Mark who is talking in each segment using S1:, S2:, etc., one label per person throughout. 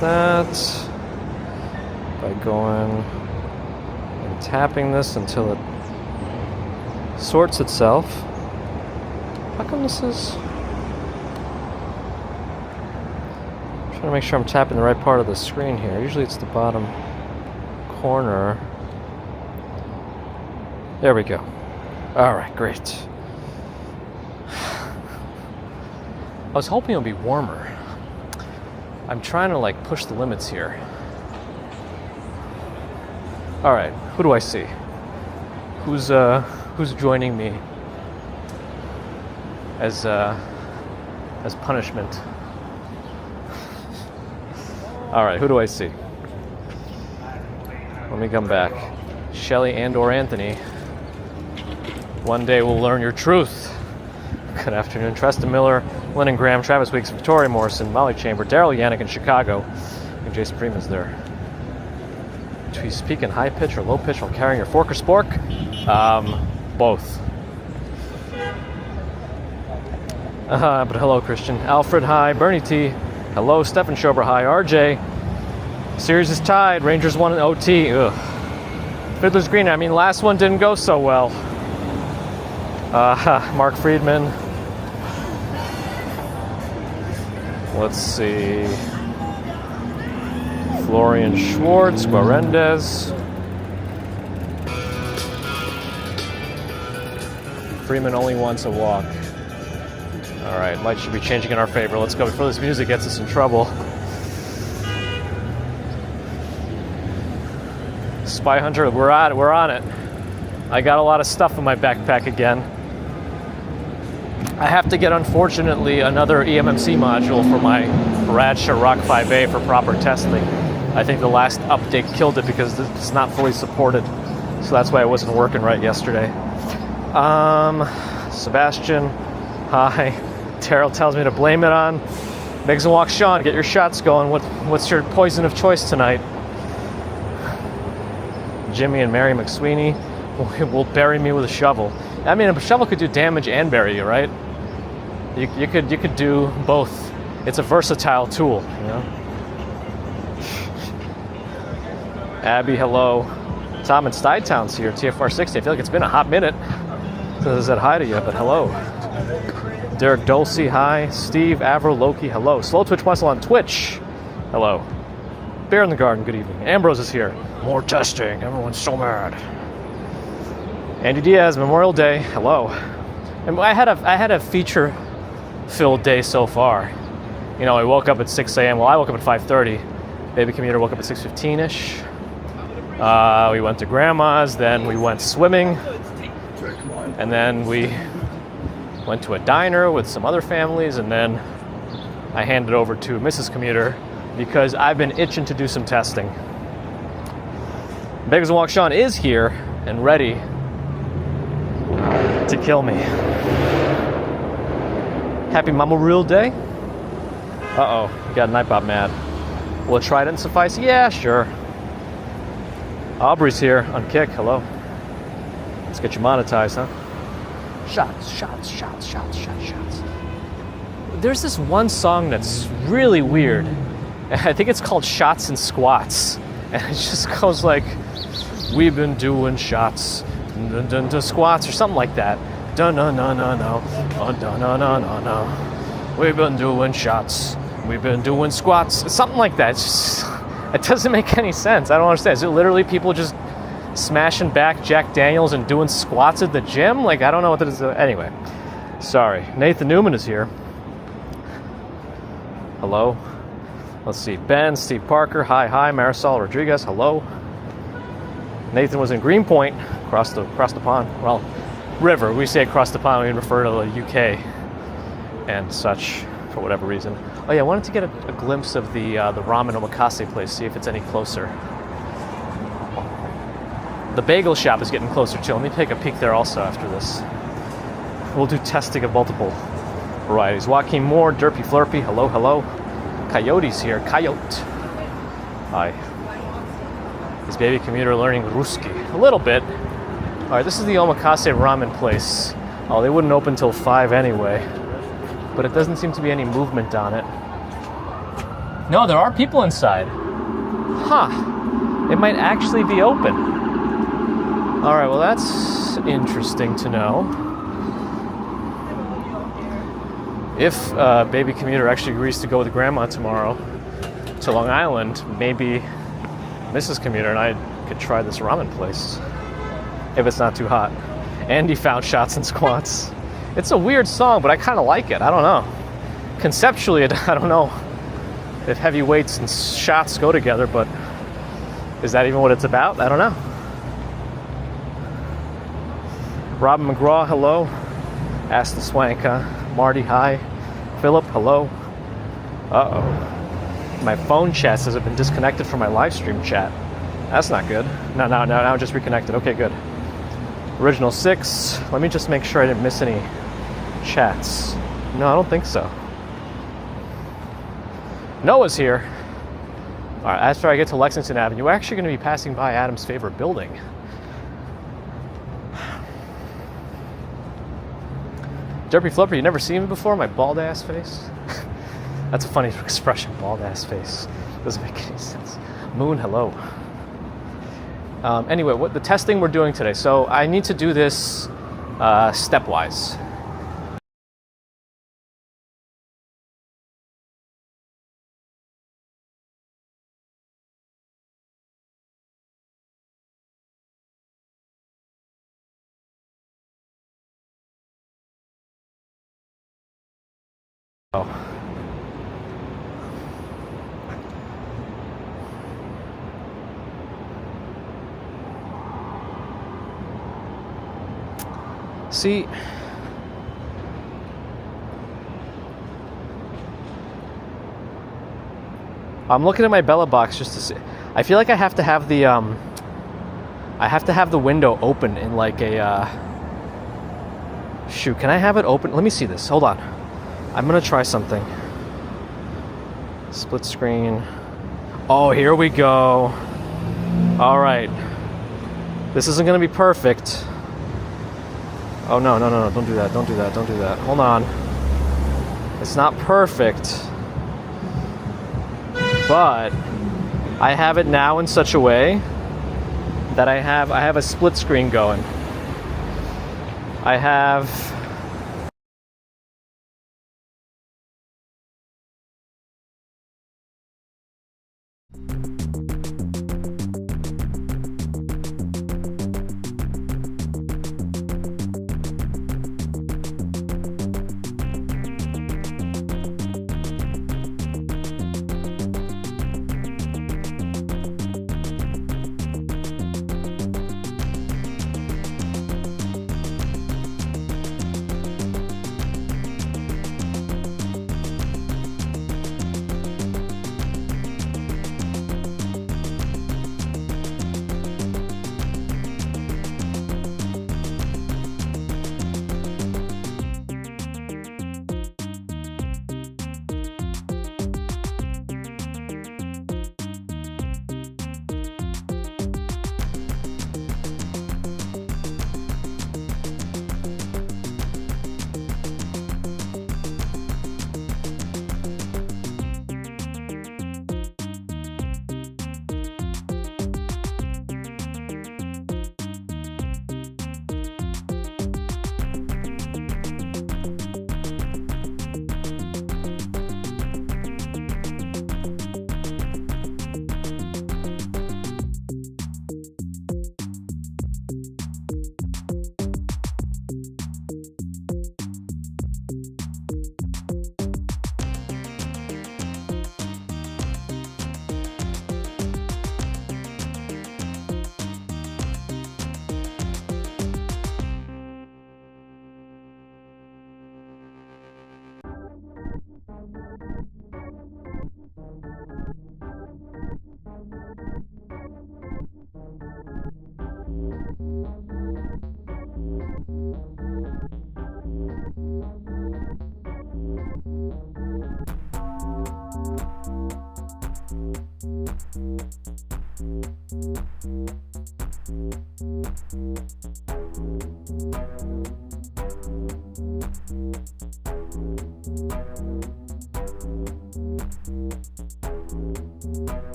S1: That by going and tapping this until it sorts itself. How come this is... I'm trying to make sure I'm tapping the right part of the screen here. Usually it's the bottom corner. There we go. Alright, great. I was hoping it would be warmer. I'm trying to like push the limits here. All right, who do I see? Who's joining me as punishment? All right, who do I see? Let me come back. Shelly and/or Anthony. One day we'll learn your truth. Good afternoon, Treston Miller, Lennon Graham, Travis Weeks, Victoria Morrison, Molly Chamber, Daryl Yannick in Chicago, and Jason Freeman's there. Do you speak in high pitch or low pitch while carrying your fork or spork? Both. But hello, Christian. Alfred, hi. Bernie T, hello. Stephen Schober, hi. RJ. Series is tied. Rangers won in OT. Ugh. Fiddler's Green, I mean, last one didn't go so well. Mark Friedman. Let's see. Florian Schwartz, Guarendez. Freeman only wants a walk. All right, light should be changing in our favor. Let's go before this music gets us in trouble. Spy Hunter, we're on it. I got a lot of stuff in my backpack again. I have to get, unfortunately, another eMMC module for my Radha Rock 5A for proper testing. I think the last update killed it because it's not fully supported. So that's why it wasn't working right yesterday. Sebastian, hi. Terrell tells me to blame it on Migs and Walk Sean. Get your shots going. What's your poison of choice tonight? Jimmy and Mary McSweeney will bury me with a shovel. I mean, a shovel could do damage and bury you, right? You could do both. It's a versatile tool, you know. Abby, hello. Tom in Stuytown's here, TFR 60. I feel like it's been a hot minute since I said hi to you, but hello. Derek Dulce, hi. Steve, Avro, Loki, hello. Slow Twitch Muscle on Twitch, hello. Bear in the Garden, good evening. Ambrose is here. More testing, everyone's so mad. Andy Diaz, Memorial Day, hello. And I had a feature-filled day so far. You know, I woke up at 6 a.m. Well, I woke up at 5:30. Baby commuter woke up at 6:15-ish. We went to grandma's, then we went swimming, and then we went to a diner with some other families, and then I handed over to Mrs. Commuter because I've been itching to do some testing. Bagels and Walk Sean is here and ready to kill me. Happy Memorial Day. Uh-oh, you got Nightbot mad. Will a trident suffice? Yeah, sure. Aubrey's here on Kick. Hello. Let's get you monetized, huh? Shots, shots, shots, shots, shots, shots. There's this one song that's really weird. I think it's called Shots and Squats. And it just goes like, we've been doing shots, dun dun dun squats, or something like that. Dun dun dun dun dun, dun dun dun dun dun. We've been doing shots, we've been doing squats, something like that. It's just, it doesn't make any sense. I don't understand. Is it literally people just smashing back Jack Daniels and doing squats at the gym? Like, I don't know what that is. Anyway, sorry. Nathan Newman is here. Hello. Let's see. Ben, Steve Parker. Hi, hi. Marisol Rodriguez. Hello. Nathan was in Greenpoint, across the pond. Well, river. We say across the pond. We refer to the UK and such for whatever reason. Oh yeah, I wanted to get a glimpse of the ramen omakase place. See if it's any closer. The bagel shop is getting closer too. Let me take a peek there also after this. We'll do testing of multiple varieties. Joaquin Moore, Derpy Flurpy. Hello, hello. Coyote's here. Coyote. Hi. Is Baby Commuter learning Ruski? A little bit. All right, this is the omakase ramen place. Oh, they wouldn't open till 5 anyway. But it doesn't seem to be any movement on it. No, there are people inside. Huh. It might actually be open. All right, well, that's interesting to know. If Baby Commuter actually agrees to go with Grandma tomorrow to Long Island, maybe Mrs. Commuter and I could try this ramen place if it's not too hot. Andy found Shots and Squats. It's a weird song, but I kind of like it. I don't know. Conceptually, I don't know if heavy weights and shots go together, but is that even what it's about? I don't know. Robin McGraw, hello. Ask the Swanka. Marty, hi. Philip, hello. Uh-oh. My phone chat says I've been disconnected from my live stream chat. That's not good. No, I'm just reconnected. Okay, good. Original 6. Let me just make sure I didn't miss any chats. No, I don't think so. Noah's here. All right, after I get to Lexington Avenue, we're actually going to be passing by Adam's favorite building. Derpy Flipper, you never seen me before? My bald ass face? That's a funny expression, bald ass face. Doesn't make any sense. Moon, hello. Anyway, what the testing we're doing today. So I need to do this stepwise. Oh. See, I'm looking at my Bella box just to see. I feel like I have to have the window open in like a shoot. Can I have it open? Let me see this. Hold on. I'm gonna try something. Split screen. Oh, here we go. All right. This isn't gonna be perfect. Oh, no, don't do that, don't do that, don't do that. Hold on. It's not perfect. But I have it now in such a way that I have a split screen going. I have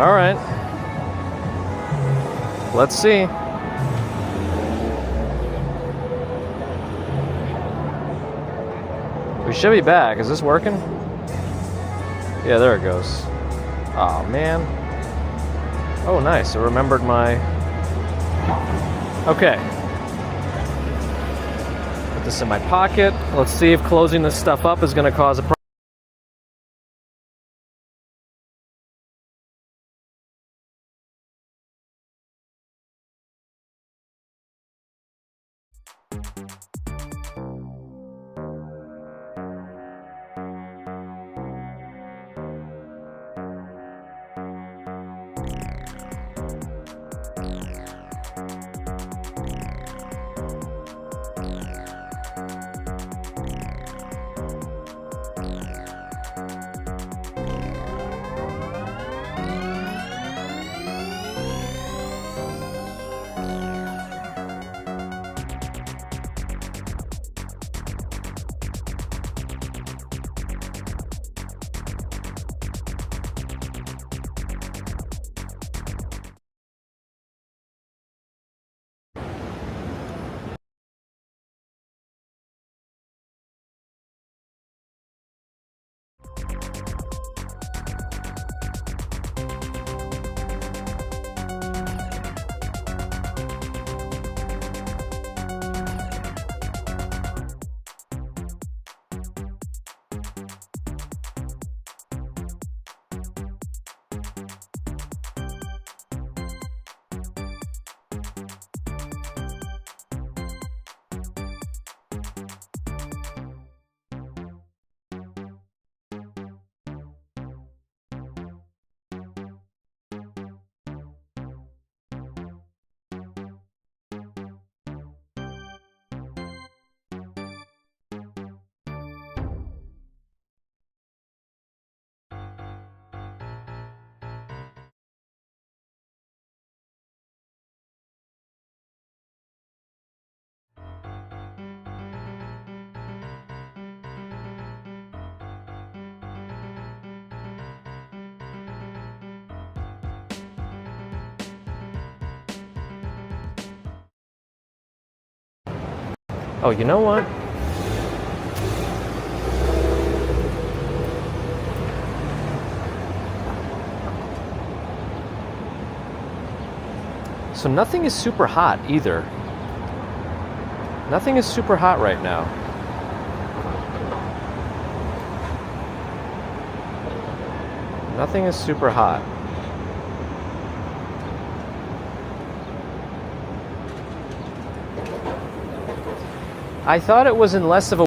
S1: All right. Let's see. We should be back. Is this working? Yeah, there it goes. Oh, man. Oh, nice. It remembered my... Okay. Put this in my pocket. Let's see if closing this stuff up is going to cause a problem. Oh, you know what? So nothing is super hot either. Nothing is super hot right now. Nothing is super hot. I thought it was in less of a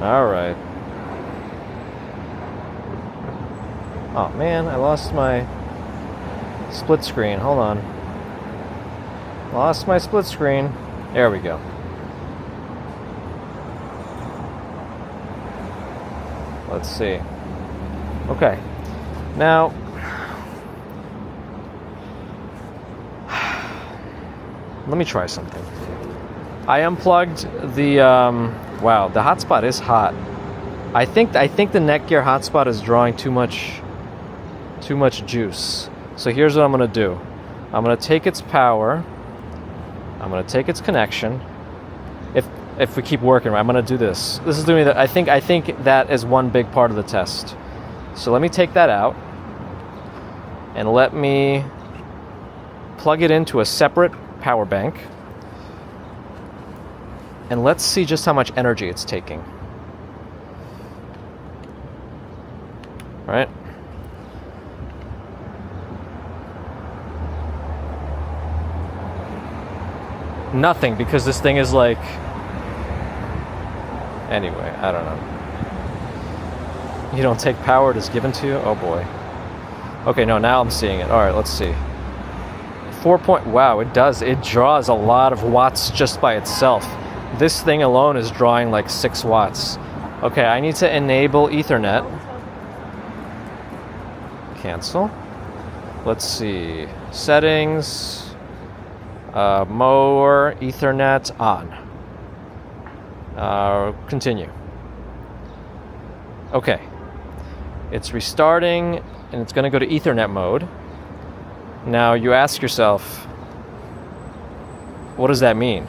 S1: All right. Oh man, I lost my split screen. Hold on. Lost my split screen. There we go. Let's see. Okay. Now, let me try something. I unplugged the, wow, the hotspot is hot. I think the Netgear hotspot is drawing too much juice. So here's what I'm gonna do. I'm gonna take its power. I'm gonna take its connection. If we keep working, right, I'm gonna do this. This is doing that. I think that is one big part of the test. So let me take that out and let me plug it into a separate power bank. And let's see just how much energy it's taking. All right. Nothing, because this thing is like... Anyway, I don't know. You don't take power, it is given to you? Oh boy. Okay, no, now I'm seeing it. All right, let's see. 4 point... Wow, it does. It draws a lot of watts just by itself. This thing alone is drawing like 6 watts. Okay, I need to enable Ethernet. Cancel. Let's see. Settings. More Ethernet on. Continue. Okay. It's restarting and it's going to go to Ethernet mode. Now you ask yourself, what does that mean?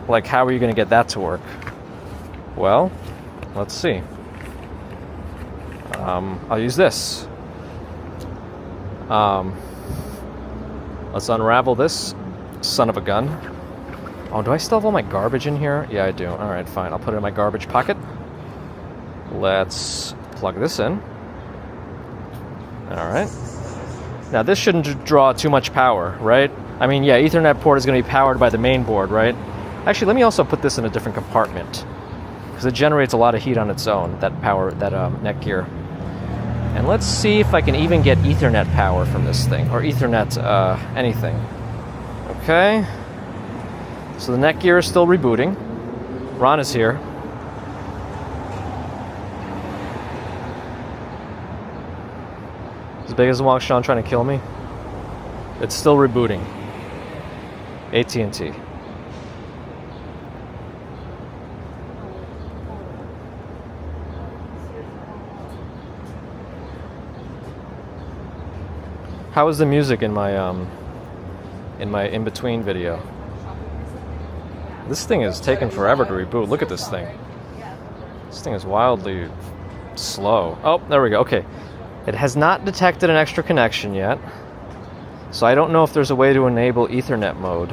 S1: Like, how are you going to get that to work? Well, let's see. I'll use this. Let's unravel this son of a gun. Oh, do I still have all my garbage in here? Yeah, I do. All right, fine. I'll put it in my garbage pocket. Let's plug this in. All right. Now, this shouldn't draw too much power, right? I mean, yeah, Ethernet port is going to be powered by the main board, right? Actually, let me also put this in a different compartment because it generates a lot of heat on its own, that power, that Netgear. And let's see if I can even get Ethernet power from this thing, or Ethernet anything. Okay. So the Netgear is still rebooting. Ron is here. As big as Wangshan trying to kill me. It's still rebooting. AT&T. How is the music in my in-between video? This thing is taking forever to reboot. Look at this thing. This thing is wildly slow. Oh, there we go. Okay. It has not detected an extra connection yet. So I don't know if there's a way to enable Ethernet mode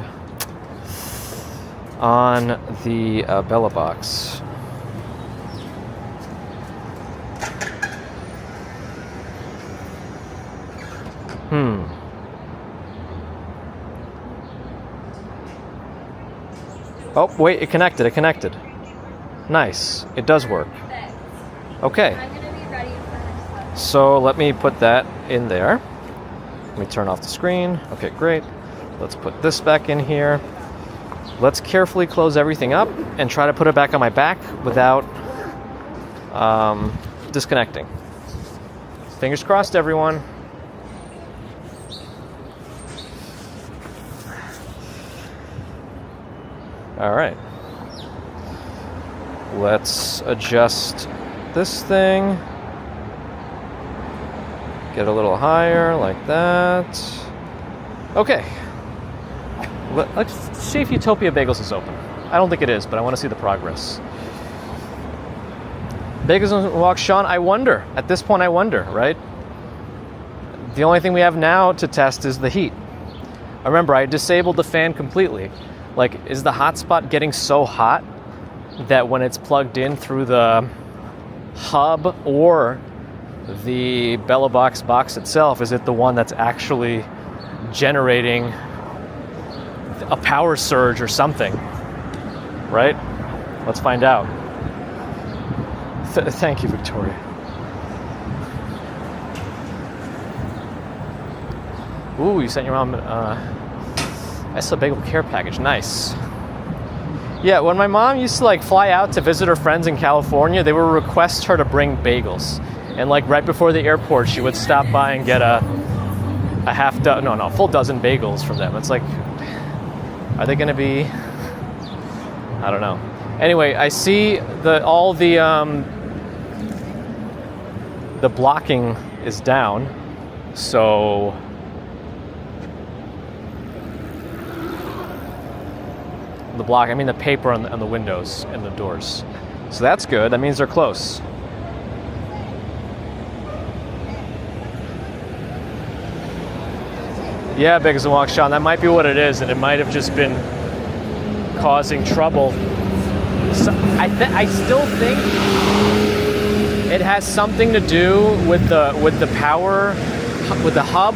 S1: on the Bella box. Oh, wait, it connected. Nice. It does work. Okay. So let me put that in there. Let me turn off the screen. Okay, great. Let's put this back in here. Let's carefully close everything up and try to put it back on my back without disconnecting. Fingers crossed, everyone. All right. Let's adjust this thing. Get a little higher, like that. Okay. Let's see if Utopia Bagels is open. I don't think it is, but I want to see the progress. Bagels doesn't walk, Sean. I wonder. At this point, I wonder, right? The only thing we have now to test is the heat. Remember, I disabled the fan completely. Like, is the hotspot getting so hot that when it's plugged in through the hub or the Bella box itself, is it the one that's actually generating a power surge or something? Right? Let's find out. Thank you, Victoria. Ooh, you sent your mom a bagel care package. Nice. Yeah, when my mom used to like fly out to visit her friends in California, they would request her to bring bagels. And like right before the airport, she would stop by and get a full dozen bagels from them. It's like, are they gonna be, I don't know. Anyway, I see all the blocking is down, so the paper on the windows and the doors. So that's good. That means they're close. Yeah, Bagels and Walk, Sean, that might be what it is, and it might have just been causing trouble. So I still think it has something to do with the power, with the hub,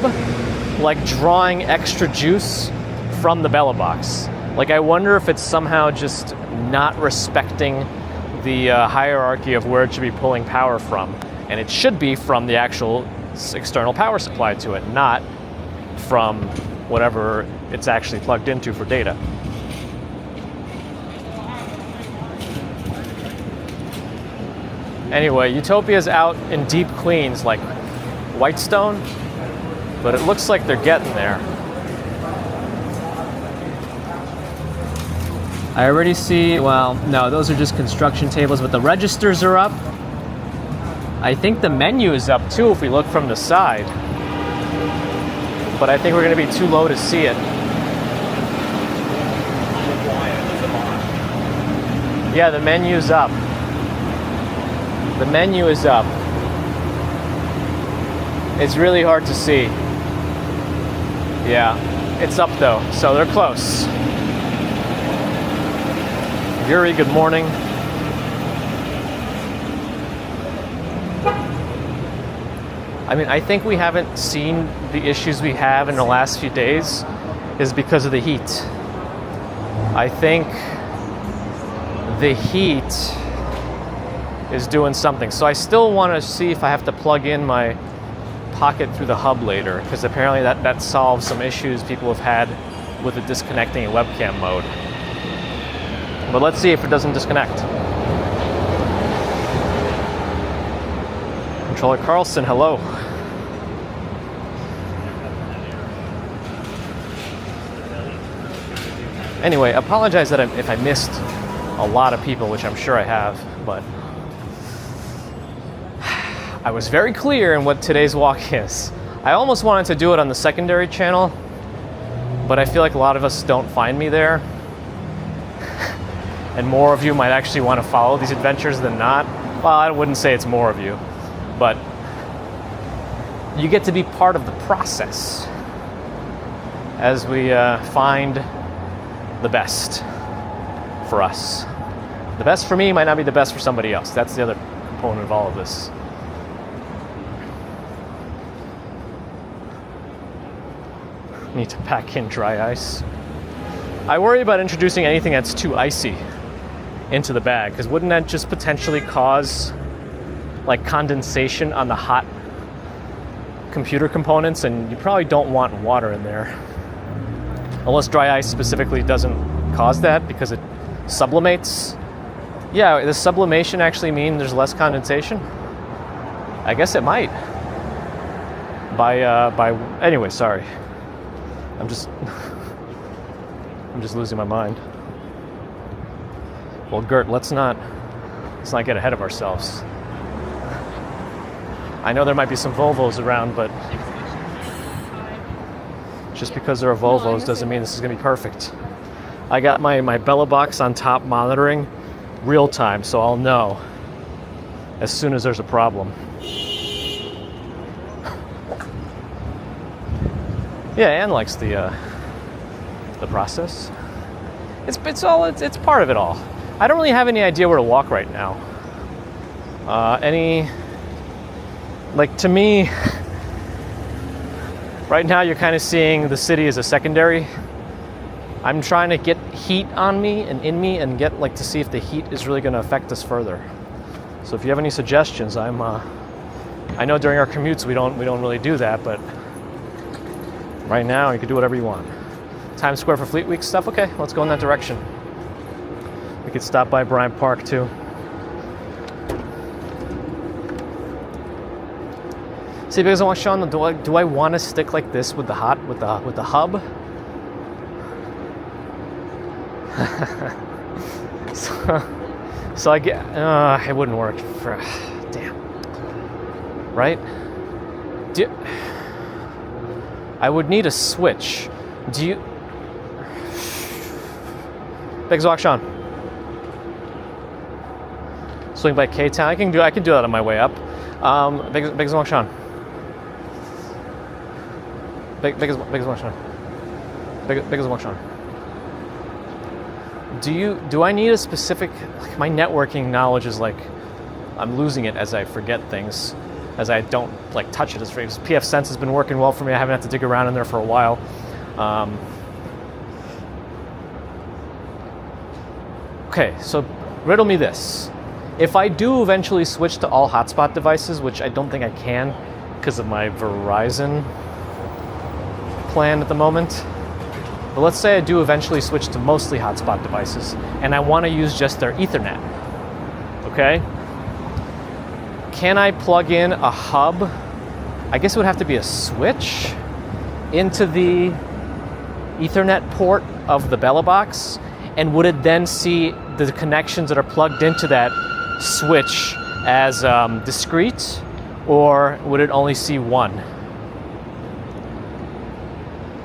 S1: like drawing extra juice from the bellow box. Like I wonder if it's somehow just not respecting the hierarchy of where it should be pulling power from, and it should be from the actual external power supply to it, not from whatever it's actually plugged into for data. Anyway, Utopia's out in deep Queens, like Whitestone, but it looks like they're getting there. I already see, well, no, those are just construction tables, but the registers are up. I think the menu is up too if we look from the side. But I think we're going to be too low to see it. Yeah, the menu's up. The menu is up. It's really hard to see. Yeah, it's up though, so they're close. Yuri, good morning. I mean, I think we haven't seen the issues we have in the last few days is because of the heat. I think the heat is doing something. So I still want to see if I have to plug in my pocket through the hub later, because apparently that solves some issues people have had with it disconnecting in webcam mode. But let's see if it doesn't disconnect. Controller Carlson, hello. Anyway, apologize that if I missed a lot of people, which I'm sure I have, but I was very clear in what today's walk is. I almost wanted to do it on the secondary channel, but I feel like a lot of us don't find me there. And more of you might actually want to follow these adventures than not. Well, I wouldn't say it's more of you, but you get to be part of the process as we find the best for us. The best for me might not be the best for somebody else. That's the other component of all of this. Need to pack in dry ice. I worry about introducing anything that's too icy into the bag, because wouldn't that just potentially cause like condensation on the hot computer components, and you probably don't want water in there. Unless dry ice specifically doesn't cause that because it sublimates. Yeah, does sublimation actually mean there's less condensation? I guess it might. Anyway, sorry. I'm just losing my mind. Well, Gert, let's not get ahead of ourselves. I know there might be some Volvos around, but just because there are Volvos doesn't mean this is going to be perfect. I got my Bella box on top monitoring real time, so I'll know as soon as there's a problem. Yeah, Anne likes the process. It's part of it all. I don't really have any idea where to walk right now. To me, right now you're kind of seeing the city as a secondary. I'm trying to get heat on me and in me and get to see if the heat is really going to affect us further. So if you have any suggestions, I know during our commutes we don't really do that, but right now you can do whatever you want. Times Square for Fleet Week stuff. Okay, let's go in that direction. We could stop by Bryant Park too. See, because I want Sean, do I want to stick like this with the hub? so I get it wouldn't work for damn. Right? I would need a switch. Do you Big Walk Sean? Swing by K-Town. I can do that on my way up. Big Walk Sean. Big Walk Sean. Big Walk Sean. Do I need a specific, like, my networking knowledge is like, I'm losing it as I forget things, as I don't like touch it as frequently. PF Sense has been working well for me. I haven't had to dig around in there for a while. Okay, so riddle me this. If I do eventually switch to all hotspot devices, which I don't think I can because of my Verizon plan at the moment, but let's say I do eventually switch to mostly hotspot devices and I want to use just their Ethernet, okay? Can I plug in a hub? I guess it would have to be a switch into the Ethernet port of the Bella box, and would it then see the connections that are plugged into that switch as discrete, or would it only see one?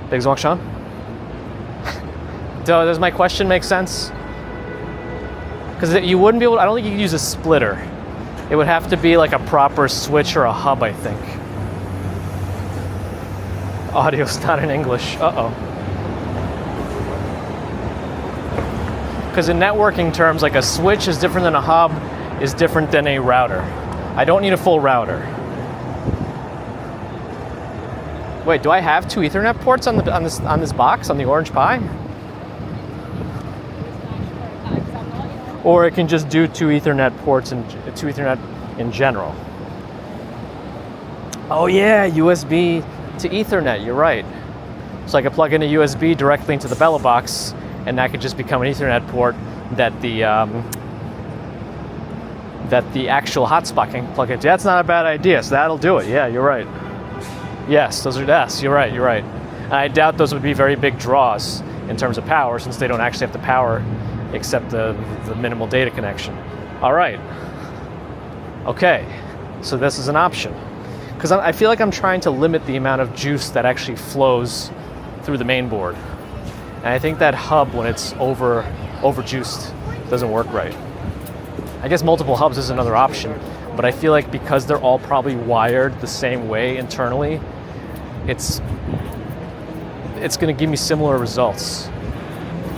S1: Big Zonk Sean? Does my question make sense? Because you wouldn't be able, I don't think you could use a splitter. It would have to be like a proper switch or a hub, I think. Audio's not in English. Uh-oh. Because in networking terms, like a switch is different than a hub, is different than a router. I don't need a full router. Wait, do I have two Ethernet ports on this box, on the Orange Pi? Or it can just do two Ethernet ports and two Ethernet in general. Oh yeah, USB to Ethernet, you're right. So I could plug in a USB directly into the Bella box, and that could just become an Ethernet port that the actual hotspot can plug into. That's not a bad idea, so that'll do it. Yeah, you're right. Yes, you're right. And I doubt those would be very big draws in terms of power, since they don't actually have to power except the minimal data connection. All right. Okay, so this is an option. Because I feel like I'm trying to limit the amount of juice that actually flows through the main board. And I think that hub, when it's over-juiced, doesn't work right. I guess multiple hubs is another option, but I feel like because they're all probably wired the same way internally, it's going to give me similar results.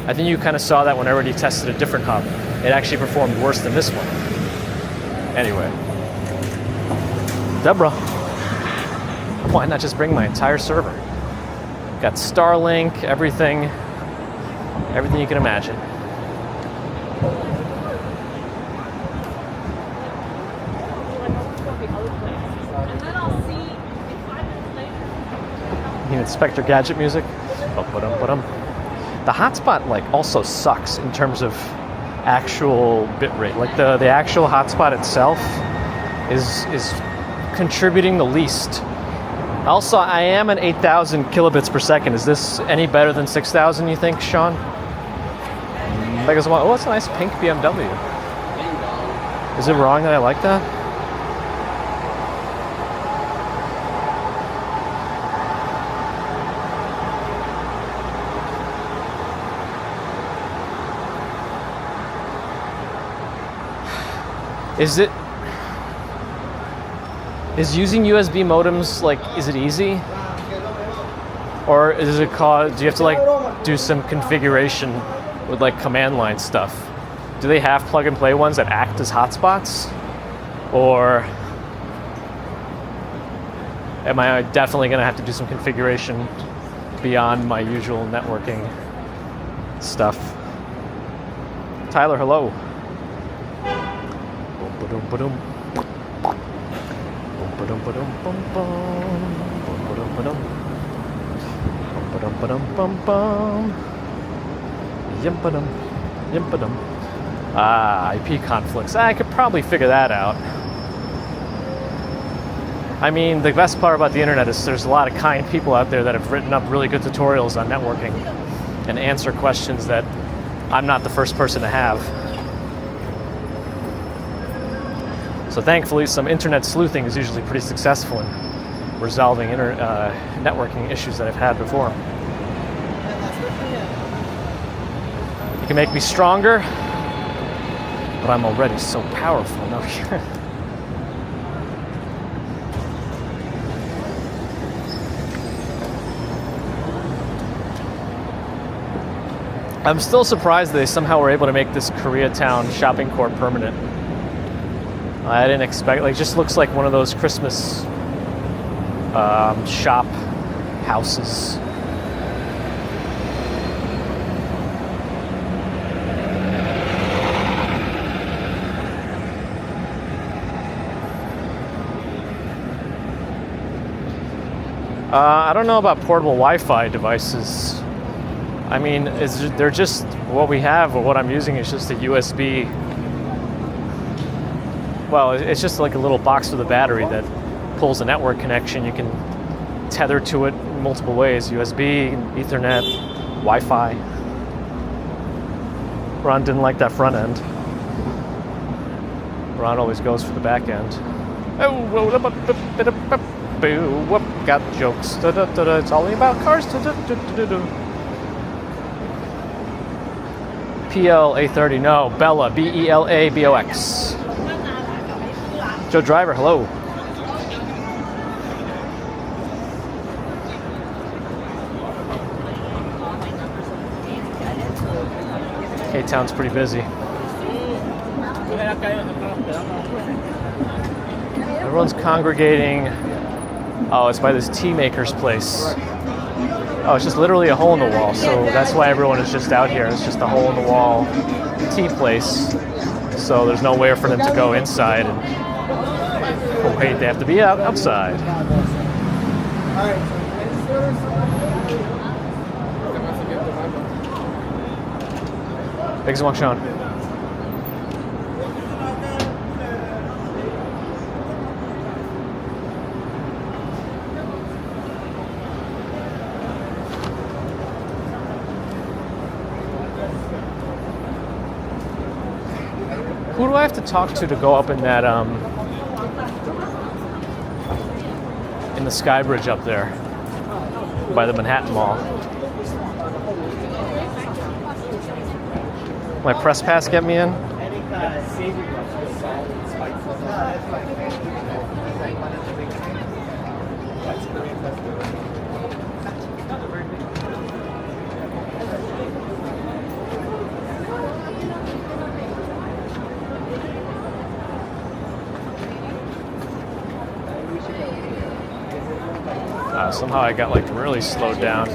S1: I think you kind of saw that when I already tested a different hub. It actually performed worse than this one. Anyway. Deborah, why not just bring my entire server? Got Starlink, everything you can imagine. You need Spectre Gadget music? The hotspot also sucks in terms of actual bitrate. Like the actual hotspot itself is contributing the least. Also, I am at 8,000 kilobits per second. Is this any better than 6,000, you think, Sean? Because, oh, it's a nice pink BMW. Is it wrong that I like that? Is using USB modems, is it easy? Or is it do you have to do some configuration with command line stuff? Do they have plug and play ones that act as hotspots? Or am I definitely gonna have to do some configuration beyond my usual networking stuff? Tyler, hello. ba-dum. Ba-dum ba-dum bum bum. Ba-dum ba-dum. Ba-dum ba-dum bum bum. Yim-ba-dum. Yim-ba-dum. IP conflicts. I could probably figure that out. I mean, the best part about the internet is there's a lot of kind people out there that have written up really good tutorials on networking and answer questions that I'm not the first person to have. So thankfully, some internet sleuthing is usually pretty successful in resolving networking issues that I've had before. You can make me stronger, but I'm already so powerful. No. I'm still surprised they somehow were able to make this Koreatown shopping court permanent. I didn't expect, like, just looks like one of those Christmas shop houses. I don't know about portable Wi-Fi devices. I mean, they're just what we have, or what I'm using is just a USB. Well, it's just like a little box with a battery that pulls a network connection. You can tether to it in multiple ways: USB, Ethernet, Wi-Fi. Ron didn't like that front end. Ron always goes for the back end. Whoop, got jokes. It's all about cars. PL-A30, no. Bella, B-E-L-A-B-O-X. Joe Driver, hello. K-Town's pretty busy. Everyone's congregating. Oh, it's by this tea maker's place. Oh, it's just literally a hole in the wall, so that's why everyone is just out here. It's just a hole in the wall tea place, so there's nowhere for them to go inside, and wait, they have to be outside. Thanks so much, Sean. Who do I have to talk to go up in that, in the Sky Bridge up there by the Manhattan Mall? My press pass get me in? Somehow I got like really slowed down.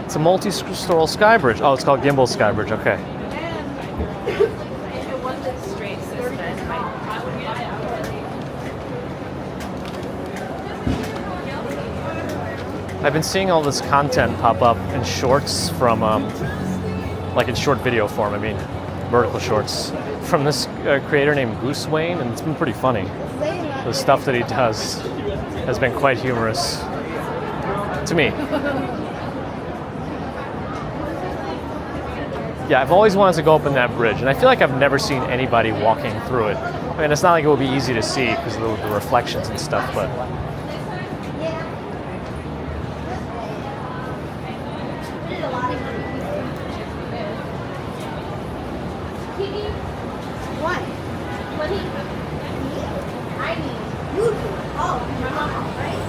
S1: It's a multi-story sky bridge. Oh, it's called Gimbal Sky Bridge. Okay. I've been seeing all this content pop up in shorts from, like in short video form. I mean, vertical shorts from this creator named Goose Wayne, and it's been pretty funny. The stuff that he does has been quite humorous to me. Yeah, I've always wanted to go up in that bridge, and I feel like I've never seen anybody walking through it. I mean, it's not like it would be easy to see because of the reflections and stuff, but...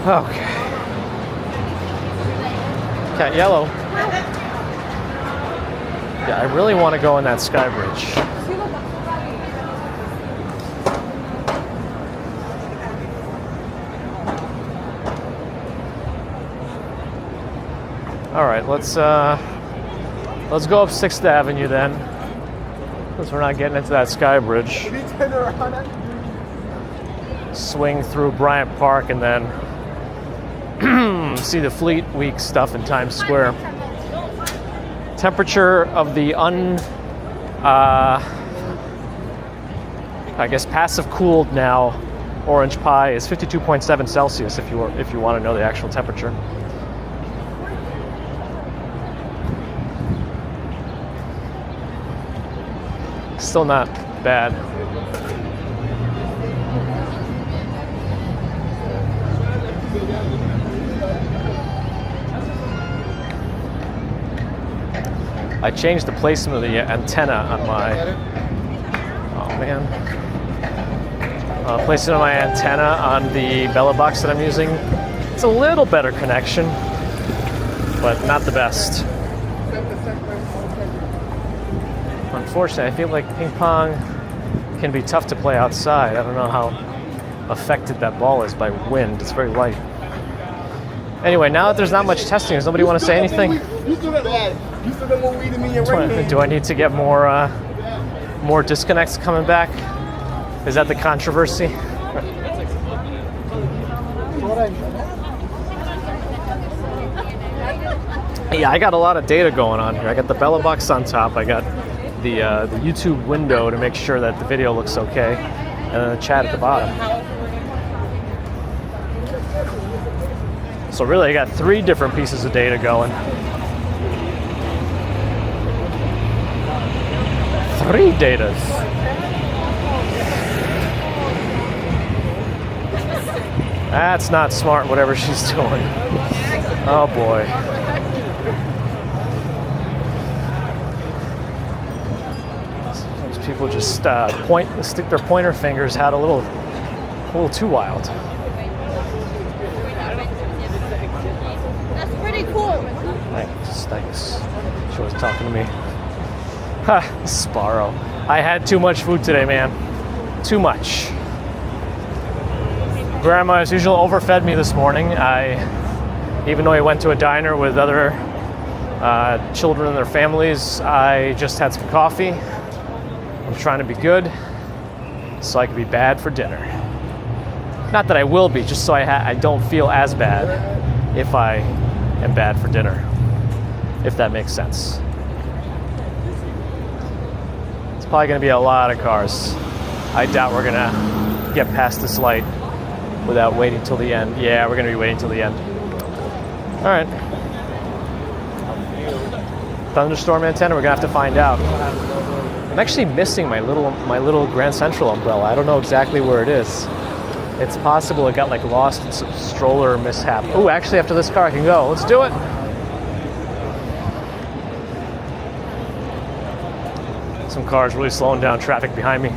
S1: Okay. Cat yellow. Yeah, I really want to go in that sky bridge. All right, let's go up 6th Avenue then. Since we're not getting into that sky bridge. Swing through Bryant Park and then see the Fleet Week stuff in Times Square. Temperature of the I guess passive cooled now orange pie is 52.7 Celsius if you want to know the actual temperature. Still not bad. I changed the placement of the antenna on my, placement of my antenna on the Bella box that I'm using. It's a little better connection, but not the best. Unfortunately, I feel like ping pong can be tough to play outside. I don't know how affected that ball is by wind. It's very light. Anyway, now that there's not much testing, does nobody want to say anything? Do I need to get more disconnects coming back? Is that the controversy? Yeah, I got a lot of data going on here. I got the Bella box on top. I got the YouTube window to make sure that the video looks okay, and then the chat at the bottom. So really, I got 3 different pieces of data going. 3 datas. That's not smart, whatever she's doing. Oh boy. Those people just stick their pointer fingers out a little too wild.
S2: That's pretty cool.
S1: Thanks. She was talking to me. Ha, Sparrow. I had too much food today, man. Too much. Grandma, as usual, overfed me this morning. Even though I went to a diner with other children and their families, I just had some coffee. I'm trying to be good, so I can be bad for dinner. Not that I will be, just so I don't feel as bad if I am bad for dinner, if that makes sense. It's probably going to be a lot of cars. I doubt we're going to get past this light without waiting till the end. Yeah, we're going to be waiting till the end. All right. Thunderstorm antenna, we're going to have to find out. I'm actually missing my little Grand Central umbrella. I don't know exactly where it is. It's possible it got like lost in some stroller mishap. Oh, actually after this car I can go. Let's do it. Some cars really slowing down traffic behind me.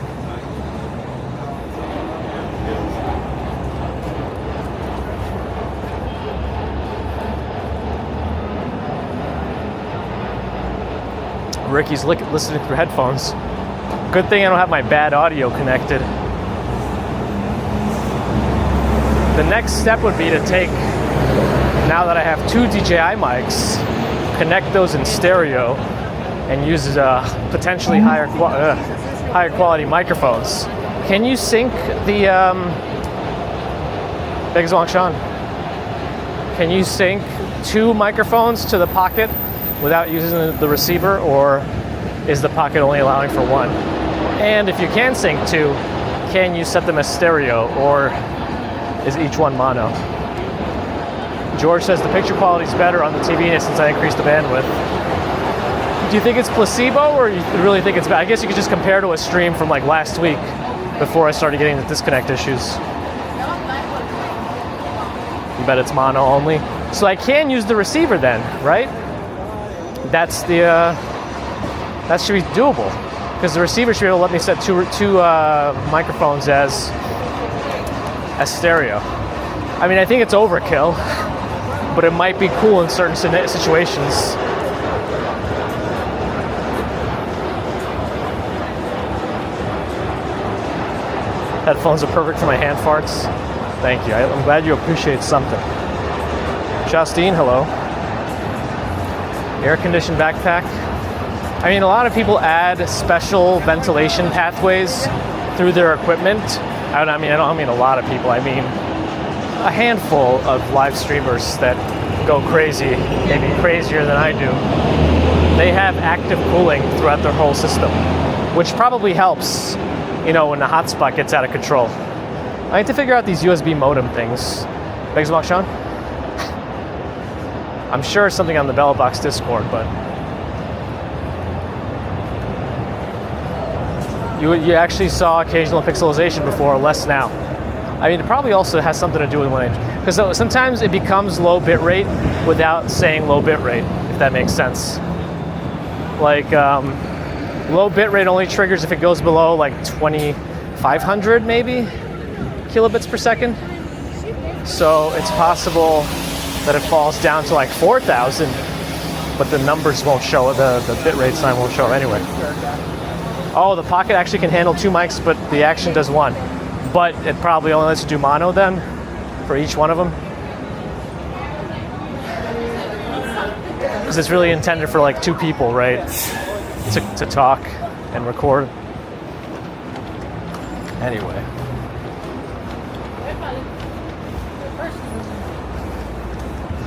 S1: Ricky's listening through headphones. Good thing I don't have my bad audio connected. The next step would be to take, now that I have 2 DJI mics, connect those in stereo and use potentially higher quality microphones. Can you sync the Bagels Wangshan? Can you sync 2 microphones to the pocket without using the receiver, or is the pocket only allowing for 1? And if you can sync 2, can you set them as stereo, or is each one mono? George says the picture quality is better on the TV since I increased the bandwidth. Do you think it's placebo, or you really think it's bad? I guess you could just compare to a stream from like last week before I started getting the disconnect issues. You bet it's mono only. So I can use the receiver then, right? That should be doable, because the receiver should be able to let me set two microphones as stereo. I mean, I think it's overkill, but it might be cool in certain situations. Headphones are perfect for my hand farts. Thank you. I'm glad you appreciate something. Justine, hello. Air-conditioned backpack. I mean, a lot of people add special ventilation pathways through their equipment. I don't mean a lot of people. I mean a handful of live streamers that go crazy, maybe crazier than I do. They have active cooling throughout their whole system, which probably helps, you know, when the hotspot gets out of control. I need to figure out these USB modem things. Thanks a lot, Sean. I'm sure it's something on the Bell Box Discord, but you actually saw occasional pixelization before, less now. I mean, it probably also has something to do with because sometimes it becomes low bit rate without saying low bit rate, if that makes sense. Like low bit rate only triggers if it goes below like 2,500 maybe kilobits per second. So it's possible that it falls down to like 4,000, but the numbers won't show, the bit rate sign won't show anyway. Oh, the Pocket actually can handle 2 mics, but the Action does 1. But it probably only lets you do mono then, for each one of them. Because it's really intended for like 2 people, right? To talk and record. Anyway.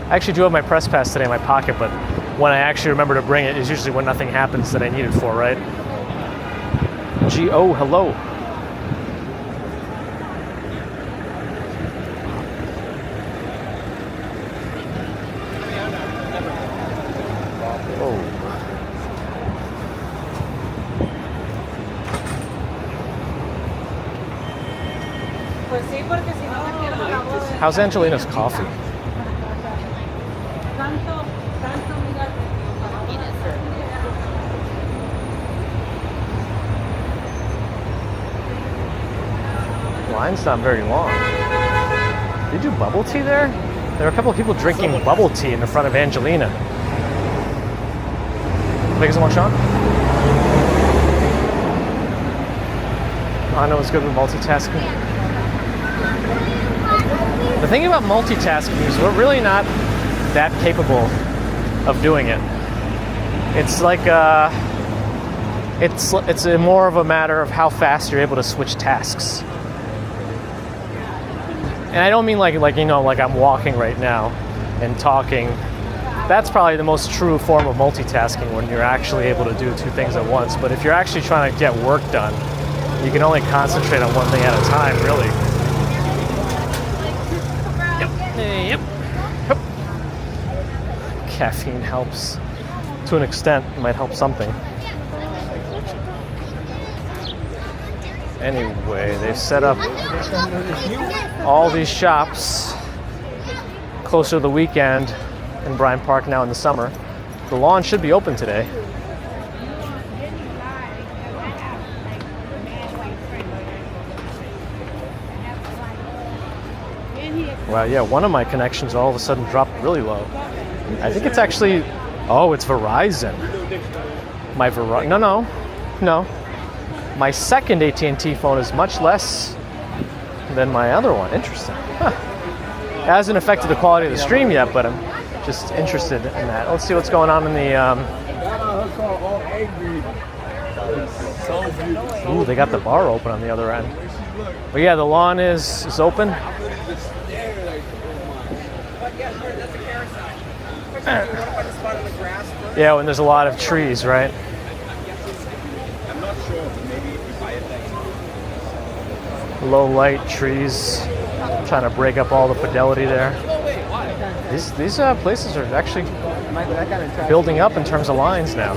S1: I actually do have my press pass today in my pocket, but when I actually remember to bring it is usually when nothing happens that I need it for, right? G.O. hello. How's Angelina's coffee? Line's not very long. Did you do bubble tea there? There were a couple of people drinking bubble tea in the front of Angelina. Make some more, Sean? I know it's good with multitasking. The thing about multitasking is we're really not that capable of doing it. It's like it's more of a matter of how fast you're able to switch tasks. And I don't mean like you know, like I'm walking right now and talking. That's probably the most true form of multitasking, when you're actually able to do 2 things at once. But if you're actually trying to get work done, you can only concentrate on one thing at a time, really. Yep. Caffeine helps. To an extent, it might help something. Anyway, they've set up all these shops closer to the weekend in Bryant Park now in the summer. The lawn should be open today. Wow, yeah, one of my connections all of a sudden dropped really low. I think it's actually, oh, it's Verizon. My No. My second AT&T phone is much less than my other one. Interesting. Huh. It hasn't affected the quality of the stream yet, but I'm just interested in that. Let's see what's going on in the... Ooh, they got the bar open on the other end. But yeah, the lawn is open. Yeah, when there's a lot of trees, right? Low light trees, trying to break up all the fidelity there. These places are actually building up in terms of lines now.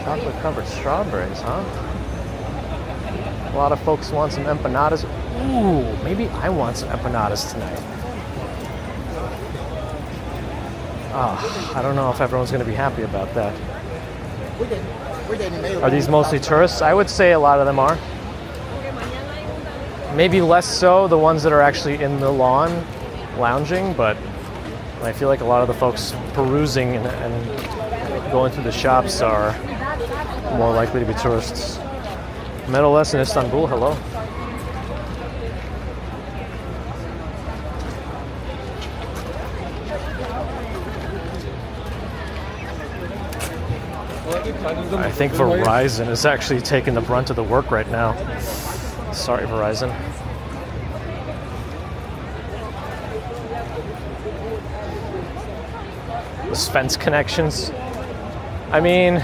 S1: Chocolate covered strawberries, huh? A lot of folks want some empanadas. Ooh, maybe I want some empanadas tonight. I don't know if everyone's going to be happy about that. Are these mostly tourists? I would say a lot of them are. Maybe less so the ones that are actually in the lawn lounging, but I feel like a lot of the folks perusing and going through the shops are more likely to be tourists. Metal lesson in Istanbul, hello. I think Verizon is actually taking the brunt of the work right now. Sorry, Verizon. Those fence connections. I mean,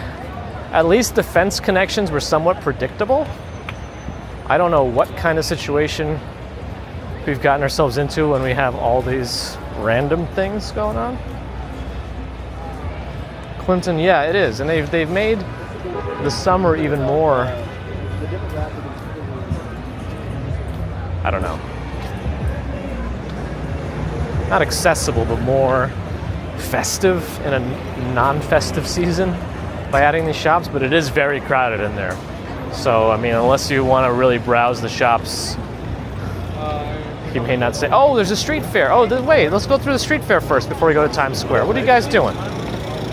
S1: at least the fence connections were somewhat predictable. I don't know what kind of situation we've gotten ourselves into when we have all these random things going on. Clinton, yeah, it is. And they've made the summer even more, I don't know, not accessible, but more festive in a non-festive season by adding these shops, but it is very crowded in there. So, I mean, unless you want to really browse the shops, you may not say, oh, there's a street fair. Oh, wait, let's go through the street fair first before we go to Times Square. What are you guys doing?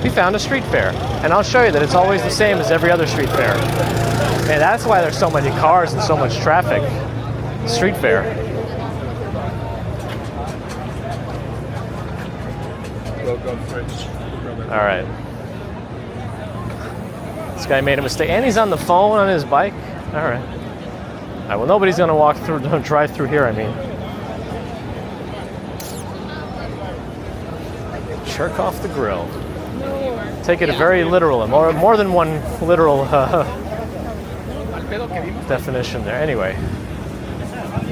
S1: We found a street fair. And I'll show you that it's always the same as every other street fair. And that's why there's so many cars and so much traffic. Street fair. All right. This guy made a mistake. And he's on the phone on his bike. All right. All right, well, nobody's going to walk through, drive through here, I mean. Jerk off the grill. Take it very literal, and more than one literal definition there. Anyway,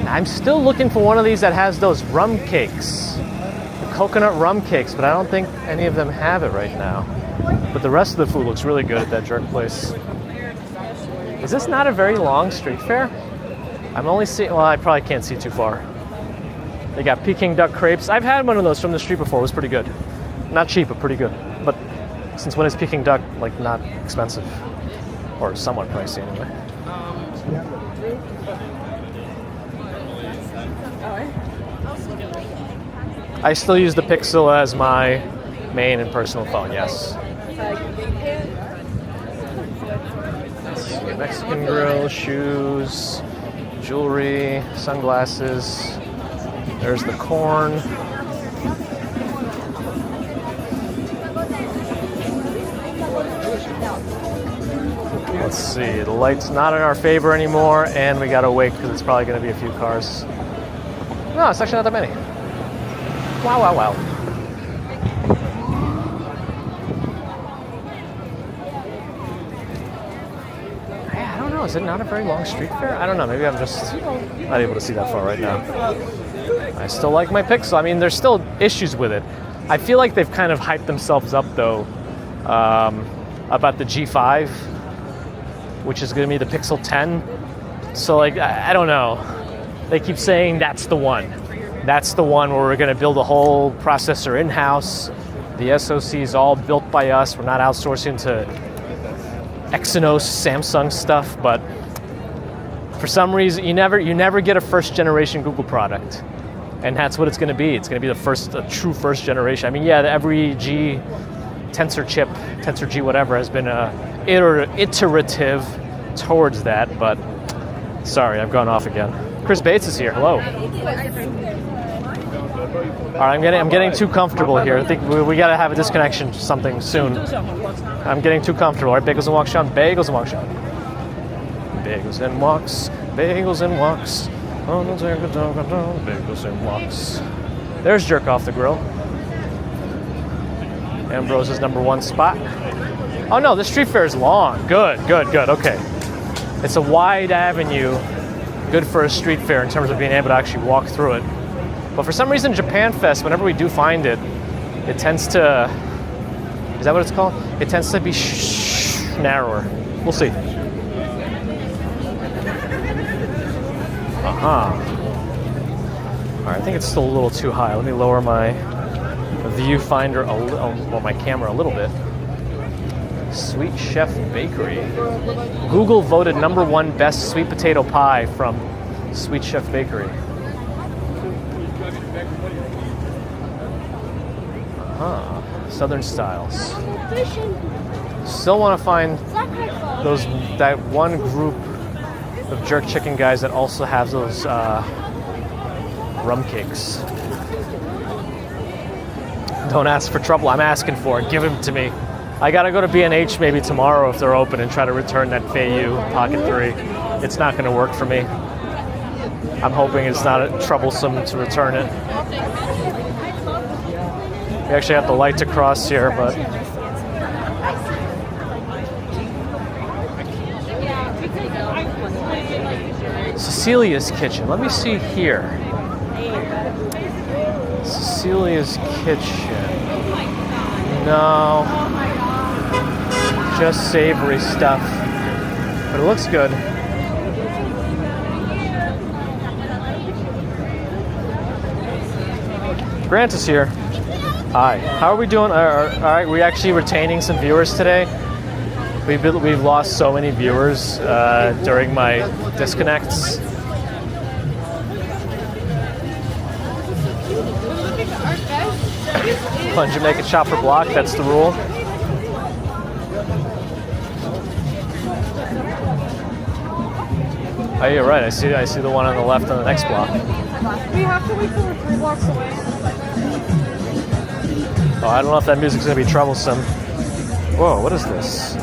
S1: I'm still looking for one of these that has those rum cakes, the coconut rum cakes, but I don't think any of them have it right now. But the rest of the food looks really good at that jerk place. Is this not a very long street fair? I'm only seeing, well, I probably can't see too far. They got Peking duck crepes. I've had one of those from the street before. It was pretty good. Not cheap, but pretty good. But since when is Peking duck, like, not expensive? Or somewhat pricey, anyway. I still use the Pixel as my main and personal phone, yes. Mexican grill, shoes, jewelry, sunglasses. There's the corn. Let's see, the light's not in our favor anymore, and we gotta wait because it's probably gonna be a few cars. No, it's actually not that many. Wow, wow, wow. I don't know, is it not a very long street fair? I don't know, maybe I'm just not able to see that far right now. I still like my Pixel. I mean, there's still issues with it. I feel like they've kind of hyped themselves up, though, about the G5, which is going to be the Pixel 10. So, like, I don't know. They keep saying that's the one. That's the one where we're going to build a whole processor in-house. The SoC is all built by us. We're not outsourcing to Exynos, Samsung stuff. But for some reason, you never get a first-generation Google product. And that's what it's going to be. It's going to be a true first generation. I mean, yeah, every G Tensor chip, Tensor G whatever, has been iterative towards that, but sorry, I've gone off again. Chris Bates is here. Hello. All right, I'm getting too comfortable here. I think we got to have a disconnection something soon. I'm getting too comfortable. All right, Bagels and Walks, Sean. Bagels and Walks, Sean. Bagels and Walks. Bagels and Walks. Bagels and Walks. There's Jerk Off the Grill. Ambrose's #1 spot. Oh no, this street fair is long. Good. Okay. It's a wide avenue. Good for a street fair in terms of being able to actually walk through it. But for some reason, Japan Fest, whenever we do find it, it tends to, is that what it's called? It tends to be narrower. We'll see. All right, I think it's still a little too high. Let me lower my viewfinder or my camera a little bit. Sweet Chef Bakery. Google voted #1 best sweet potato pie from Sweet Chef Bakery. Southern styles. Still want to find that one group of jerk chicken guys that also have those rum cakes. Don't ask for trouble. I'm asking for it. Give them to me. I gotta go to B&H maybe tomorrow if they're open and try to return that Feiyu Pocket 3. It's not gonna work for me. I'm hoping it's not troublesome to return it. We actually have the light to cross here, but Cecilia's Kitchen. Let me see here. Cecilia's Kitchen. No. Just savory stuff. But it looks good. Grant is here. Hi. How are we doing? All right, we're actually retaining some viewers today. We've lost so many viewers during my disconnects. Fun Jamaican shop per block, that's the rule. Oh, you're right. I see the one on the left on the next block.
S2: We have to wait till we're 3 blocks away.
S1: Oh, I don't know if that music's gonna be troublesome. Whoa, what is this?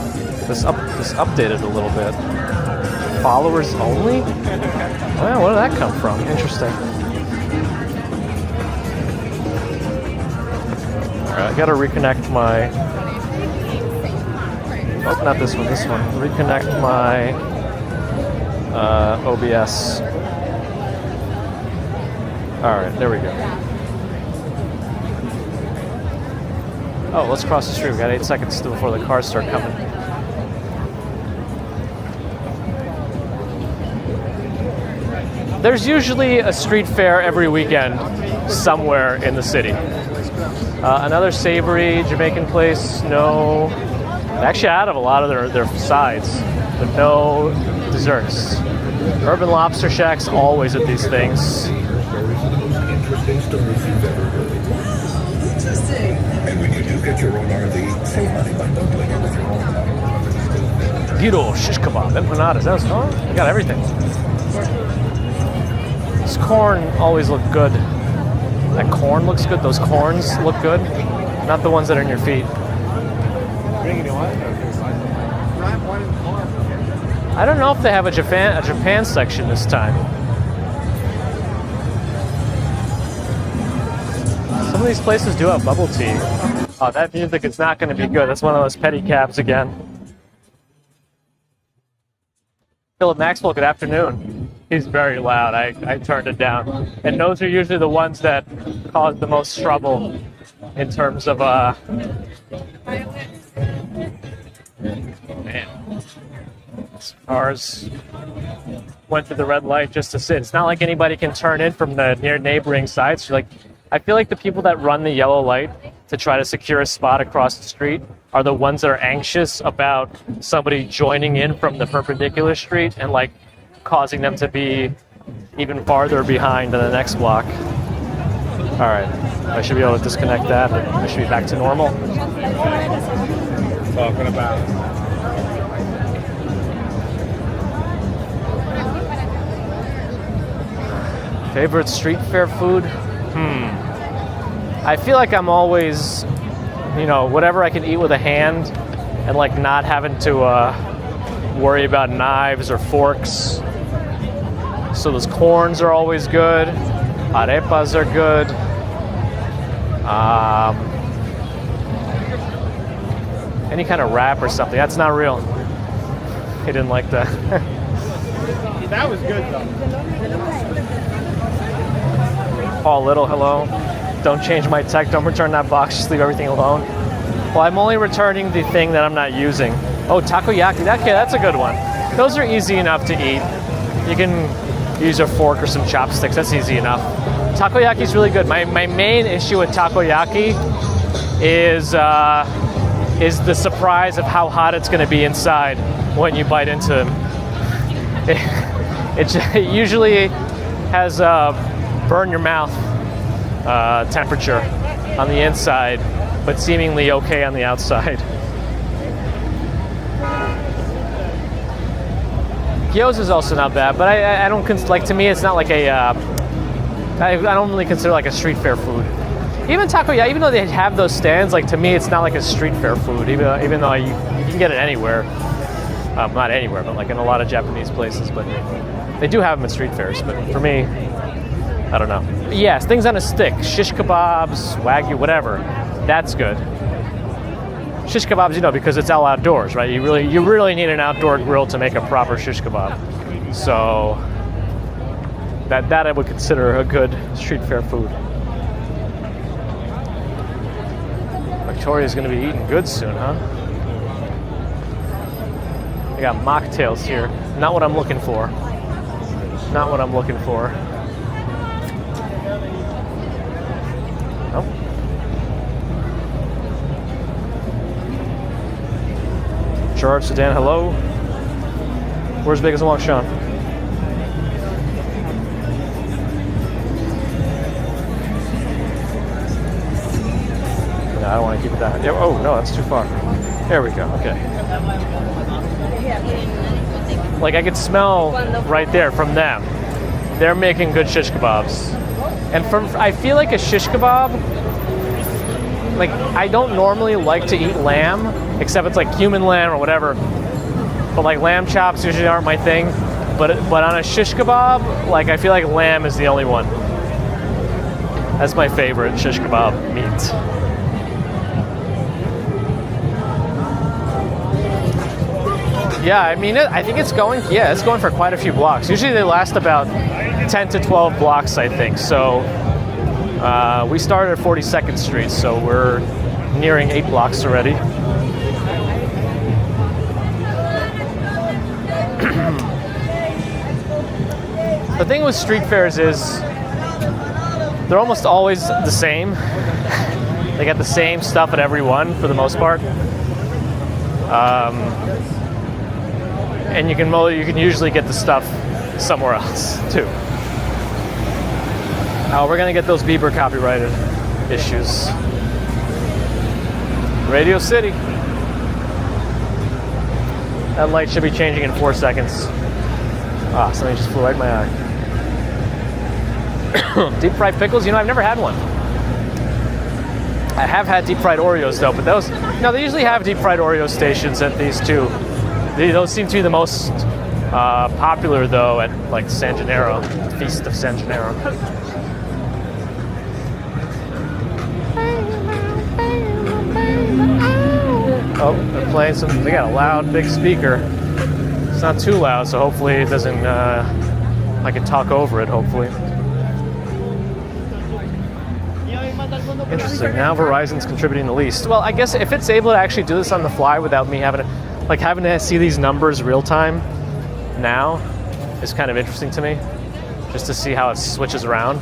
S1: This updated a little bit. Followers only? Well, where did that come from? Interesting. Alright, I gotta reconnect my... Oh, not this one, this one. Reconnect my OBS. Alright, there we go. Oh, let's cross the street. We've got 8 seconds still before the cars start coming. There's usually a street fair every weekend somewhere in the city. Another savory Jamaican place, no... Actually, out of a lot of their sides, but no desserts. Urban Lobster Shack's always at these things.
S3: And when you do get your own RV, save money by bundling it with your own.
S1: Gyro shish kebab, empanadas, that was fun. I got everything. This corn always look good. That corn looks good. Those corns look good. Not the ones that are in your feet. I don't know if they have a Japan section this time. Some of these places do have bubble tea. Oh, that music is not going to be good. That's one of those pedicabs again. Philip Maxwell, good afternoon. He's very loud. I turned it down. And those are usually the ones that cause the most trouble in terms of man. These cars went through the red light just to sit. It's not like anybody can turn in from the neighboring sides. Like, I feel like the people that run the yellow light to try to secure a spot across the street are the ones that are anxious about somebody joining in from the perpendicular street and like causing them to be even farther behind in the next block. All right, I should be able to disconnect that. I should be back to normal.
S3: Talking about.
S1: Favorite street fair food? I feel like I'm always, whatever I can eat with a hand and like not having to worry about knives or forks. So those corns are always good. Arepas are good. Any kind of wrap or something. That's not real. He didn't like that.
S4: That was good though.
S1: Paul Little, hello. Don't change my tech. Don't return that box. Just leave everything alone. Well, I'm only returning the thing that I'm not using. Oh, takoyaki. Okay, that's a good one. Those are easy enough to eat. You can use a fork or some chopsticks. That's easy enough. Takoyaki is really good. My main issue with takoyaki is the surprise of how hot it's going to be inside when you bite into them. It usually has burn your mouth temperature on the inside, but seemingly okay on the outside. Gyoza is also not bad, but I don't like, to me it's not like a I don't really consider like a street fair food. Even taco, yeah, even though they have those stands, like to me, it's not like a street fair food. Even though you can get it anywhere, not anywhere, but like in a lot of Japanese places. But they do have them at street fairs. But for me, I don't know. But yes, things on a stick, shish kebabs, wagyu, whatever. That's good. Shish kebabs, you know, because it's all outdoors, right? You really need an outdoor grill to make a proper shish kebab. So that I would consider a good street fair food. Victoria's gonna be eating good soon, huh? I got mocktails here. Not what I'm looking for. Not what I'm looking for. Nope. Gerard Sedan, hello. Where's Bagels and Walk, Sean? No, I don't want to keep it down. Yeah, oh, no, that's too far. There we go, okay. Like, I could smell right there from them. They're making good shish kebabs. And I feel like a shish kebab, like, I don't normally like to eat lamb, except it's like human lamb or whatever. But like lamb chops usually aren't my thing. But on a shish kebab, like I feel like lamb is the only one. That's my favorite shish kebab meat. Yeah, I mean, I think it's going for quite a few blocks. Usually they last about 10 to 12 blocks, I think. So we started at 42nd Street, so we're nearing 8 blocks already. The thing with street fairs is they're almost always the same. They got the same stuff at every one for the most part. And you can usually get the stuff somewhere else too. We're gonna get those Bieber copyrighted issues. Radio City. That light should be changing in 4 seconds. Something just flew right in my eye. Deep fried pickles? You know, I've never had one. I have had deep fried Oreos though, but those, no, they usually have deep fried Oreo stations at these two. Those seem to be the most popular though at like San Gennaro, Feast of San Gennaro. Oh, they're playing some, they got a loud big speaker. It's not too loud, so hopefully it doesn't, I can talk over it, hopefully. Interesting, now Verizon's contributing the least. Well, I guess if it's able to actually do this on the fly without me having to see these numbers real time now is kind of interesting to me, just to see how it switches around.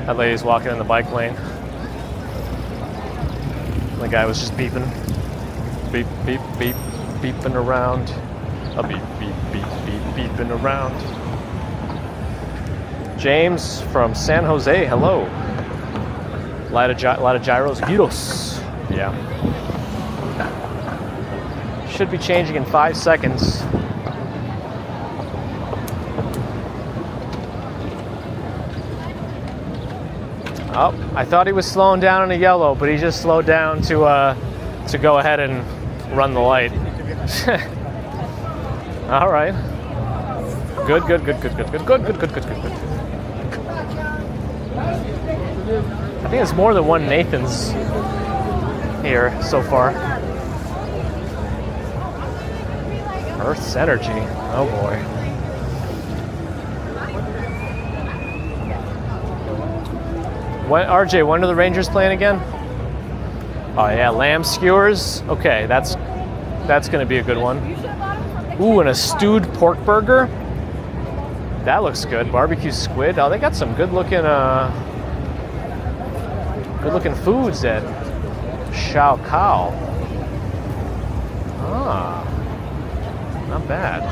S1: That lady's walking in the bike lane. The guy was just beeping. Beep, beep, beep, beeping around. A beep, beep, beep, beep, beeping around. James from San Jose, hello. A lot of gyros. Gyros. Yeah. Should be changing in 5 seconds. Oh, I thought he was slowing down in a yellow, but he just slowed down to go ahead and run the light. All right. Good. I think there's more than one Nathan's here so far. Earth's Energy. Oh boy. RJ, when are the Rangers playing again? Oh yeah, lamb skewers. Okay, that's gonna be a good one. Ooh, and a stewed pork burger. That looks good. Barbecue squid. Oh, they got some good looking foods at Shao Kao. Not bad.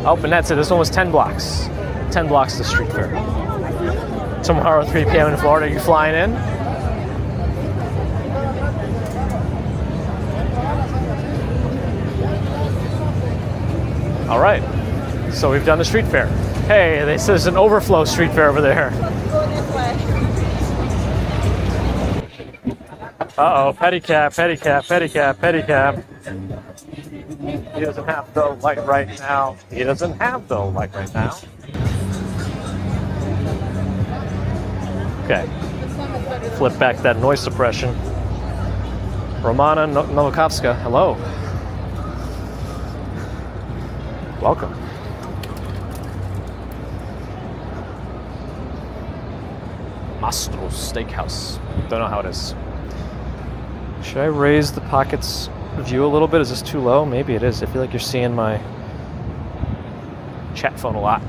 S1: Oh, and that's it. This one was 10 blocks. 10 blocks to street fair. Tomorrow, 3 p.m. in Florida. Are you flying in? All right. So we've done the street fair. Hey, they said there's an overflow street fair over there. Uh-oh, pedicab, pedicab, pedicab, pedicab. He doesn't have the light right now. He doesn't have the light right now. Okay. Flip back that noise suppression. Romana Novakovska, hello. Welcome. Mastro's Steakhouse. Don't know how it is. Should I raise the pockets view a little bit? Is this too low? Maybe it is. I feel like you're seeing my chat phone a lot.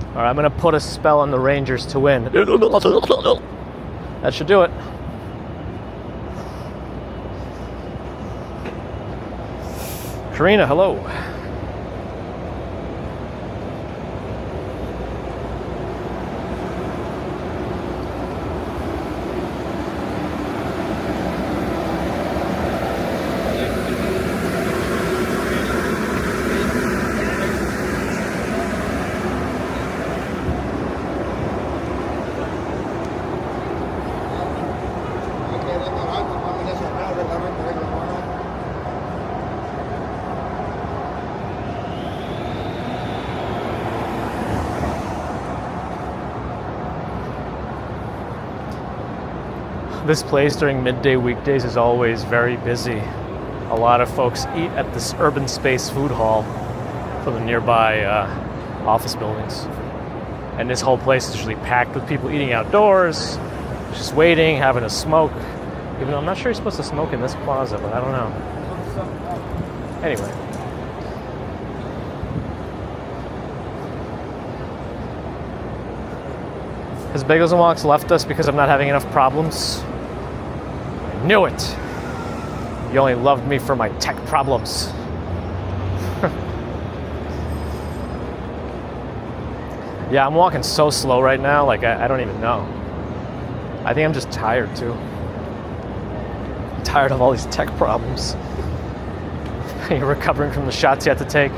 S1: All right, I'm gonna put a spell on the Rangers to win. That should do it. Karina, hello. This place during midday weekdays is always very busy. A lot of folks eat at this urban space food hall from the nearby office buildings. And this whole place is usually packed with people eating outdoors, just waiting, having a smoke. Even though I'm not sure you're supposed to smoke in this plaza, but I don't know. Anyway. Has Bagels and Walks left us because I'm not having enough problems? I knew it! You only loved me for my tech problems. Yeah, I'm walking so slow right now, like I don't even know. I think I'm just tired too. I'm tired of all these tech problems. You're recovering from the shots you had to take.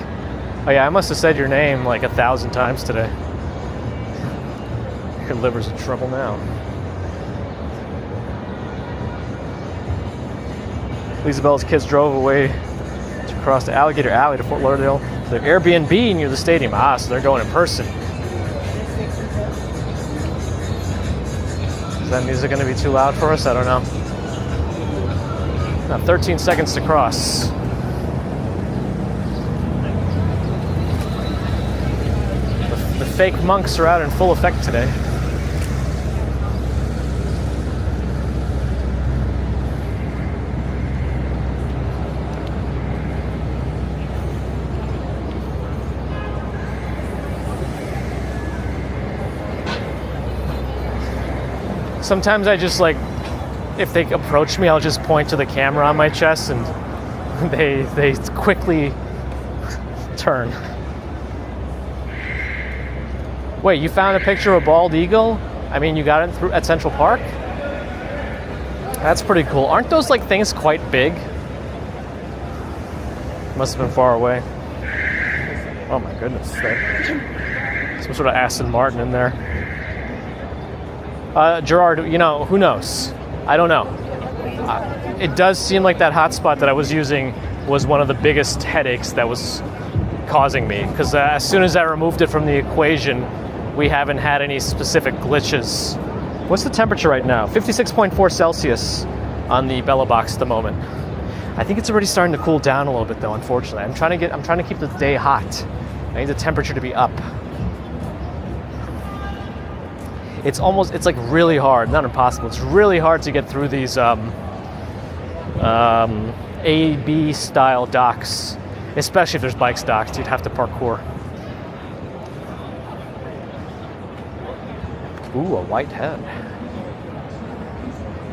S1: Oh yeah, I must have said your name like 1,000 times today. Your liver's in trouble now. Isabella's kids drove away to cross the Alligator Alley to Fort Lauderdale. Their Airbnb near the stadium. Ah, so they're going in person. Is that music going to be too loud for us? I don't know. Now 13 seconds to cross. The fake monks are out in full effect today. Sometimes I just like, if they approach me, I'll just point to the camera on my chest and they quickly turn. Wait, you found a picture of a bald eagle? I mean, you got it at Central Park? That's pretty cool. Aren't those like things quite big? Must have been far away. Oh my goodness. Some sort of Aston Martin in there. Gerard, you know, who knows? I don't know. It does seem like that hotspot that I was using was one of the biggest headaches that was causing me, because as soon as I removed it from the equation, we haven't had any specific glitches. What's the temperature right now? 56.4 Celsius on the Bella box at the moment. I think it's already starting to cool down a little bit though, unfortunately. I'm trying to keep the day hot. I need the temperature to be up. It's like really hard, not impossible. It's really hard to get through these A-B style docks, especially if there's bikes docked. You'd have to parkour. Ooh, a white head.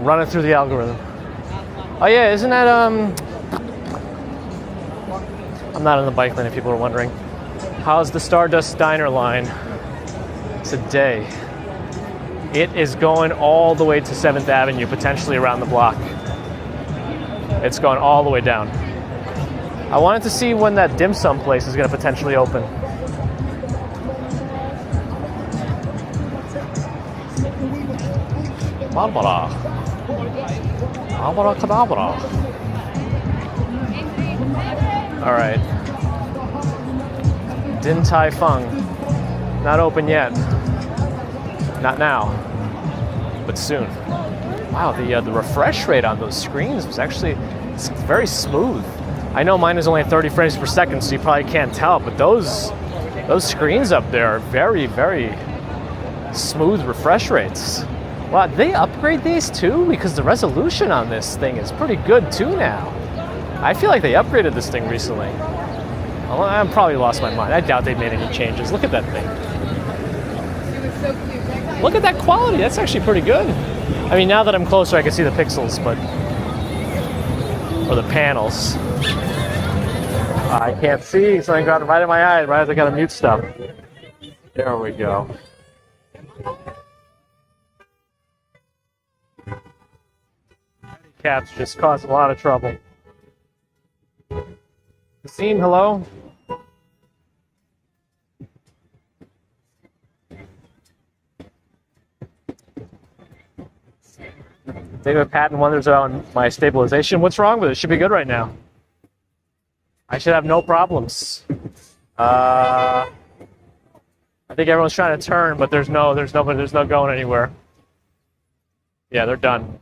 S1: Running through the algorithm. Oh yeah, isn't that I'm not on the bike lane if people are wondering. How's the Stardust Diner line today? It is going all the way to 7th Avenue, potentially around the block. It's going all the way down. I wanted to see when that dim sum place is going to potentially open. Barbara. Abracadabra. All right. Din Tai Fung. Not open yet. Not now, but soon. Wow, the refresh rate on those screens was actually very smooth. I know mine is only 30 frames per second, so you probably can't tell, but those screens up there are very, very smooth refresh rates. Wow, did they upgrade these too? Because the resolution on this thing is pretty good too now. I feel like they upgraded this thing recently. Well, I probably lost my mind. I doubt they made any changes. Look at that thing. Look at that quality. That's actually pretty good. I mean, now that I'm closer, I can see the pixels, but... or the panels. I can't see. Something got right in my eye right as I got to mute stuff. There we go. Cats just cause a lot of trouble. Nassim, hello? David Patton wonders about my stabilization. What's wrong with it? It should be good right now. I should have no problems. I think everyone's trying to turn, but there's no going anywhere. Yeah, they're done.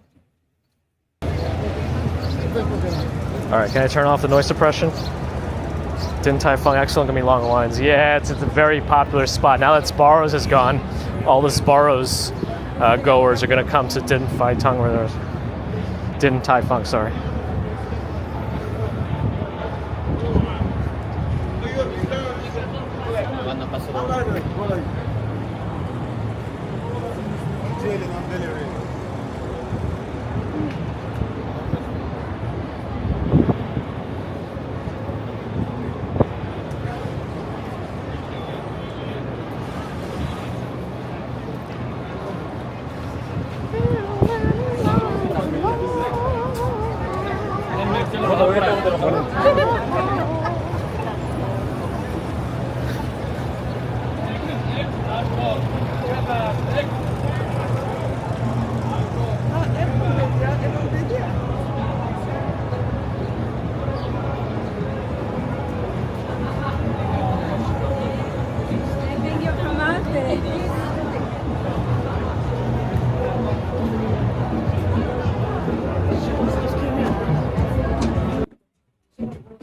S1: All right, can I turn off the noise suppression? Din Tai Fung, excellent, gonna be long lines. Yeah, it's a very popular spot. Now that Sbarro's is gone, all the Sbarro's goers are gonna come to Din Tai Fung, where there's Din Tai Fung, sorry.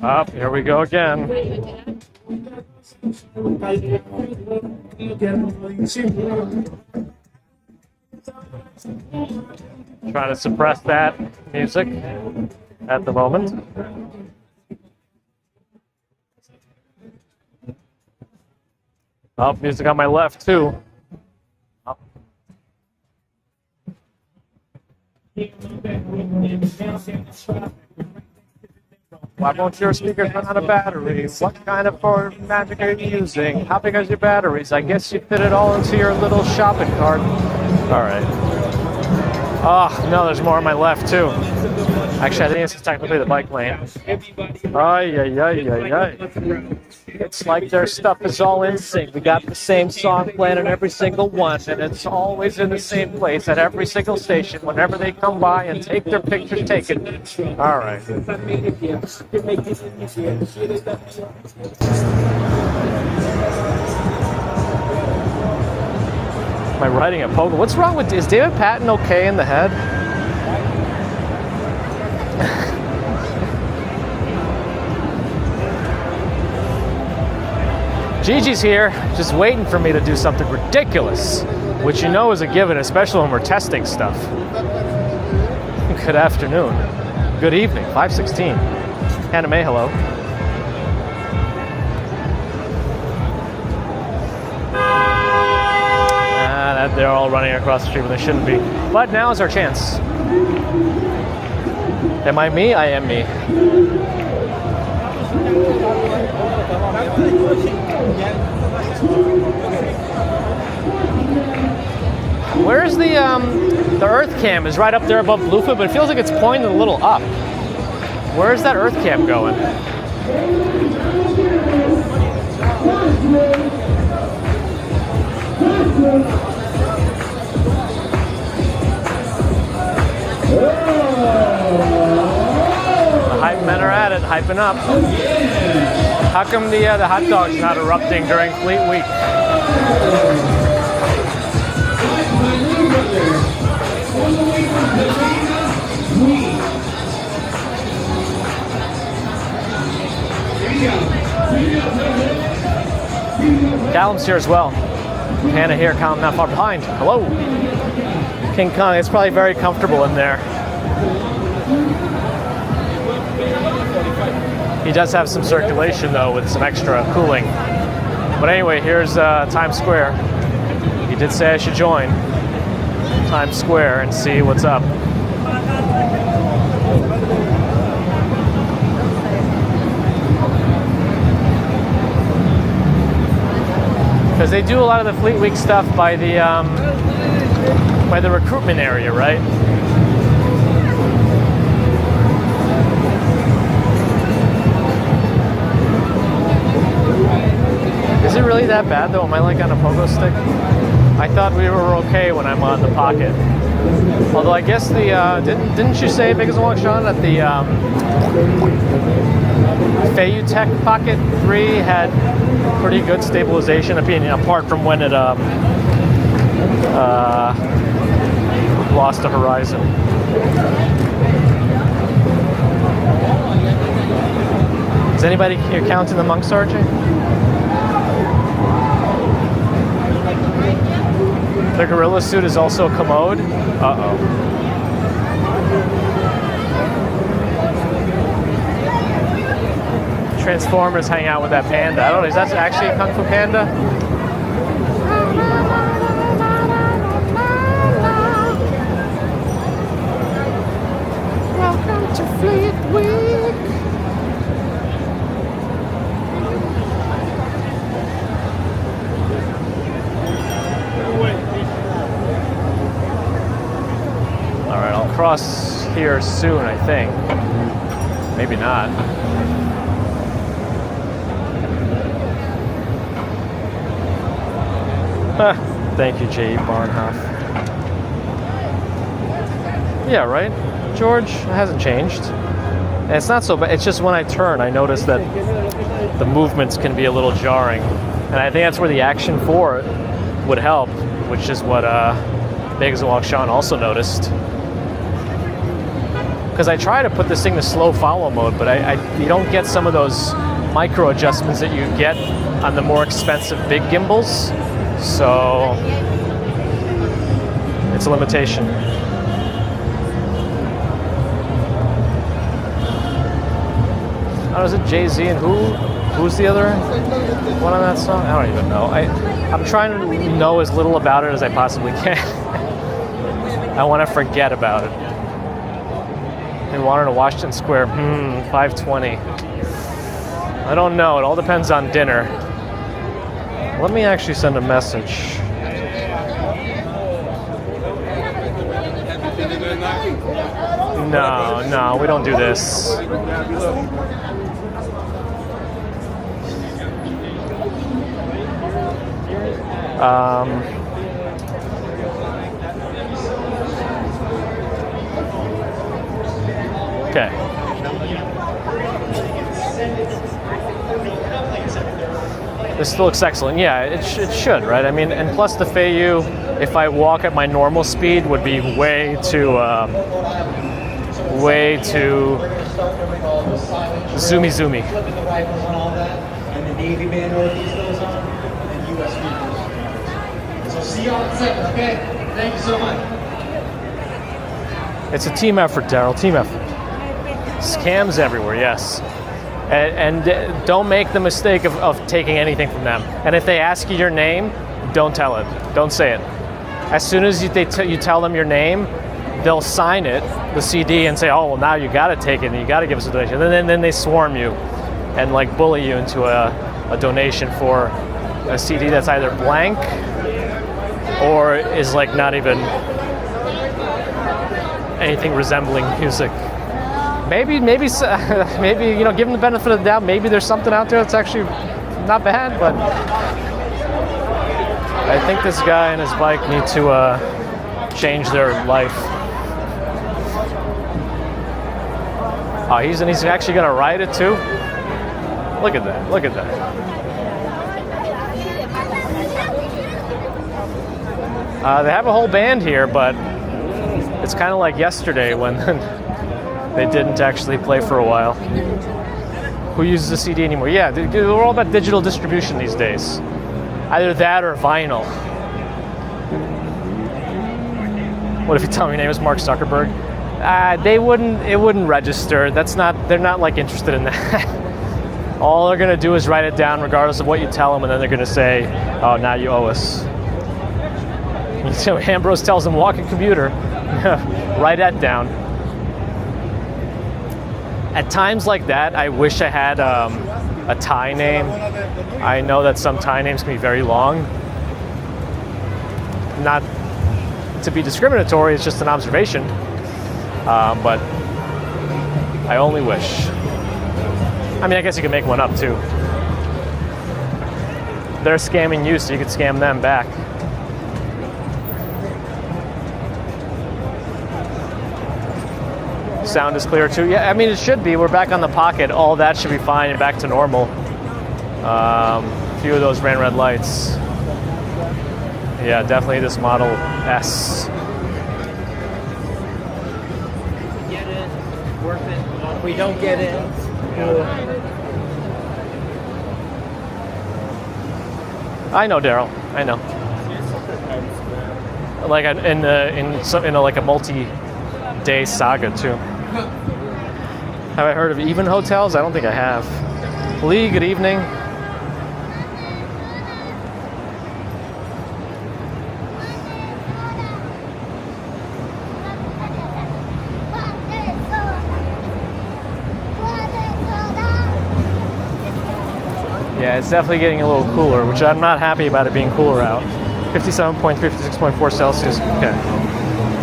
S1: Up, here we go again. Trying to suppress that music at the moment. Oh, music on my left too. Oh. Why won't your speakers run out of battery? What kind of magic are you using? How big are your batteries? I guess you fit it all into your little shopping cart. All right. Oh, no, there's more on my left, too. Actually, I think this is technically the bike lane. Ay, ay, ay, ay, ay. It's like their stuff is all in sync. We got the same song playing in every single one, and it's always in the same place at every single station whenever they come by and take their pictures taken. All right. Am I riding a pogo? What's wrong with... Is David Patton okay in the head? Gigi's here, just waiting for me to do something ridiculous, which you know is a given, especially when we're testing stuff. Good afternoon. Good evening, 5:16. Anime, hello. They're all running across the street when they shouldn't be. But now is our chance. Am I me? I am me. Where's the Earth Cam is right up there above Bluefoot, but it feels like it's pointed a little up. Where's that Earth Cam going? The hype men are at it, hyping up. How come the hot dog's not erupting during Fleet Week? Callum's here as well. Hannah here, Callum not far behind. Hello. King Kong, it's probably very comfortable in there. He does have some circulation though with some extra cooling. But anyway, here's Times Square. He did say I should join Times Square and see what's up. Because they do a lot of the Fleet Week stuff by the recruitment area, right? Is it really that bad though? Am I like on a pogo stick? I thought we were okay when I'm on the Pocket. Although I guess the didn't you say Bagels and Walk Sean that the Feiyu Tech Pocket 3 had pretty good stabilization opinion apart from when it lost the horizon. Is anybody here counting the monks, RJ? The gorilla suit is also a commode. Uh-oh. Transformers hang out with that panda. I don't know, is that actually a Kung Fu Panda?
S2: Welcome to Fleet Week.
S1: All right, I'll cross here soon, I think. Maybe not. Thank you, J.E. Barnhoff. Yeah, right? George, it hasn't changed. And it's not so bad. It's just when I turn, I notice that the movements can be a little jarring. And I think that's where the Action 4 would help, which is what Bagels and Walk Sean also noticed. Because I try to put this thing to slow follow mode, but you don't get some of those micro adjustments that you get on the more expensive big gimbals. So it's a limitation. Oh, is it Jay-Z and who? Who's the other one on that song? I don't even know. I'm trying to know as little about it as I possibly can. I want to forget about it. In Water to Washington Square, 520. I don't know. It all depends on dinner. Let me actually send a message. No, we don't do this. Okay. This still looks excellent. Yeah, it should, right? I mean, and plus the Feiyu, if I walk at my normal speed, would be way too zoomy.
S5: And the Navy band Northeast goes on, and US goes on. So see y'all at 7, okay? Thank you so much.
S1: It's a team effort, Daryl. Team effort. Scams everywhere, yes. And don't make the mistake of taking anything from them. And if they ask you your name, don't tell it. Don't say it. As soon as you tell them your name, they'll sign it, the CD, and say, oh, well, now you got to take it and you got to give us a donation. And then they swarm you and like bully you into a donation for a CD that's either blank or is like not even anything resembling music. Maybe, maybe, you know, give them the benefit of the doubt. Maybe there's something out there that's actually not bad, but I think this guy and his bike need to change their life. Oh, he's actually gonna ride it too. Look at that! Look at that! They have a whole band here, but it's kind of like yesterday when they didn't actually play for a while. Who uses a CD anymore? Yeah, we're all about digital distribution these days. Either that or vinyl. What if you tell me your name is Mark Zuckerberg? It wouldn't register. They're not like interested in that. All they're gonna do is write it down regardless of what you tell them, and then they're gonna say, oh, now you owe us. So Ambrose tells them, walk a computer, write that down. At times like that, I wish I had a Thai name. I know that some Thai names can be very long. Not to be discriminatory, it's just an observation. But I only wish. I mean, I guess you can make one up too. They're scamming you, so you could scam them back. Sound is clear too. Yeah, I mean, it should be. We're back on the pocket. All that should be fine and back to normal. A few of those ran red lights. Yeah, definitely this Model S.
S4: Get it, worth it. If we don't get it,
S1: I know, Daryl. I know. Like in like a multi-day saga too. Have I heard of Even Hotels? I don't think I have. Lee, good evening. Yeah, it's definitely getting a little cooler, which I'm not happy about it being cooler out. 57.3, 56.4 Celsius. Okay.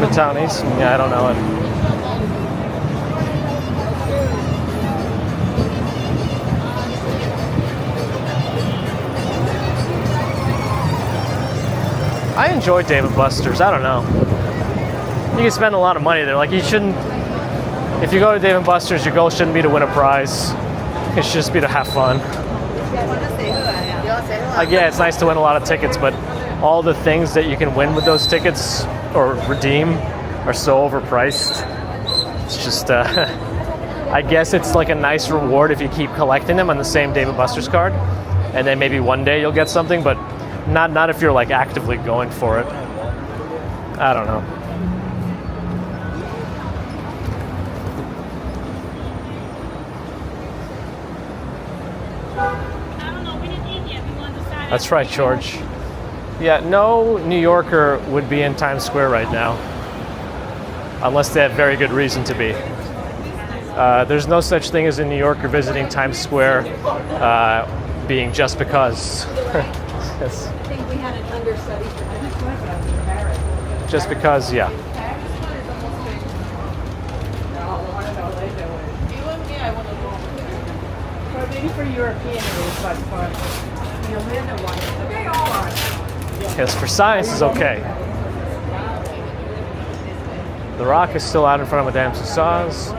S1: Midtown East? Yeah, I don't know it. I enjoy Dave & Buster's. I don't know. You can spend a lot of money there. Like, you shouldn't... If you go to Dave & Buster's, your goal shouldn't be to win a prize. It should just be to have fun. Like, yeah, it's nice to win a lot of tickets, but all the things that you can win with those tickets or redeem are so overpriced. It's just, I guess it's like a nice reward if you keep collecting them on the same Dave & Buster's card, and then maybe one day you'll get something, but not if you're like actively going for it. I don't know. That's right, George. Yeah, no New Yorker would be in Times Square right now, unless they have very good reason to be. There's no such thing as a New Yorker visiting Times Square being just because. Yes.
S2: I think we had an understudy for that.
S1: Just because, yeah.
S2: Maybe for European it was quite fun. The Amanda one. They all are.
S1: Yes, for science is okay. The Rock is still out in front of Madame Tussauds.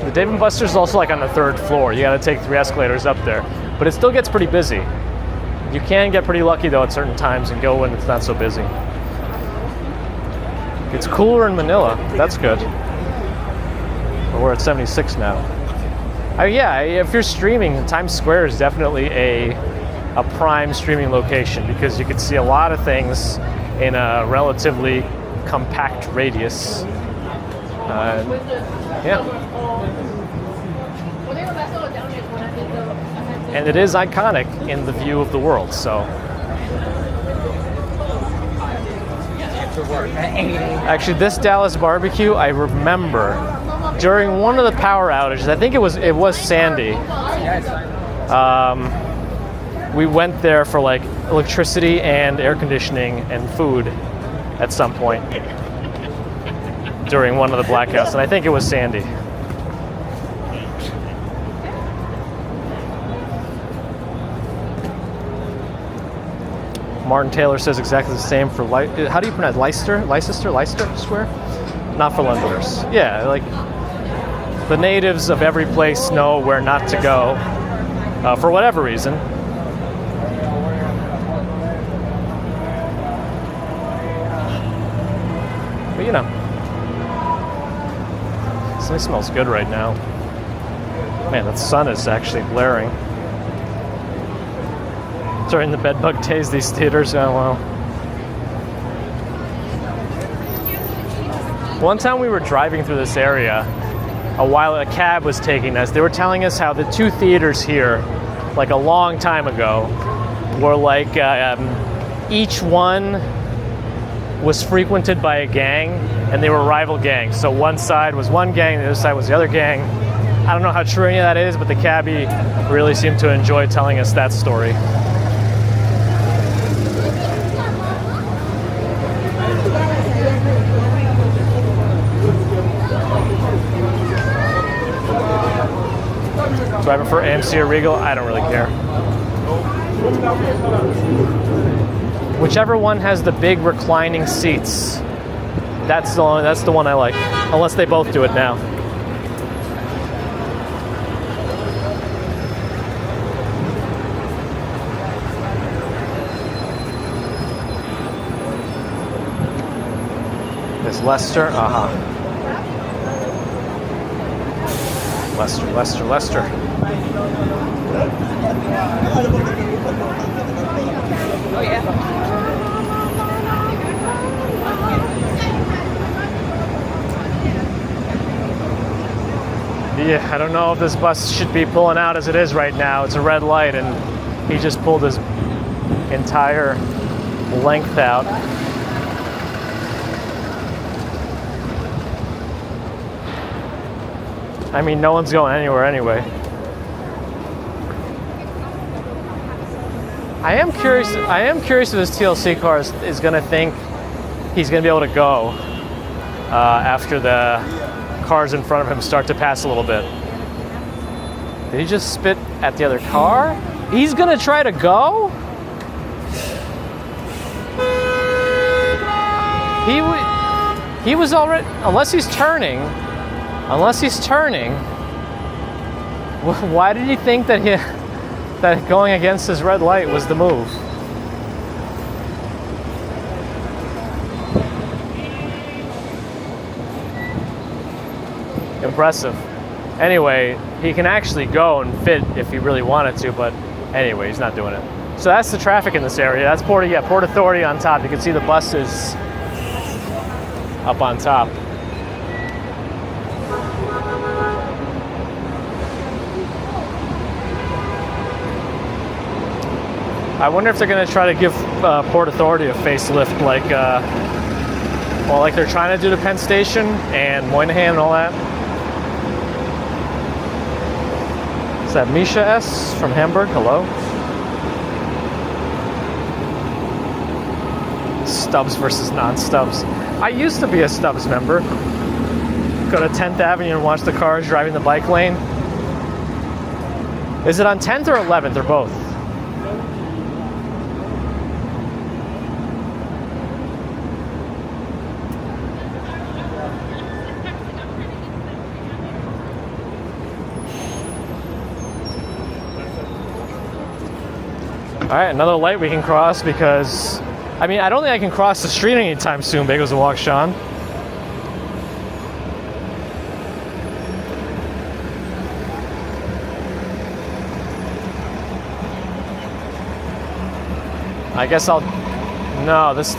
S1: The Dave & Buster's is also like on the 3rd floor. You gotta take 3 escalators up there. But it still gets pretty busy. You can get pretty lucky though at certain times and go when it's not so busy. It's cooler in Manila. That's good. We're at 76 now. Yeah, if you're streaming, Times Square is definitely a prime streaming location because you can see a lot of things in a relatively compact radius. Yeah. And it is iconic in the view of the world, so. Actually, this Dallas barbecue, I remember during one of the power outages, I think it was Sandy. we went there for like electricity and air conditioning and food at some point during one of the blackouts, and I think it was Sandy. Martin Taylor says exactly the same for how do you pronounce Leicester Square? Not for Londoners. Yeah, like the natives of every place know where not to go for whatever reason. But you know, something smells good right now. Man, the sun is actually blaring. During the bedbug days, these theaters, oh well. One time we were driving through this area, a cab was taking us. They were telling us how the two theaters here, like a long time ago, were like each one was frequented by a gang, and they were rival gangs. So one side was one gang, the other side was the other gang. I don't know how true any of that is, but the cabbie really seemed to enjoy telling us that story. Do I prefer AMC or Regal? I don't really care. Whichever one has the big reclining seats, that's the one I like. Unless they both do it now. There's Leicester. Leicester.
S2: Oh yeah.
S1: Yeah, I don't know if this bus should be pulling out as it is right now. It's a red light, and he just pulled his entire length out. I mean, no one's going anywhere anyway. I am curious if this TLC car is going to think he's going to be able to go after the cars in front of him start to pass a little bit. Did he just spit at the other car? He's going to try to go? He was already, unless he's turning, why did he think that that going against his red light was the move? Impressive. Anyway, he can actually go and fit if he really wanted to, but anyway, he's not doing it. So that's the traffic in this area. That's Port Authority on top. You can see the buses up on top. I wonder if they're going to try to give Port Authority a facelift like they're trying to do to Penn Station and Moynihan and all that. Is that Misha S. from Hamburg? Hello. Stubbs versus non-Stubbs. I used to be a Stubbs member. Go to 10th Avenue and watch the cars driving the bike lane. Is it on 10th or 11th or both? All right, another light we can cross because, I mean, I don't think I can cross the street anytime soon, Bagels and Walk Sean. I guess no, this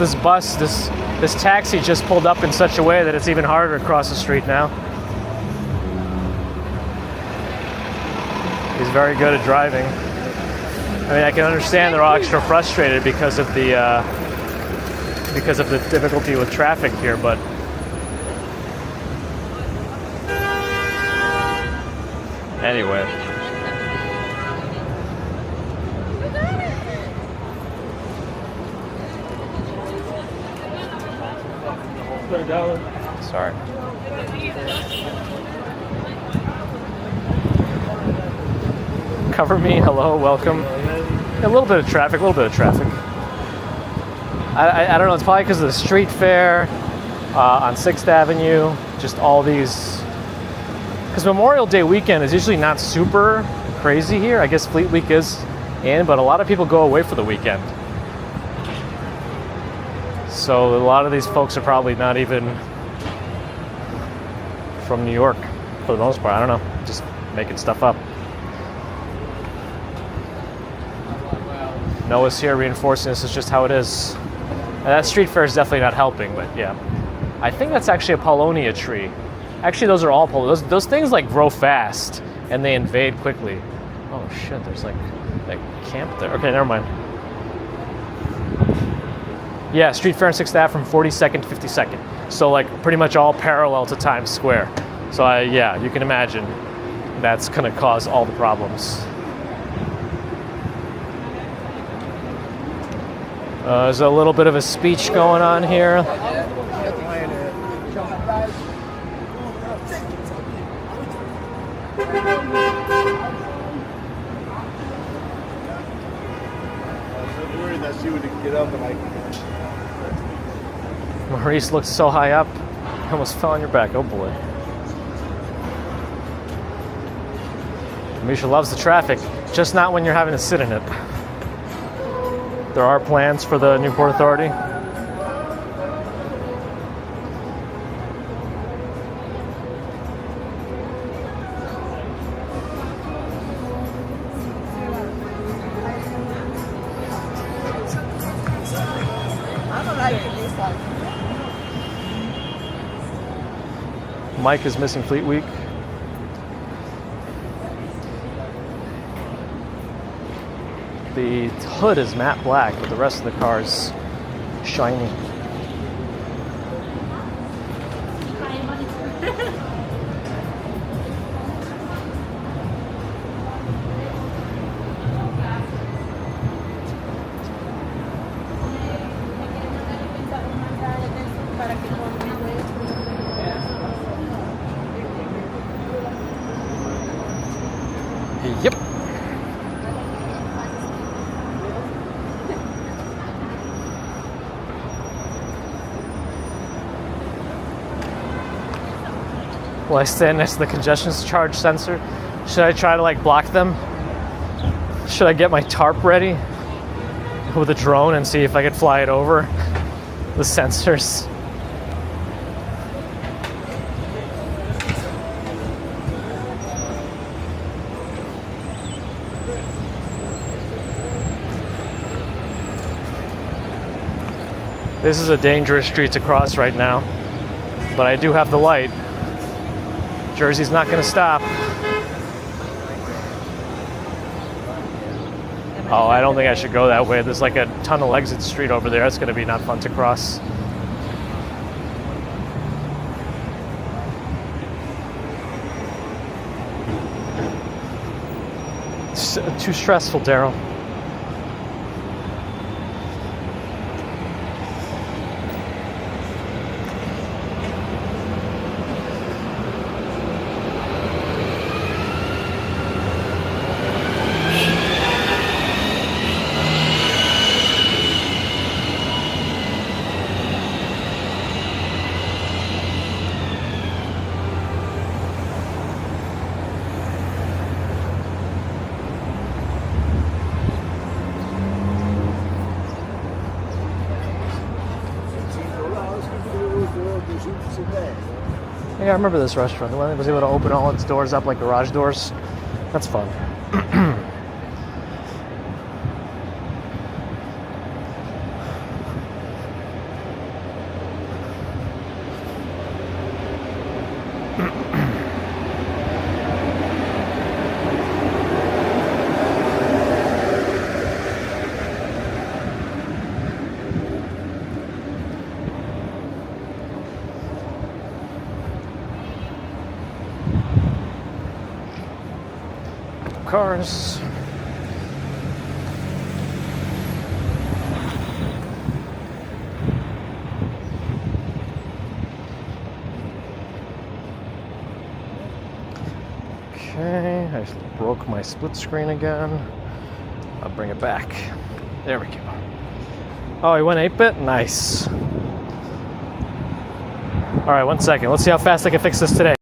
S1: taxi just pulled up in such a way that it's even harder to cross the street now. He's very good at driving. I mean, I can understand they're all extra frustrated because of the difficulty with traffic here, but anyway. Sorry. Cover me. Hello. Welcome. A little bit of traffic. A little bit of traffic. I don't know. It's probably because of the street fair on 6th Avenue. Just all these. Because Memorial Day weekend is usually not super crazy here. I guess Fleet Week is in, but a lot of people go away for the weekend. So a lot of these folks are probably not even from New York for the most part. I don't know. Just making stuff up. Noah's here reinforcing this is just how it is. And that street fair is definitely not helping, but yeah. I think that's actually a Paulownia tree. Actually, those are all those things like grow fast and they invade quickly. Oh shit, there's like a camp there. Okay, never mind. Yeah, street fair and 6th Ave from 42nd to 52nd. So like pretty much all parallel to Times Square. So yeah, you can imagine that's gonna cause all the problems. There's a little bit of a speech going on here. Maurice looks so high up, I almost fell on your back. Oh boy. Misha loves the traffic, just not when you're having to sit in it. There are plans for the Newport Authority. Mike is missing Fleet Week. The hood is matte black, but the rest of the car is shiny. Yep. Will I stand next to the congestion charge sensor? Should I try to like block them? Should I get my tarp ready with a drone and see if I could fly it over the sensors? This is a dangerous street to cross right now, but I do have the light. Jersey's not going to stop. Oh, I don't think I should go that way. There's like a tunnel exit street over there. That's going to be not fun to cross. It's too stressful, Daryl. Yeah, I remember this restaurant. The one that was able to open all its doors up like garage doors. That's fun. Cars. I broke my split screen again. I'll bring it back. There we go. Oh, he went 8-bit? Nice. All right, 1 second. Let's see how fast I can fix this today.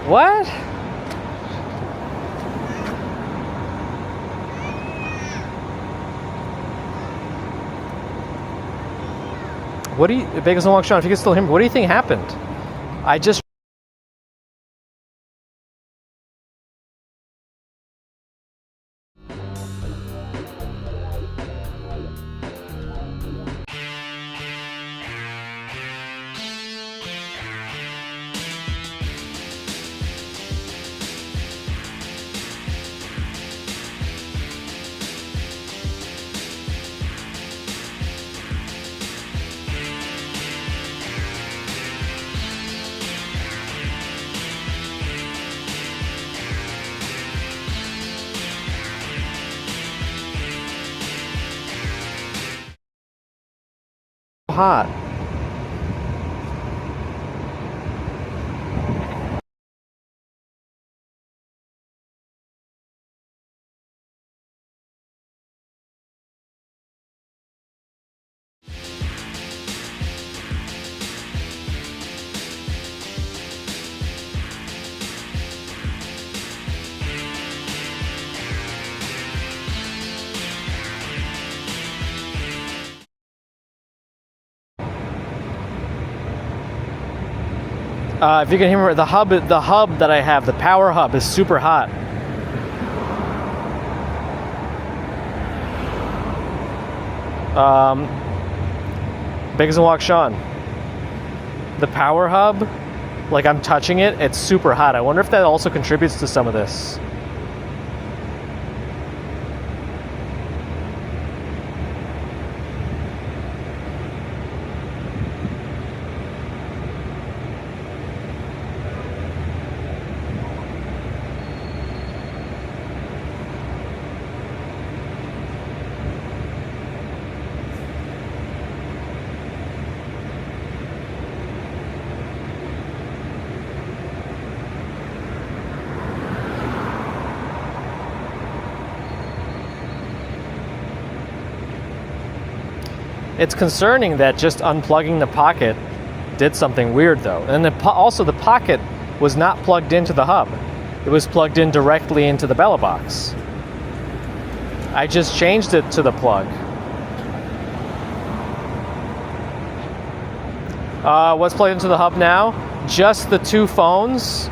S1: What? What do you, Bagels and Walk Sean, if you can still hear me, what do you think happened? I just... hot. If you can hear me, the hub that I have, the power hub, is super hot. Bagels and Walk Sean. The power hub, like I'm touching it, it's super hot. I wonder if that also contributes to some of this. It's concerning that just unplugging the pocket did something weird though. And also the pocket was not plugged into the hub. It was plugged in directly into the Bella box. I just changed it to the plug. What's plugged into the hub now? Just the two phones,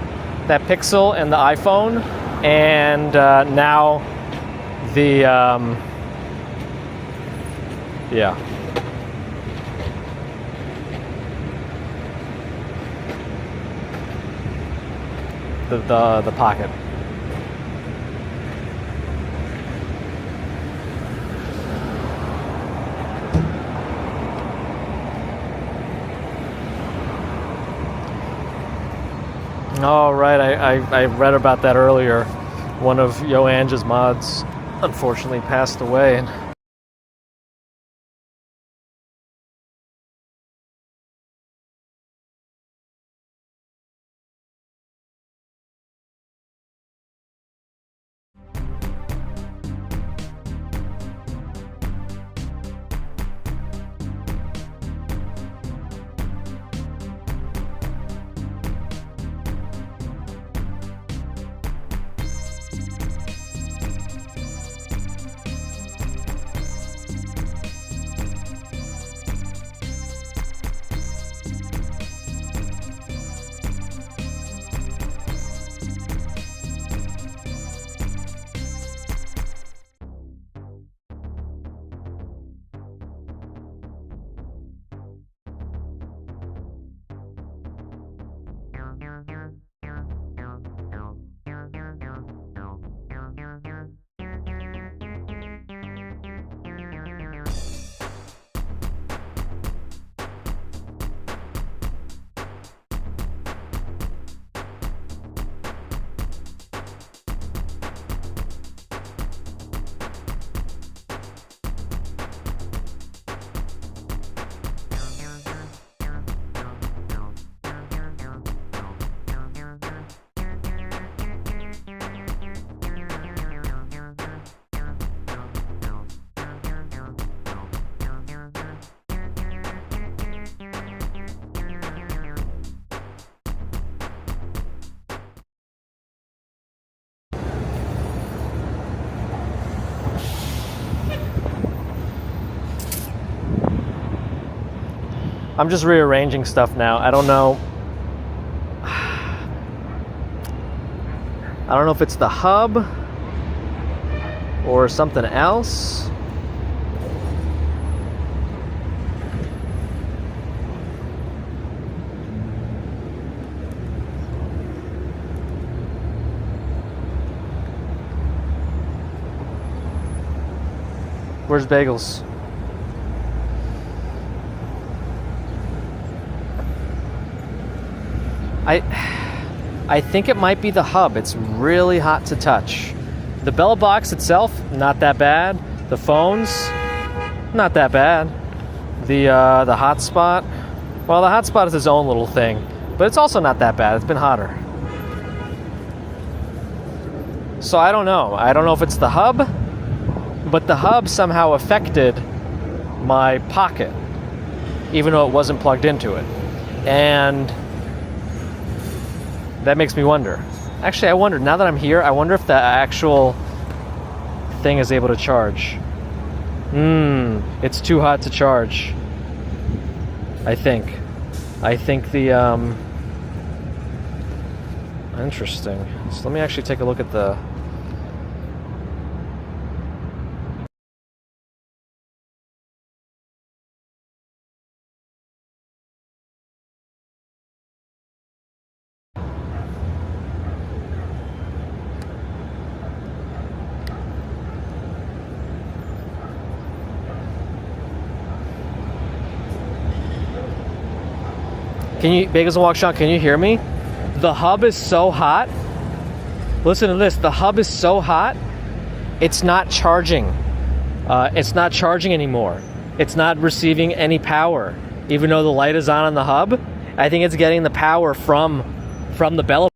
S1: that Pixel and the iPhone, and now The yeah. The pocket. Oh, right. I read about that earlier. One of Yoanja's mods unfortunately passed away. I'm just rearranging stuff now. I don't know. I don't know if it's the hub or something else. Where's Bagels? I think it might be the hub. It's really hot to touch. The bell box itself, not that bad. The phones, not that bad. The hotspot, well, the hotspot is its own little thing, but it's also not that bad. It's been hotter. So I don't know. I don't know if it's the hub, but the hub somehow affected my pocket, even though it wasn't plugged into it. And that makes me wonder. Actually, I wonder, now that I'm here, I wonder if the actual thing is able to charge. It's too hot to charge. I think the, interesting. So let me actually take a look at the, can you, Bagels and Walk Shot, can you hear me? The hub is so hot. Listen to this. The hub is so hot, it's not charging. It's not charging anymore. It's not receiving any power. Even though the light is on the hub, I think it's getting the power from the bell.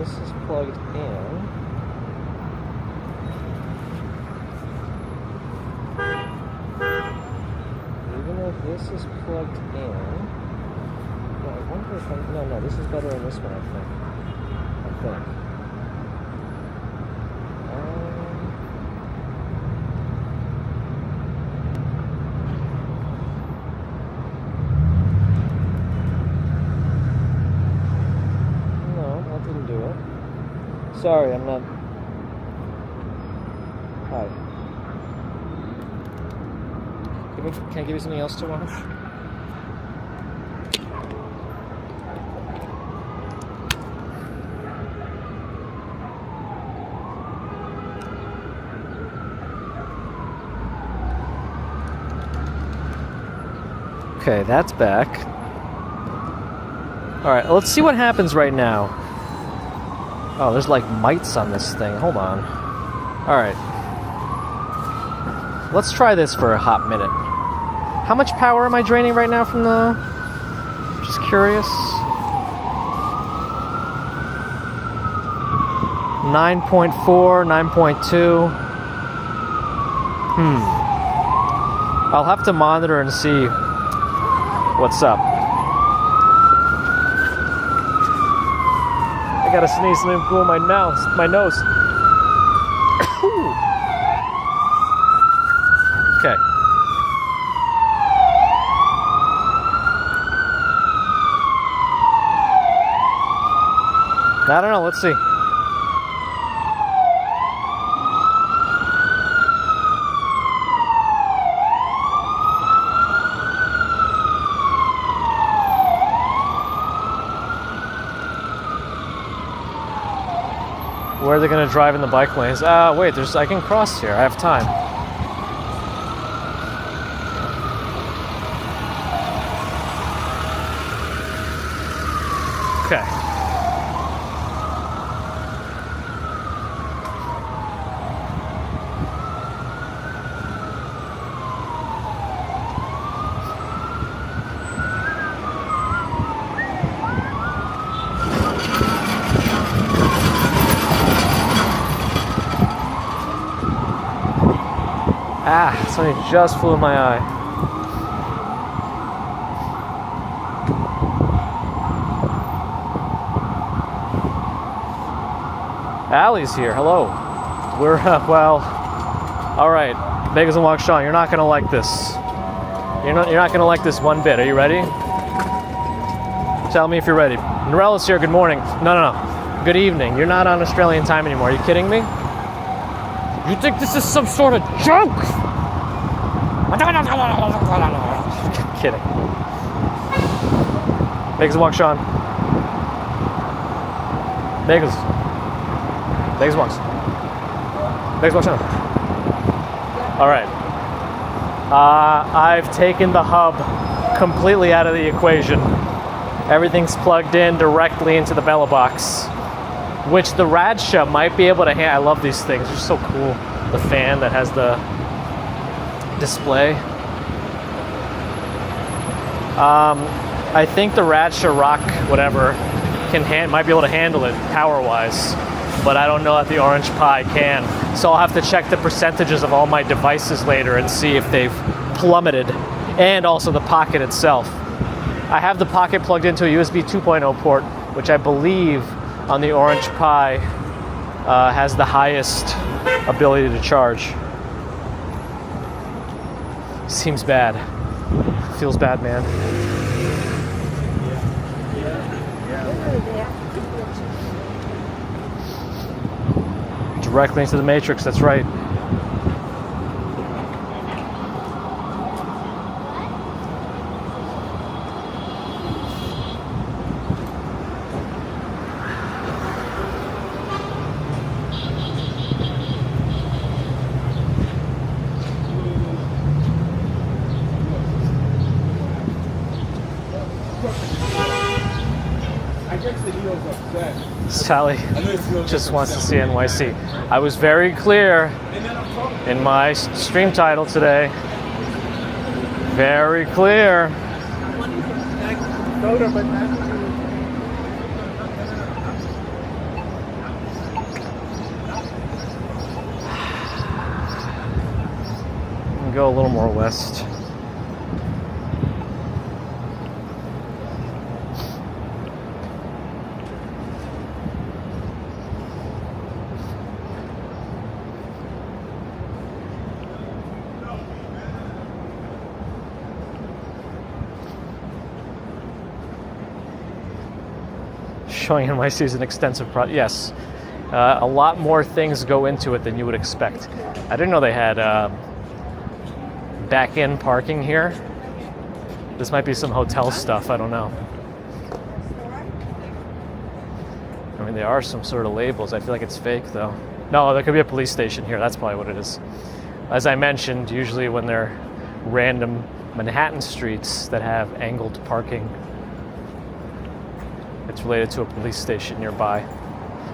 S1: this is plugged in. Even if this is plugged in, I wonder if no, this is better than this one, I think. No, that didn't do it. Sorry, I'm not. Hi. Can I give you something else to watch? Okay, that's back. Alright, let's see what happens right now. Oh, there's like mites on this thing. Hold on. Alright. Let's try this for a hot minute. How much power am I draining right now from the... Just curious. 9.4, 9.2. I'll have to monitor and see what's up. I gotta sneeze and cool my nose. Okay. I don't know, let's see. Where are they going to drive in the bike lanes? Wait, I can cross here. I have time. Okay. Something just flew in my eye. Allie's here. Hello. We're well. All right, Bagels and Walk Sean. You're not gonna like this. You're not gonna like this one bit. Are you ready? Tell me if you're ready. Norella's here. Good morning. No. Good evening. You're not on Australian time anymore. Are you kidding me? You think this is some sort of joke? Kidding. Bagels and Walk Sean. Bagels. Bagels Walks. Bagels Walk Sean. Alright. I've taken the hub completely out of the equation. Everything's plugged in directly into the Bella box, which the Radha might be able to handle. I love these things. They're so cool. The fan that has the display. I think the Radha Rock, whatever, might be able to handle it power-wise, but I don't know if the Orange Pi can. So I'll have to check the percentages of all my devices later and see if they've plummeted, and also the Pocket itself. I have the Pocket plugged into a USB 2.0 port, which I believe on the Orange Pi has the highest ability to charge. Seems bad. Feels bad, man. Directly into the Matrix, that's right. Sally just wants to see NYC. I was very clear in my stream title today. Very clear. go a little more west. Showing NYC is an extensive project. Yes, a lot more things go into it than you would expect. I didn't know they had back-end parking here. This might be some hotel stuff, I don't know. I mean, there are some sort of labels. I feel like it's fake, though. No, there could be a police station here. That's probably what it is. As I mentioned, usually when they're random Manhattan streets that have angled parking, it's related to a police station nearby.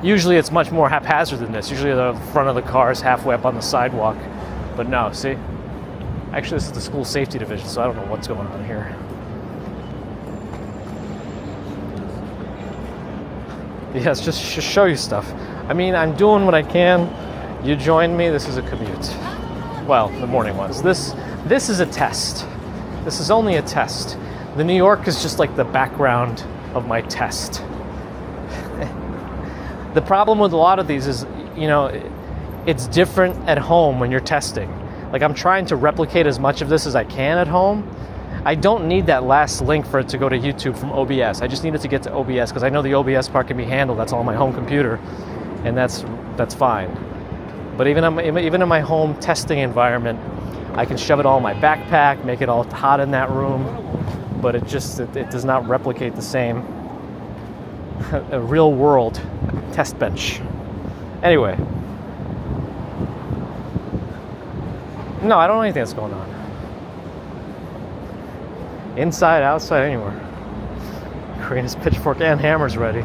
S1: Usually it's much more haphazard than this. Usually the front of the car is halfway up on the sidewalk. But no, see? Actually, this is the school safety division, so I don't know what's going on here. Yes, just show you stuff. I mean, I'm doing what I can. You join me. This is a commute. Well, the morning was. This is a test. This is only a test. The New York is just like the background of my test. The problem with a lot of these is, you know, it's different at home when you're testing. Like, I'm trying to replicate as much of this as I can at home. I don't need that last link for it to go to YouTube from OBS. I just need it to get to OBS because I know the OBS part can be handled. That's on my home computer, and that's fine. But even in my home testing environment, I can shove it all in my backpack, make it all hot in that room, but it does not replicate the same a real world test bench. Anyway. No, I don't know anything that's going on. Inside, outside, anywhere. Creating his pitchfork and hammers ready.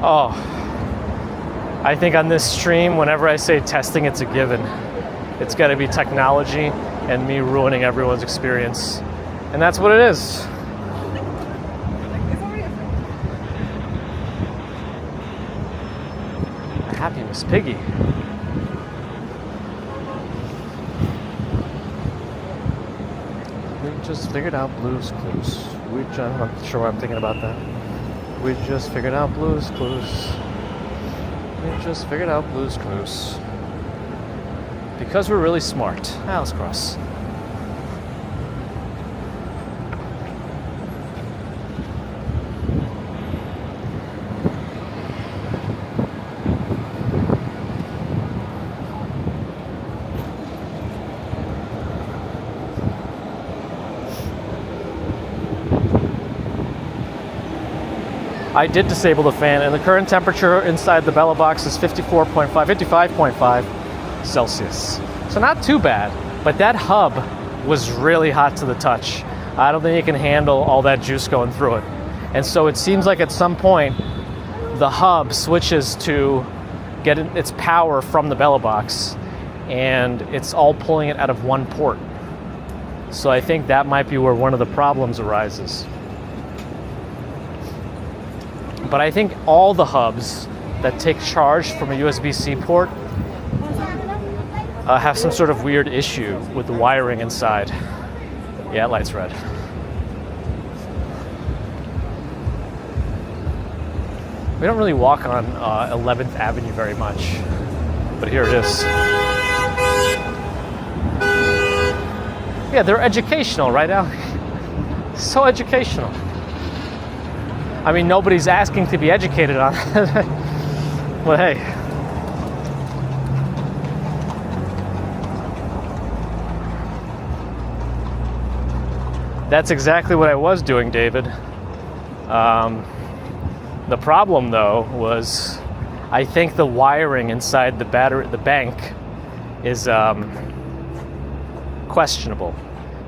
S1: Oh. I think on this stream, whenever I say testing, it's a given. It's got to be technology and me ruining everyone's experience. And that's what it is. Happy Miss Piggy. We just figured out Blue's Clues. I'm not sure why I'm thinking about that. We just figured out Blue's Clues. We just figured out Blue's Clues. Because we're really smart. Alice Cross. I did disable the fan, and the current temperature inside the Bella box is 55.5 Celsius. So not too bad, but that hub was really hot to the touch. I don't think it can handle all that juice going through it. And so it seems like at some point, the hub switches to get its power from the Bella box, and it's all pulling it out of one port. So I think that might be where one of the problems arises. But I think all the hubs that take charge from a USB-C port have some sort of weird issue with the wiring inside. Yeah, light's red. We don't really walk on 11th Avenue very much, but here it is. Yeah, they're educational, right, Al? So educational. I mean, nobody's asking to be educated on it. But hey. That's exactly what I was doing, David. The problem, though, was I think the wiring inside the bank is questionable.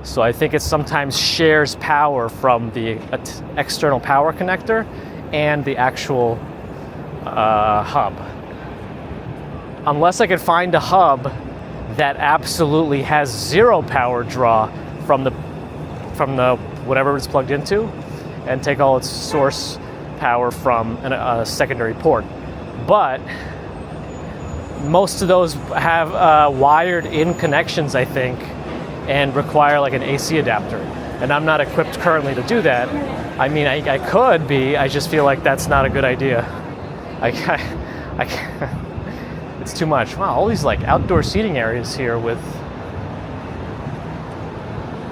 S1: So I think it sometimes shares power from the external power connector and the actual hub. Unless I could find a hub that absolutely has zero power draw from the whatever it's plugged into, and take all its source power from a secondary port. But most of those have wired-in connections, I think, and require like an AC adapter. And I'm not equipped currently to do that. I mean, I could be. I just feel like that's not a good idea. I can't. It's too much. Wow, all these like outdoor seating areas here with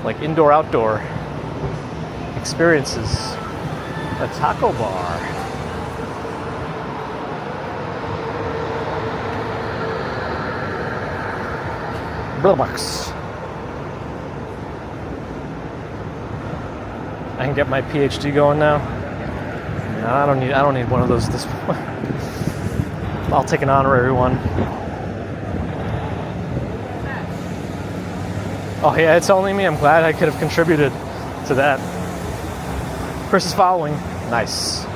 S1: like indoor-outdoor experiences. A taco bar. Brillbox. I can get my PhD going now. No, I don't need one of those this I'll take an honorary one. Oh yeah, it's only me. I'm glad I could have contributed to that. Chris is following. Nice.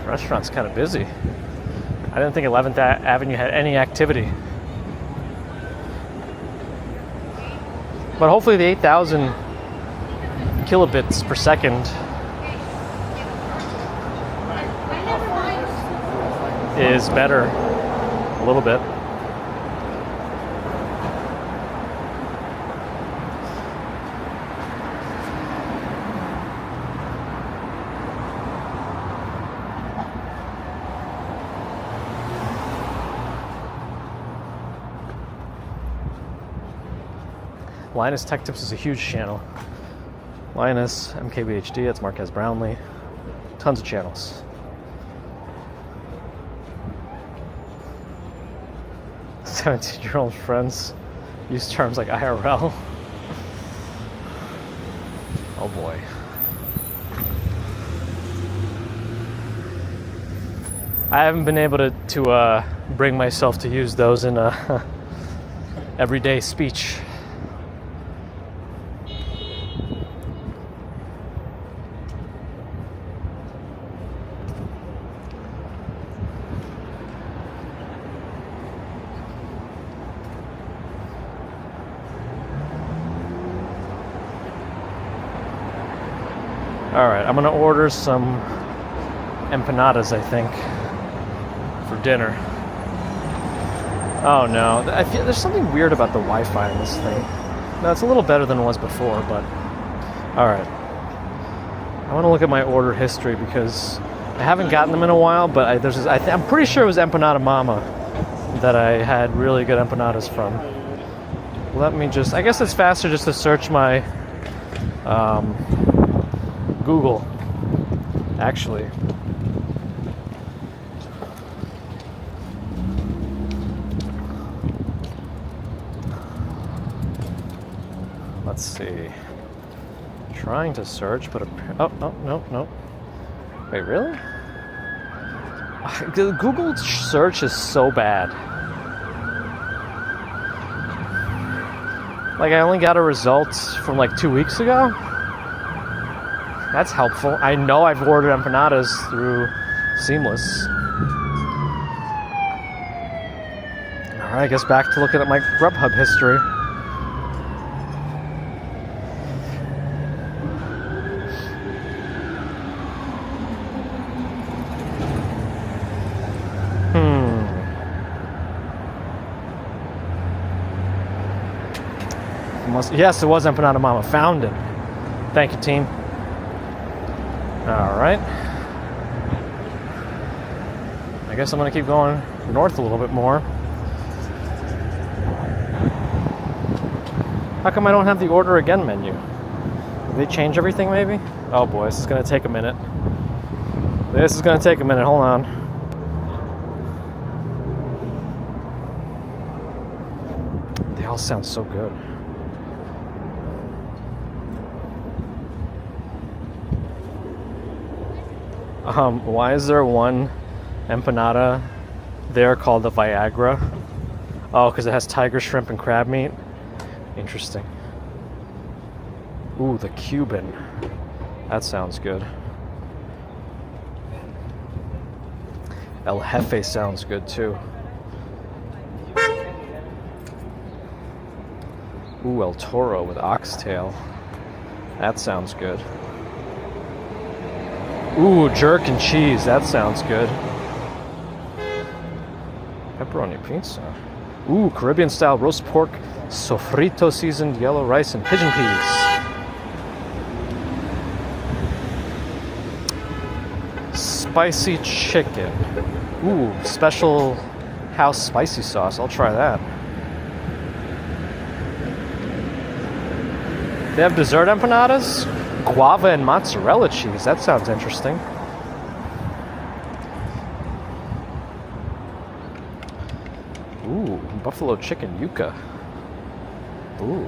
S1: Restaurant's kind of busy. I didn't think 11th Avenue had any activity. But hopefully the 8,000 kilobits per second is better a little bit. Linus Tech Tips is a huge channel. Linus, MKBHD, that's Marquez Brownlee. Tons of channels. 17-year-old friends use terms like IRL. Oh boy. I haven't been able to bring myself to use those in everyday speech. Alright, I'm gonna order some empanadas, I think, for dinner. Oh no, I feel there's something weird about the Wi-Fi in this thing. No, it's a little better than it was before, but alright. I want to look at my order history because I haven't gotten them in a while, but I'm pretty sure it was Empanada Mama that I had really good empanadas from. Let me just, I guess it's faster just to search my Google, actually. Let's see. Trying to search, but no. Wait, really? Google search is so bad. Like, I only got a result from like 2 weeks ago. That's helpful. I know I've ordered empanadas through Seamless. Alright, I guess back to looking at my Grubhub history. Yes, it was Empanada Mama. Found it. Thank you, team. Alright. I guess I'm going to keep going north a little bit more. How come I don't have the order again menu? Did they change everything maybe? Oh boy, this is going to take a minute. This is going to take a minute. Hold on. They all sound so good. Why is there one empanada there called the Viagra? Oh, because it has tiger shrimp and crab meat. Interesting. Ooh, the Cuban. That sounds good. El Jefe sounds good too. Ooh, El Toro with oxtail. That sounds good. Ooh, jerk and cheese. That sounds good. Pepperoni pizza. Ooh, Caribbean style roast pork, sofrito seasoned yellow rice and pigeon peas. Spicy chicken. Ooh, special house spicy sauce. I'll try that. They have dessert empanadas? Guava and mozzarella cheese. That sounds interesting. Ooh, buffalo chicken yuca. Ooh.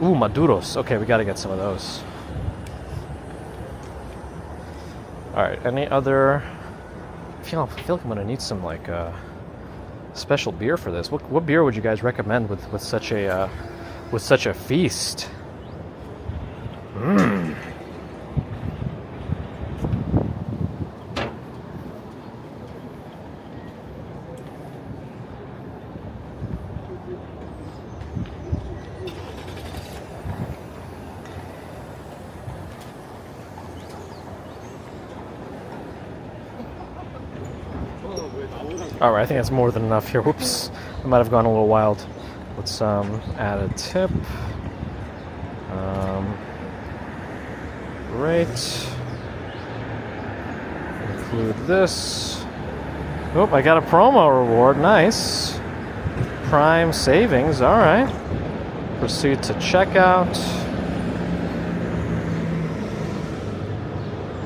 S1: Ooh, maduros. Okay, we gotta get some of those. Alright, any other... I feel like I'm gonna need some, like, special beer for this. What beer would you guys recommend with such a feast? Mmm. Alright, I think that's more than enough here. Whoops, I might have gone a little wild. Let's add a tip. Right. Include this. Oh, I got a promo reward. Nice. Prime savings. Alright. Proceed to checkout.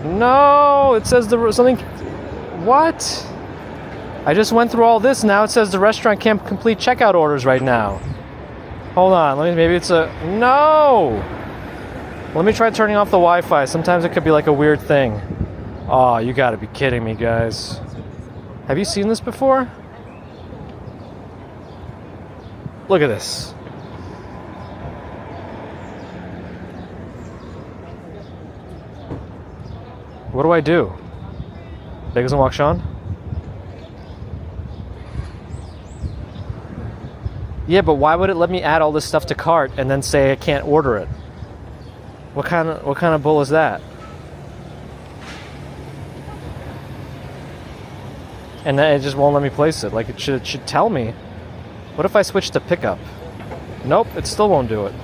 S1: No! It says something... What? I just went through all this. Now it says the restaurant can't complete checkout orders right now. Hold on. Maybe it's a... No! Let me try turning off the Wi-Fi. Sometimes it could be like a weird thing. Oh, you gotta be kidding me, guys. Have you seen this before? Look at this. What do I do? Bagels and Walk Sean? Yeah, but why would it let me add all this stuff to cart and then say I can't order it? What kind of bull is that? And then it just won't let me place it. Like it should tell me. What if I switch to pickup? Nope, it still won't do it.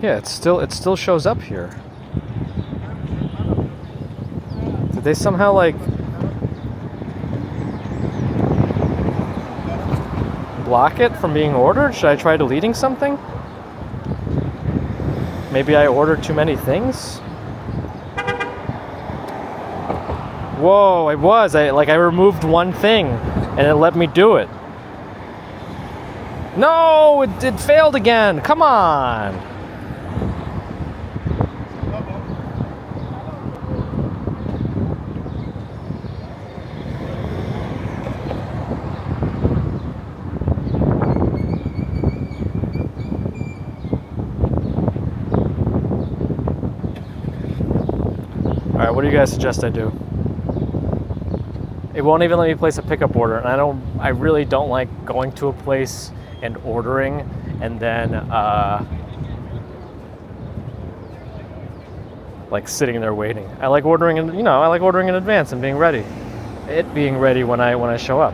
S1: Yeah, it still shows up here. Did they somehow like block it from being ordered? Should I try deleting something? Maybe I ordered too many things? Whoa, I removed one thing and it let me do it. No, it failed again. Come on. Alright, what do you guys suggest I do? It won't even let me place a pickup order, and I really don't like going to a place and ordering and then like sitting there waiting. I like ordering in advance and being ready. It being ready when I show up.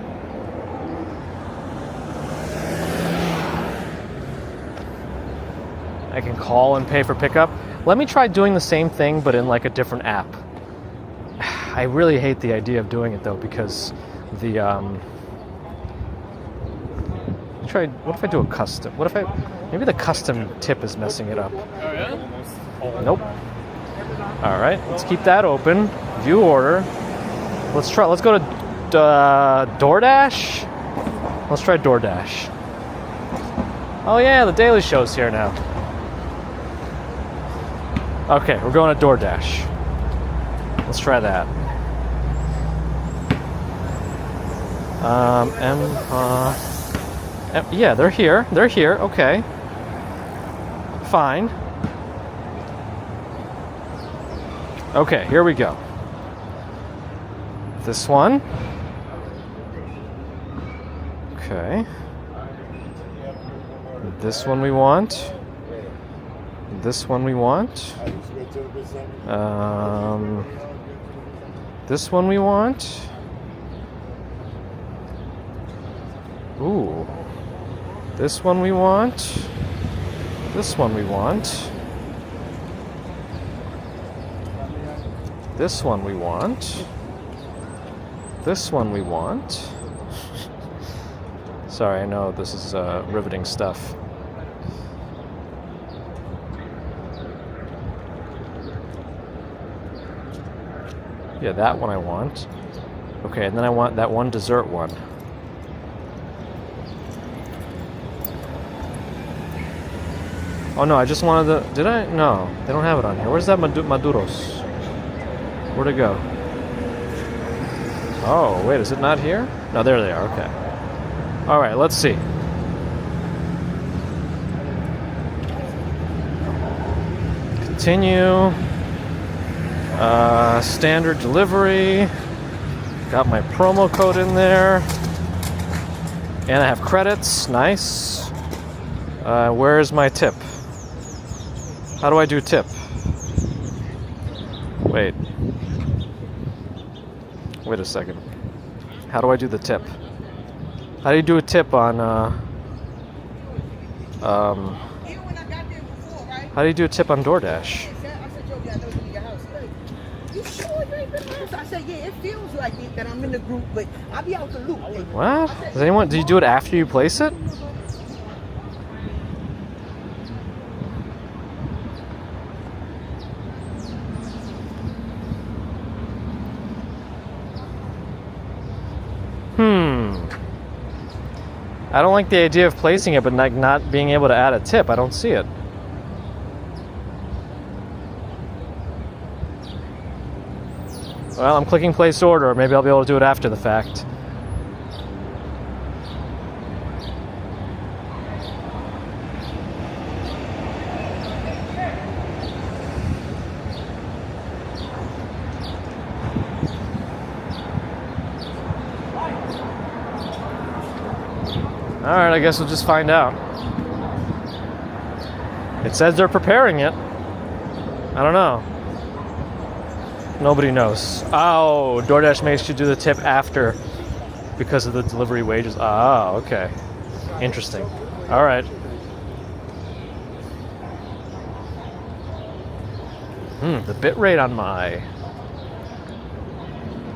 S1: I can call and pay for pickup. Let me try doing the same thing but in like a different app. I really hate the idea of doing it though because the what if I do a custom? Maybe the custom tip is messing it up. Oh yeah? Nope. All right, let's keep that open. View order. Let's go to DoorDash? Let's try DoorDash. Oh yeah, the Daily Show's here now. Okay, we're going to DoorDash. Let's try that. Yeah, they're here. They're here. Okay. Fine. Okay, here we go. This one. Okay. This one we want. This one we want. This one we want. Ooh. This one we want. This one we want. This one we want. This one we want. Sorry, I know this is riveting stuff. Yeah, that one I want. Okay, and then I want that one dessert one. Oh no, I just wanted the... Did I? No, they don't have it on here. Where's that Maduros? Where'd it go? Oh, wait, is it not here? No, there they are, okay. Alright, let's see. Continue. Standard delivery. Got my promo code in there. And I have credits. Nice. Where's my tip? How do I do tip? Wait. Wait a second. How do I do the tip? How do you do a tip on, how do you do a tip on DoorDash?
S6: I said, yeah, it feels like it that I'm in the group, but I'll be out the loop.
S1: What? Does anyone, do you do it after you place it? I don't like the idea of placing it, but not being able to add a tip. I don't see it. Well, I'm clicking place order. Maybe I'll be able to do it after the fact. Alright, I guess we'll just find out. It says they're preparing it. I don't know. Nobody knows. Oh, DoorDash makes you do the tip after because of the delivery wages. Ah, okay. Interesting. Alright. The bitrate on my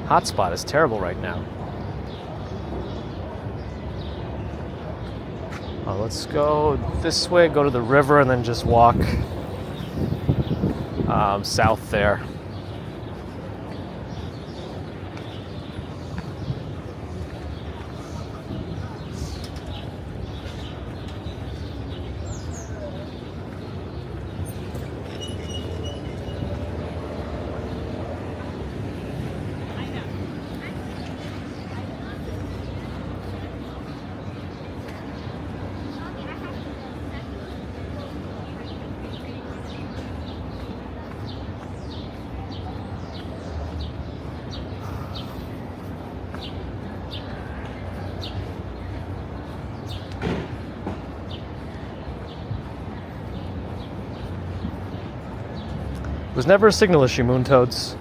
S1: hotspot is terrible right now. Let's go this way, go to the river, and then just walk south there. It was never a signal issue, Moon Toads.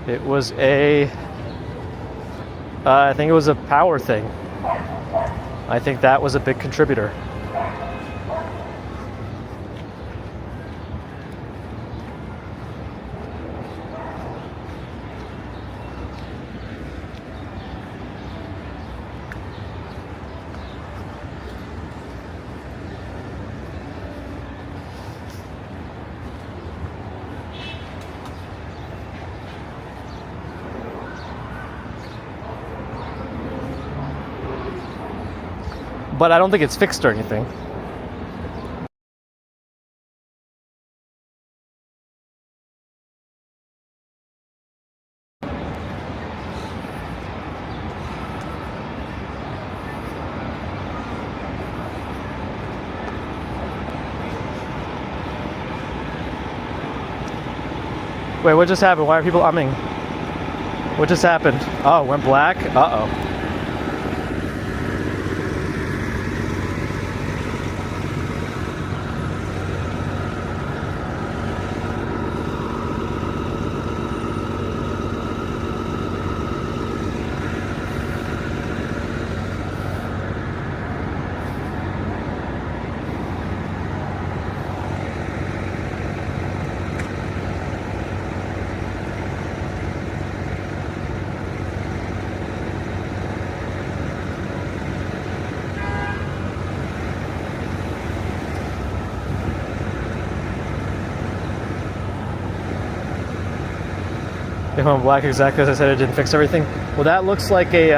S1: It was a... I think it was a power thing. I think that was a big contributor. but I don't think it's fixed or anything. Wait, what just happened? Why are people umming? What just happened? Oh, it went black? Uh-oh. It went black exactly as I said. It didn't fix everything. Well, that looks like a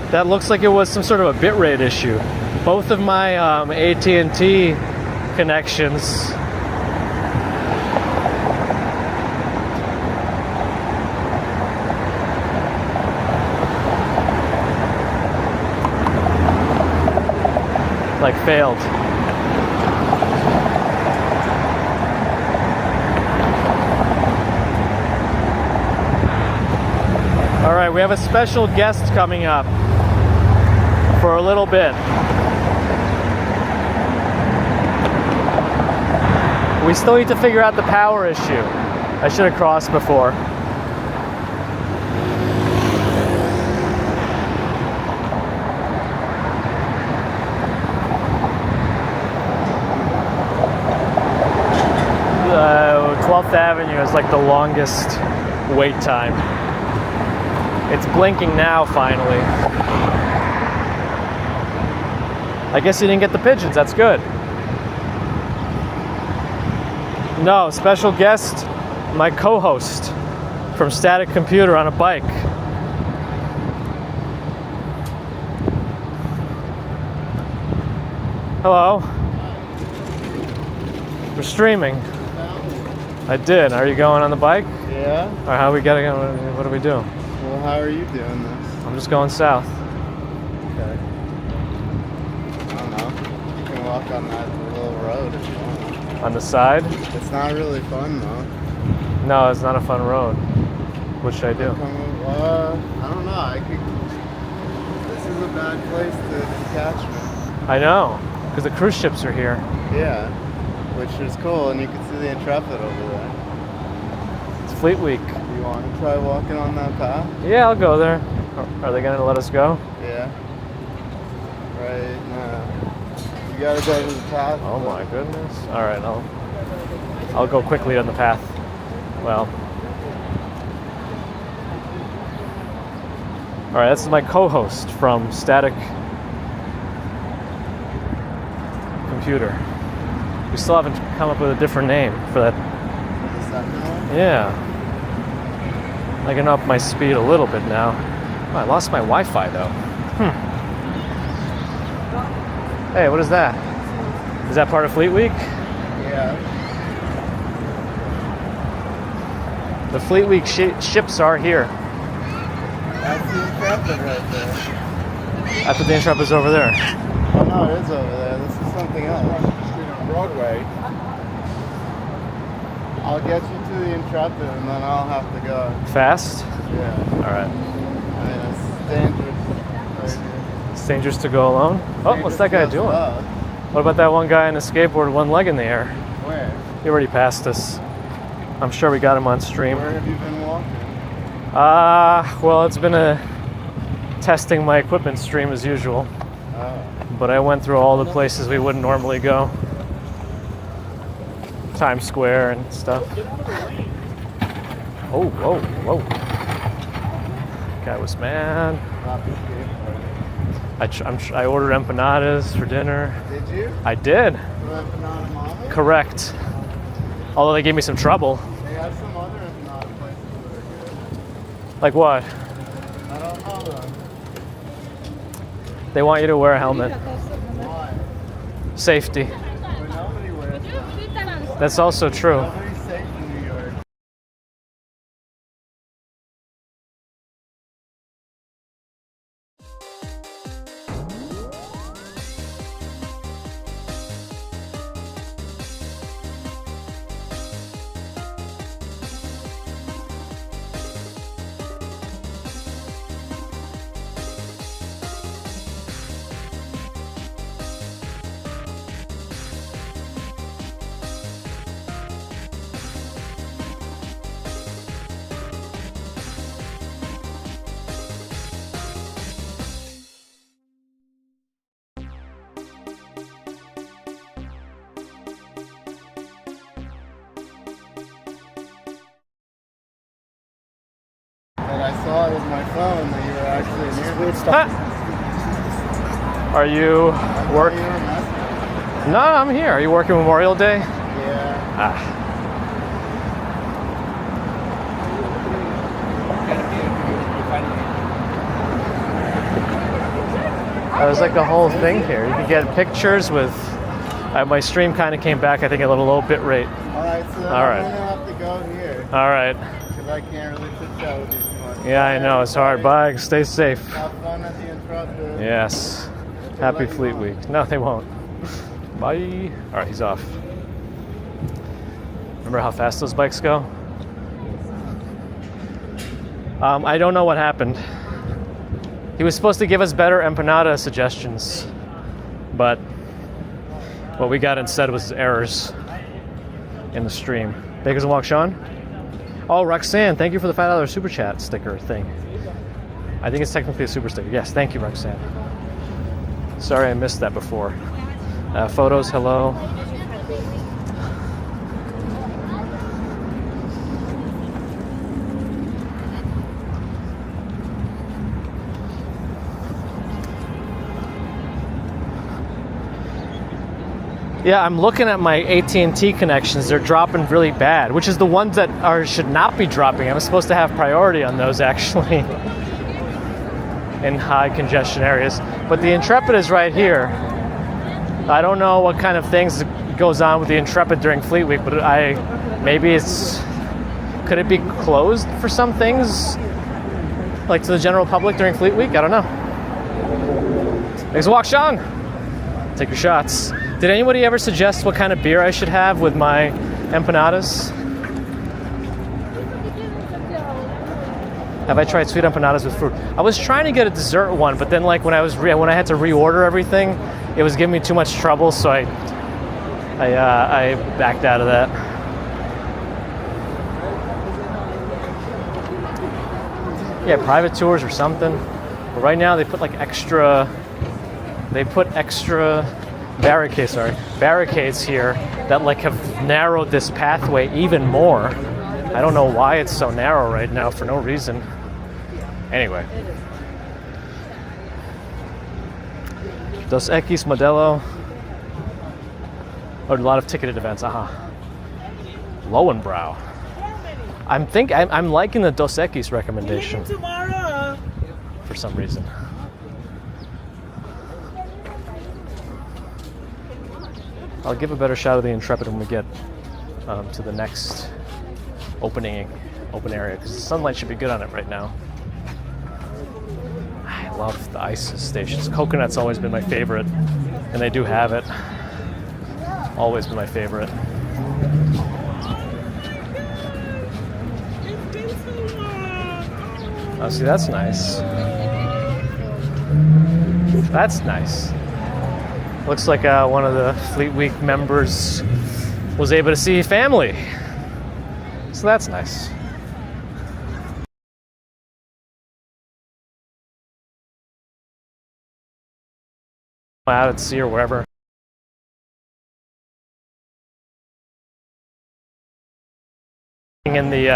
S1: that looks like it was some sort of a bitrate issue. Both of my AT&T connections like failed. All right, we have a special guest coming up for a little bit. We still need to figure out the power issue. I should have crossed before. The 12th Avenue is like the longest wait time. It's blinking now, finally. I guess you didn't get the pigeons, that's good. No, special guest, my co-host from Static Computer on a bike. Hello. We're streaming. I did. Are you going on the bike?
S7: Yeah.
S1: Or how are we getting? What do we do?
S7: Well, how are you doing this?
S1: I'm just going south.
S7: Okay. I don't know. You can walk on that little road if you want.
S1: On the side?
S7: It's not really fun though.
S1: No, it's not a fun road. What should I do?
S7: I don't know. This is a bad place to catch me.
S1: I know, because the cruise ships are here.
S7: Yeah, which is cool, and you can see the Intrepid over there.
S1: It's Fleet Week.
S7: You want to try walking on that path?
S1: Yeah, I'll go there. Are they gonna let us go?
S7: Yeah. Right now. You gotta go to the path.
S1: Oh my goodness. All right, I'll go quickly on the path. Well. All right, this is my co-host from Static Computer. We still haven't come up with a different name for that.
S7: Is that now?
S1: Yeah. I can up my speed a little bit now. Oh, I lost my Wi-Fi though. Hey, what is that? Is that part of Fleet Week?
S7: Yeah.
S1: The Fleet Week ships are here.
S7: That's the Intrepid right there.
S1: I thought the Intrepid's over there.
S7: Oh no, it is over there. This is something else. On Broadway. I'll get you to the Intrepid and then I'll have to go.
S1: Fast?
S7: Yeah.
S1: All right.
S7: I mean, it's dangerous right here.
S1: It's dangerous to go alone. Oh, what's that guy
S7: Dangerous to
S1: doing?
S7: go slow.
S1: What about that one guy on a skateboard, one leg in the air?
S7: Where?
S1: He already passed us. I'm sure we got him on stream.
S7: Where have you been walking?
S1: Well, it's been a testing my equipment stream as usual.
S7: Oh.
S1: But I went through all the places we wouldn't normally go. Times Square and stuff. Oh, whoa, whoa. Guy was mad.
S7: Not the skateboard.
S1: I ordered empanadas for dinner.
S7: Did you?
S1: I did.
S7: For empanada mama?
S1: Correct. Although they gave me some trouble.
S7: They have some other empanada places that are good.
S1: Like what?
S7: I don't know though.
S1: They want you to wear a helmet. Safety.
S7: But nobody wears them.
S1: That's also true.
S7: Nobody's safe in New York. And I saw it with my phone that you were actually near me.
S1: Are you work?
S7: You were messing.
S1: No, I'm here. Are you working Memorial Day?
S7: Yeah.
S1: Ah. There's like a whole thing here. You can get pictures with. My stream kind of came back, I think, at a little bit rate.
S7: Alright, so
S1: All right.
S7: I'm gonna have to go here.
S1: All right.
S7: Because I can't really chit chat with you too much.
S1: Yeah, I know. It's hard. Bye. Stay safe.
S7: Have fun at the Intrepid.
S1: Yes. Happy Fleet Week. No, they won't. Bye. All right, he's off. Remember how fast those bikes go? I don't know what happened. He was supposed to give us better empanada suggestions, but what we got instead was errors in the stream. Bakers and Walk Sean? Oh, Roxanne, thank you for the $5 super chat sticker thing. I think it's technically a super sticker. Yes, thank you, Roxanne. Sorry I missed that before. Photos, hello. Yeah, I'm looking at my AT&T connections. They're dropping really bad, which is the ones that should not be dropping. I'm supposed to have priority on those actually in high congestion areas. But the Intrepid is right here. I don't know what kind of things goes on with the Intrepid during Fleet Week, but could it be closed for some things? Like to the general public during Fleet Week? I don't know. Thanks for walk, Sean. Take your shots. Did anybody ever suggest what kind of beer I should have with my empanadas? Have I tried sweet empanadas with fruit? I was trying to get a dessert one, but then like when I had to reorder everything, it was giving me too much trouble, so I backed out of that. Yeah, private tours or something. But right now they put extra barricades here that have narrowed this pathway even more. I don't know why it's so narrow right now for no reason. Anyway. Dos Equis Modelo. Oh, a lot of ticketed events. Lowenbrow. I'm liking the Dos Equis recommendation.
S6: Tomorrow.
S1: For some reason. I'll give a better shot of the Intrepid when we get to the next open area, because the sunlight should be good on it right now. I love the ice stations. Coconut's always been my favorite, and they do have it. Always been my favorite. Oh, see, that's nice. That's nice. Looks like one of the Fleet Week members was able to see family. So that's nice. Out at sea or wherever. In the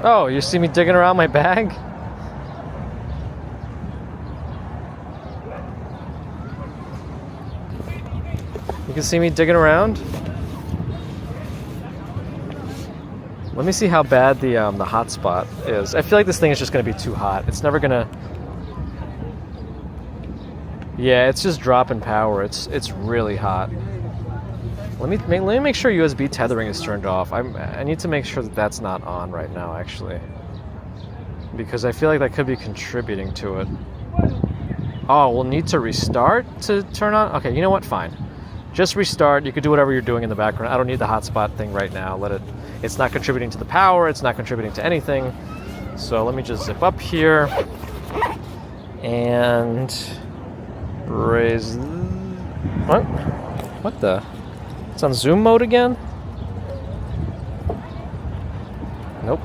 S1: Oh, you see me digging around my bag? You can see me digging around. Let me see how bad the hotspot is. I feel like this thing is just going to be too hot. It's never going to... Yeah, it's just dropping power. It's really hot. Let me make sure USB tethering is turned off. I need to make sure that that's not on right now, actually, because I feel like that could be contributing to it. Oh, we'll need to restart to turn on. Okay, you know what? Fine. Just restart. You could do whatever you're doing in the background. I don't need the hotspot thing right now. Let it. It's not contributing to the power. It's not contributing to anything. So let me just zip up here and raise. What? What the? It's on zoom mode again? Nope.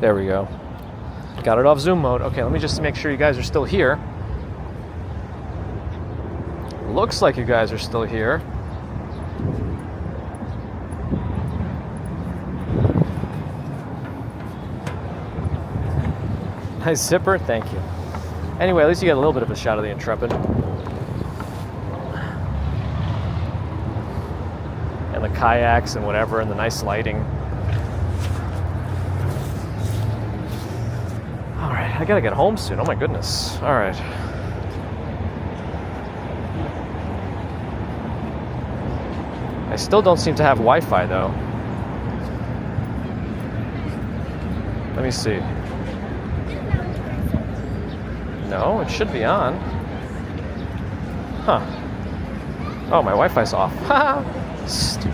S1: There we go. Got it off zoom mode. Okay, let me just make sure you guys are still here. Looks like you guys are still here. Nice zipper, thank you. Anyway, at least you get a little bit of a shot of the Intrepid. And the kayaks and whatever, and the nice lighting. All right, I gotta get home soon. Oh my goodness. All right. I still don't seem to have Wi-Fi though. Let me see. No, it should be on. Huh. Oh, my Wi-Fi's off. Haha. Stupid.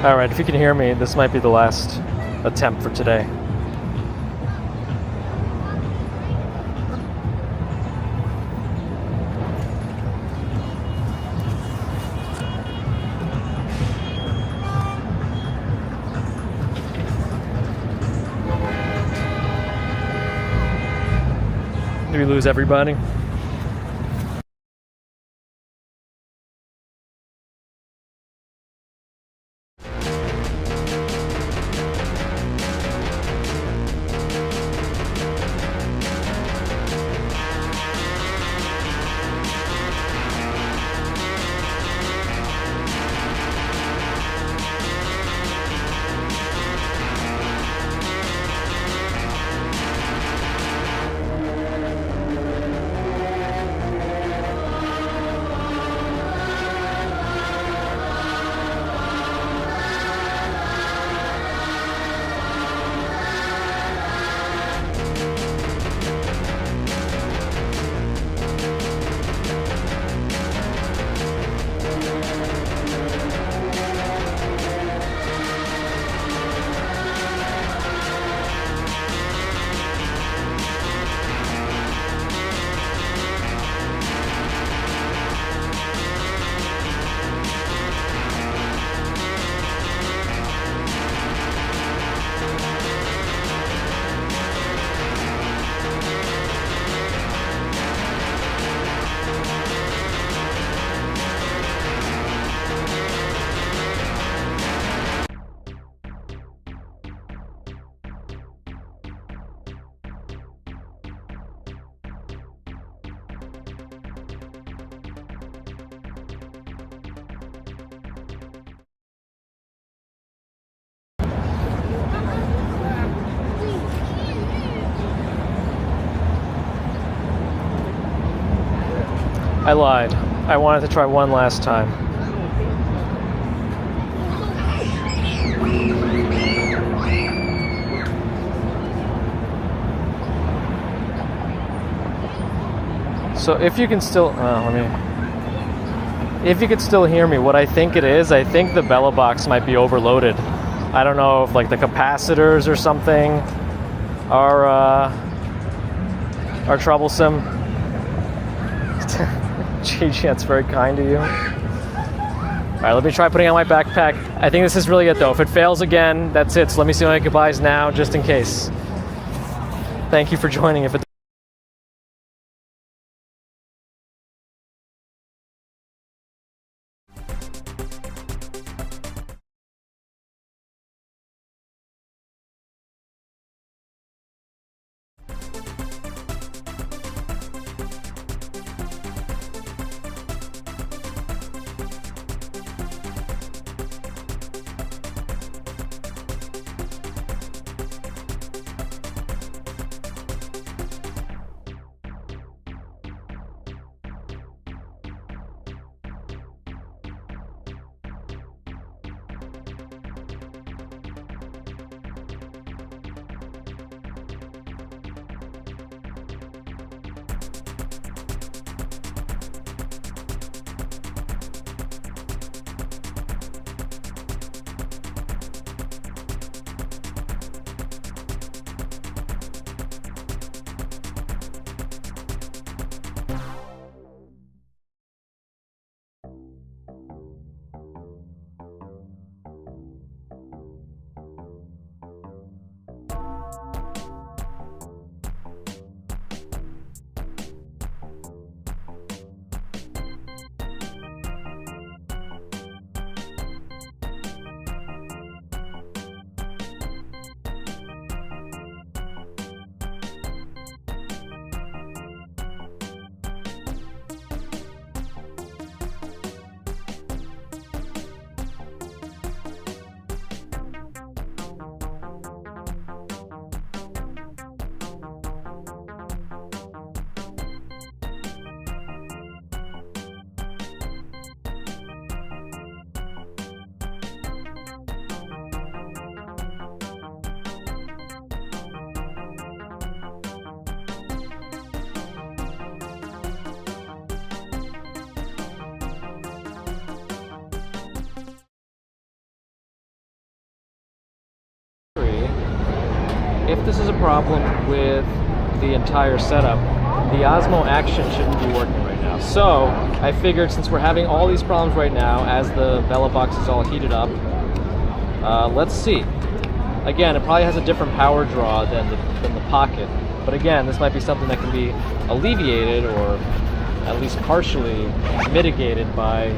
S1: All right, if you can hear me, this might be the last attempt for today. Did we lose everybody? I lied. I wanted to try one last time. So if you can still, if you could still hear me, what I think it is, I think the Bella box might be overloaded. I don't know if like the capacitors or something are troublesome. Gigi, that's very kind of you. All right, let me try putting on my backpack. I think this is really it though. If it fails again, that's it. So let me see my goodbyes now, just in case. Thank you for joining. If it if this is a problem with the entire setup, the Osmo Action shouldn't be working right now. So I figured since we're having all these problems right now as the Bella box is all heated up, let's see. Again, it probably has a different power draw than the Pocket, but again, this might be something that can be alleviated or at least partially mitigated by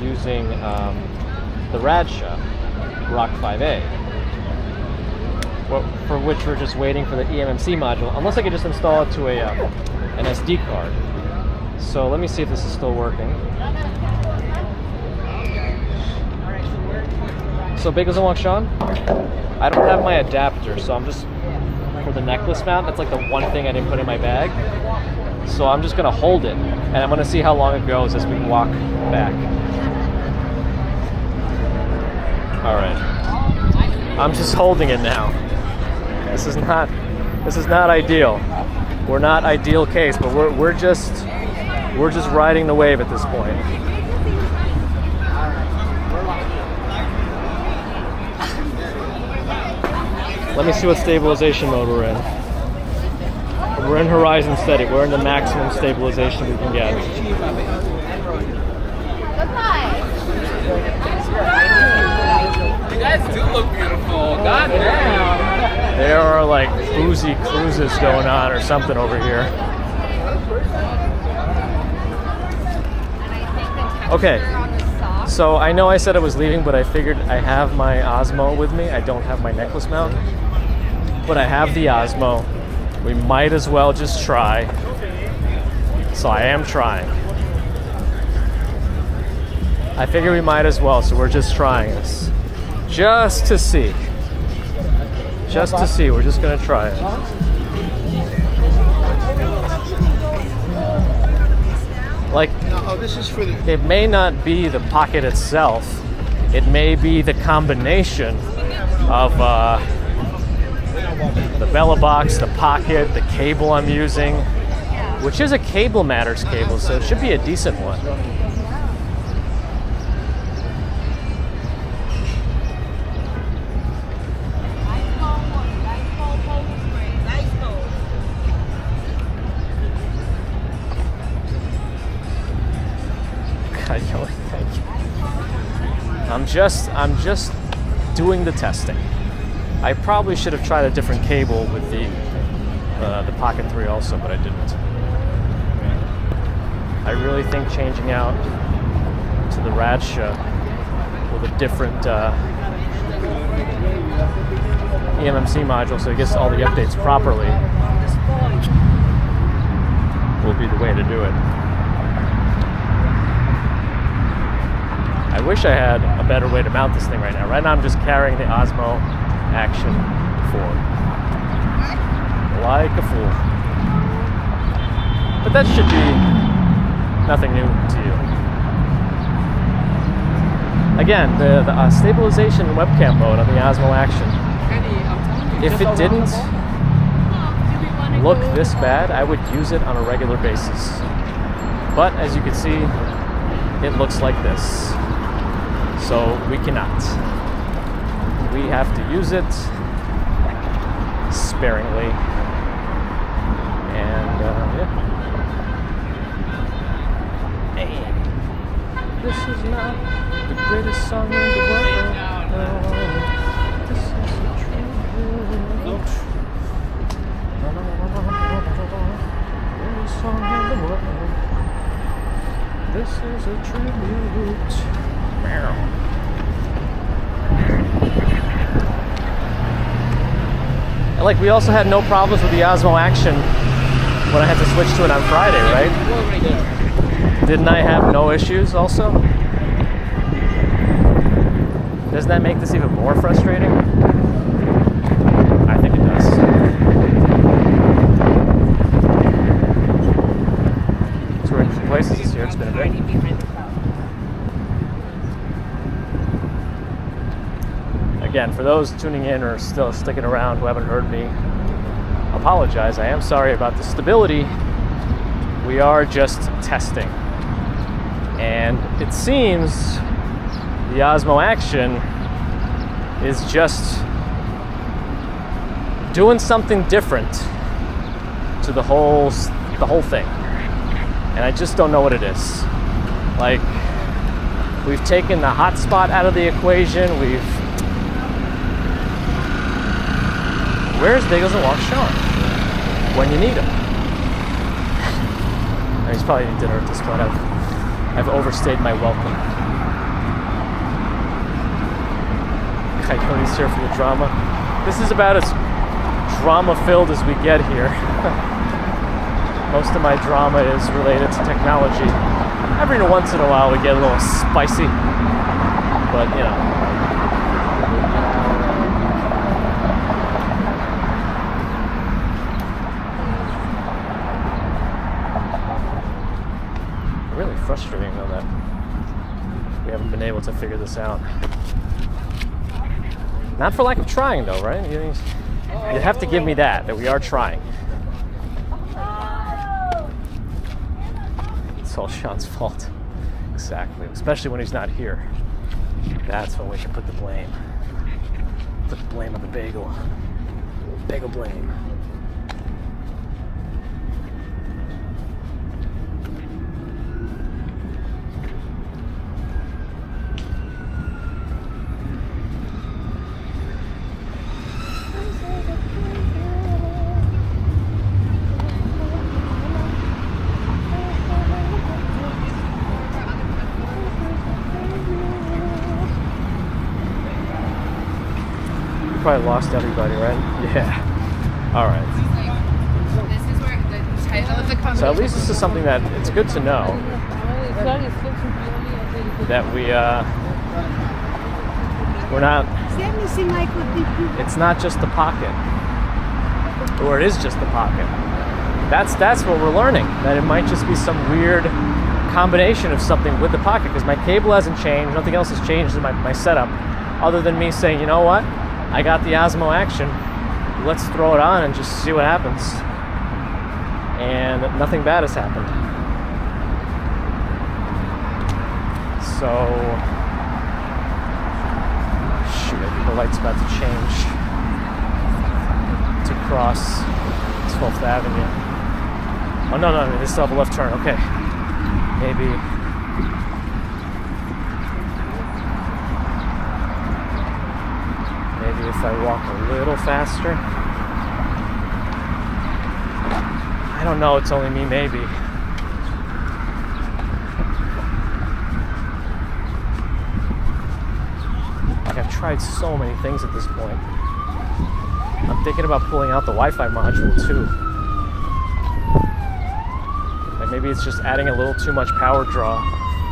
S1: using the Radha Rock 5A, for which we're just waiting for the eMMC module, unless I could just install it to an SD card. So let me see if this is still working. So Bagels and Walk Sean, I don't have my adapter, so I'm just, for the necklace mount, that's like the one thing I didn't put in my bag. So I'm just gonna hold it, and I'm gonna see how long it goes as we walk back. All right, I'm just holding it now. This is not ideal. We're not ideal case, but we're just riding the wave at this point. Let me see what stabilization mode we're in. We're in horizon steady. We're in the maximum stabilization we can get.
S4: You guys do look beautiful. God damn.
S1: There are like boozy cruises going on or something over here. Okay, so I know I said I was leaving, but I figured I have my Osmo with me. I don't have my necklace mount, but I have the Osmo. We might as well just try. So I am trying. I figure we might as well, so we're just trying this. Just to see. Just to see, we're just gonna try it. Like,
S7: this is for the.
S1: it may not be the Pocket itself. It may be the combination of the Bella box, the Pocket, the cable I'm using, which is a Cable Matters cable, so it should be a decent one. I'm just doing the testing. I probably should have tried a different cable with the Pocket 3 also, but I didn't. I really think changing out to the Radha with a different eMMC module so it gets all the updates properly will be the way to do it. I wish I had a better way to mount this thing right now. Right now I'm just carrying the Osmo Action 4. Like a fool. But that should be nothing new to you. Again, the stabilization webcam mode on the Osmo Action. If it didn't look this bad, I would use it on a regular basis. But as you can see, it looks like this. So we cannot. We have to use it sparingly. And yeah. Hey. This is not the greatest song in the world. No. This is a tribute. Greatest song in the world. This is a tribute. And like, we also had no problems with the Osmo Action when I had to switch to it on Friday, right? Didn't I have no issues also? Doesn't that make this even more frustrating? I think it does. So we're in different places this year. It's been a bit. Again, for those tuning in or still sticking around who haven't heard me apologize, I am sorry about the stability. We are just testing. And it seems the Osmo Action is just doing something different to the whole thing, and I just don't know what it is. Like, we've taken the hotspot out of the equation. Where's Bagels and Walk Sean when you need him? He's probably eating dinner at this point. I've overstayed my welcome. Coyote's here for the drama. This is about as drama-filled as we get here. Most of my drama is related to technology. Every once in a while we get a little spicy, but you know. Really frustrating though that we haven't been able to figure this out. Not for lack of trying though, right? You have to give me that we are trying. It's all Sean's fault. Exactly. Especially when he's not here. That's when we can put the blame. Put the blame on the bagel. Bagel blame. Probably lost everybody, right? Yeah. All right.
S8: This is where the title of the company.
S1: So at least this is something that it's good to know that we're not. It's not just the pocket, or it is just the pocket. That's what we're learning. That it might just be some weird combination of something with the pocket, because my cable hasn't changed. Nothing else has changed in my setup, other than me saying, you know what? I got the Osmo Action. Let's throw it on and just see what happens. And nothing bad has happened. So, shoot, I think the light's about to change to cross 12th Avenue. Oh, no, they still have a left turn. Okay. Maybe. Maybe if I walk a little faster. I don't know, it's only me, maybe. Like, I've tried so many things at this point. I'm thinking about pulling out the Wi-Fi module too. Like, maybe it's just adding a little too much power draw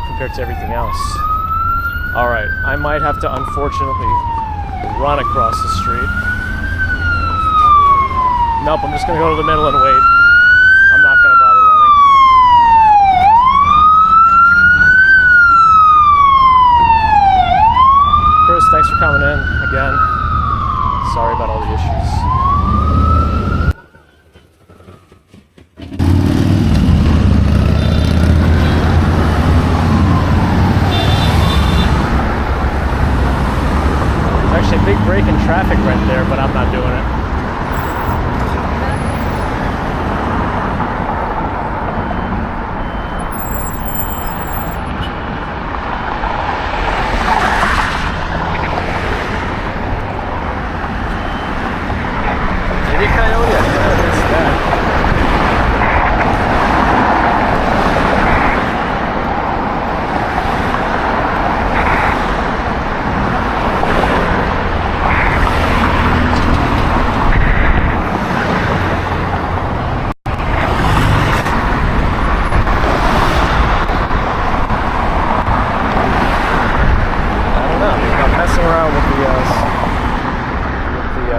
S1: compared to everything else. Alright, I might have to unfortunately run across the street. Nope, I'm just gonna go to the middle and wait. I'm not gonna bother running. Chris, thanks for coming in again. Sorry about all the issues. Actually, a big break in traffic right there, but I'm not doing it. Maybe Coyote, I missed that.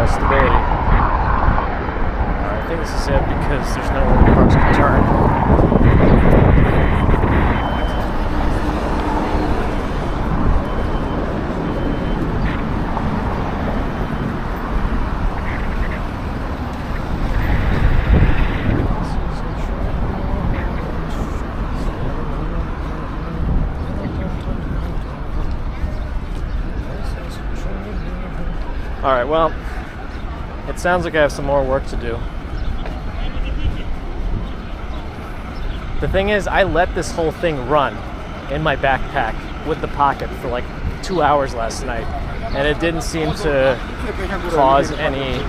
S1: Stability. I think this is it because there's nowhere the cars can turn. All right, well, it It sounds like I have some more work to do. The thing is, I let this whole thing run in my backpack with the pocket for like 2 hours last night, and it didn't seem to cause any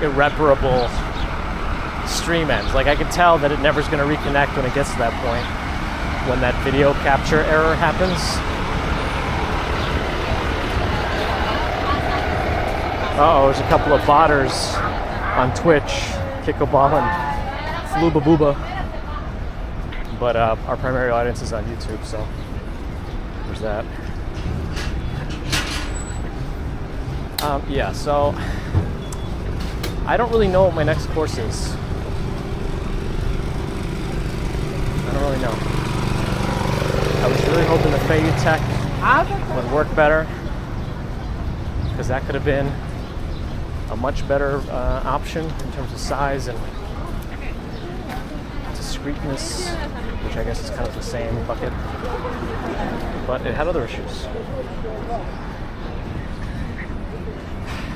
S1: irreparable stream ends. Like, I could tell that it never's going to reconnect when it gets to that point, when that video capture error happens. Uh-oh, there's a couple of botters on Twitch, Kickleball and Fluba Booba. But our primary audience is on YouTube, so there's that. Yeah, so I don't really know what my next course is. I don't really know. I was really hoping the Fayette Tech would work better, because that could have been a much better option in terms of size and discreetness, which I guess is kind of the same bucket, but it had other issues.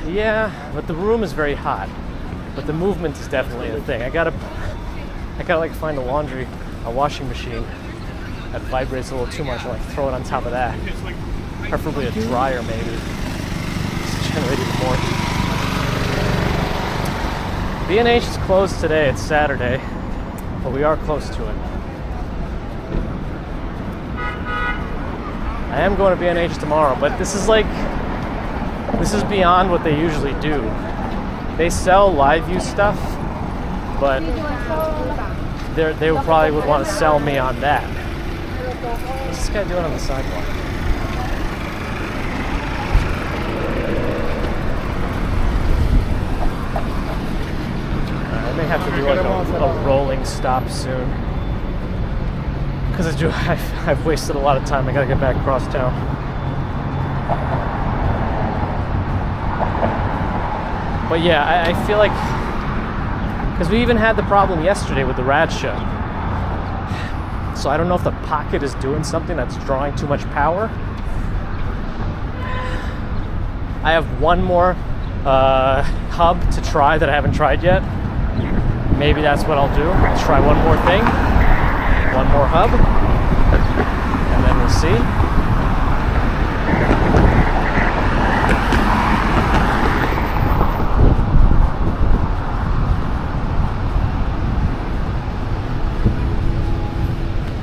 S1: Yeah, but the room is very hot, but the movement is definitely a thing. I gotta like find a washing machine that vibrates a little too much and like throw it on top of that. Preferably a dryer maybe, to generate even more heat. B&H is closed today, it's Saturday, but we are close to it. I am going to B&H tomorrow, but this is beyond what they usually do. They sell live view stuff, but they probably would want to sell me on that. What's this guy doing on the sidewalk? I may have to do like a rolling stop soon, because I've wasted a lot of time. I gotta get back across town. But yeah, I feel like, because we even had the problem yesterday with the rad show. So I don't know if the pocket is doing something that's drawing too much power. I have one more hub to try that I haven't tried yet. Maybe that's what I'll do. I'll try one more thing, one more hub, and then we'll see.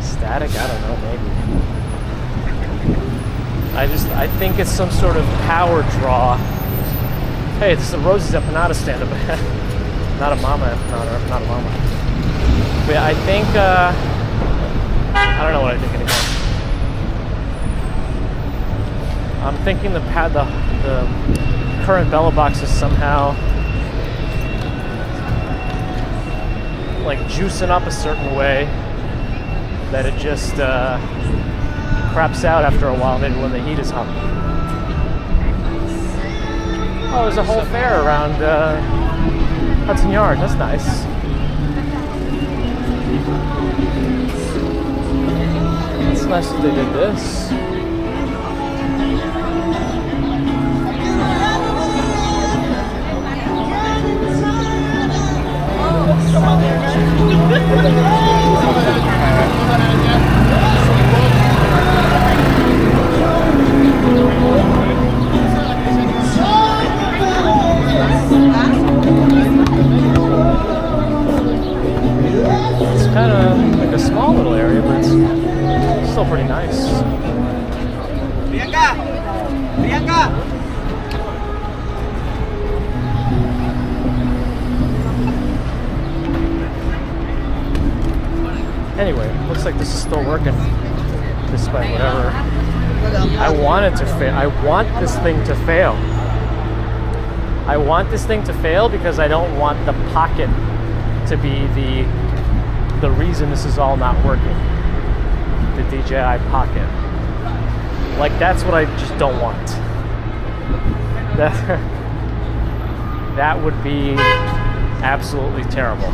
S1: Static? I don't know, maybe. I think it's some sort of power draw. Hey, this is a Rosie's Empanada stand-up. Not a mama empanada, not a mama. But yeah, I think, I don't know what I think anymore. I'm thinking the current Bella box is somehow like juicing up a certain way that it just craps out after a while, maybe when the heat is up. Oh, there's a whole fair around Hudson Yard. That's nice. It's nice that they did this. It's kind of like a small little area, but it's still pretty nice. Bianca! Anyway, looks like this is still working, despite whatever. I want it to fail. I want this thing to fail. I want this thing to fail because I don't want the pocket to be the reason this is all not working. The DJI Pocket. Like, that's what I just don't want. That would be absolutely terrible.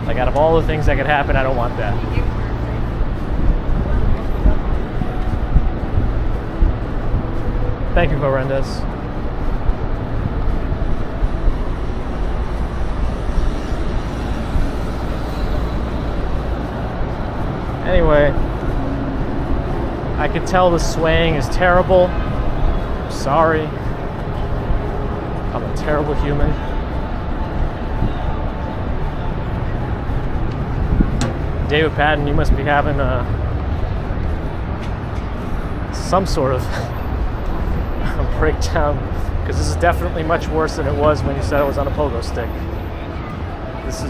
S1: Like, out of all the things that could happen, I don't want that. Thank you, Correndez. Anyway, I could tell the swaying is terrible. I'm sorry. I'm a terrible human. David Patton, you must be having some sort of a breakdown, because this is definitely much worse than it was when you said it was on a pogo stick.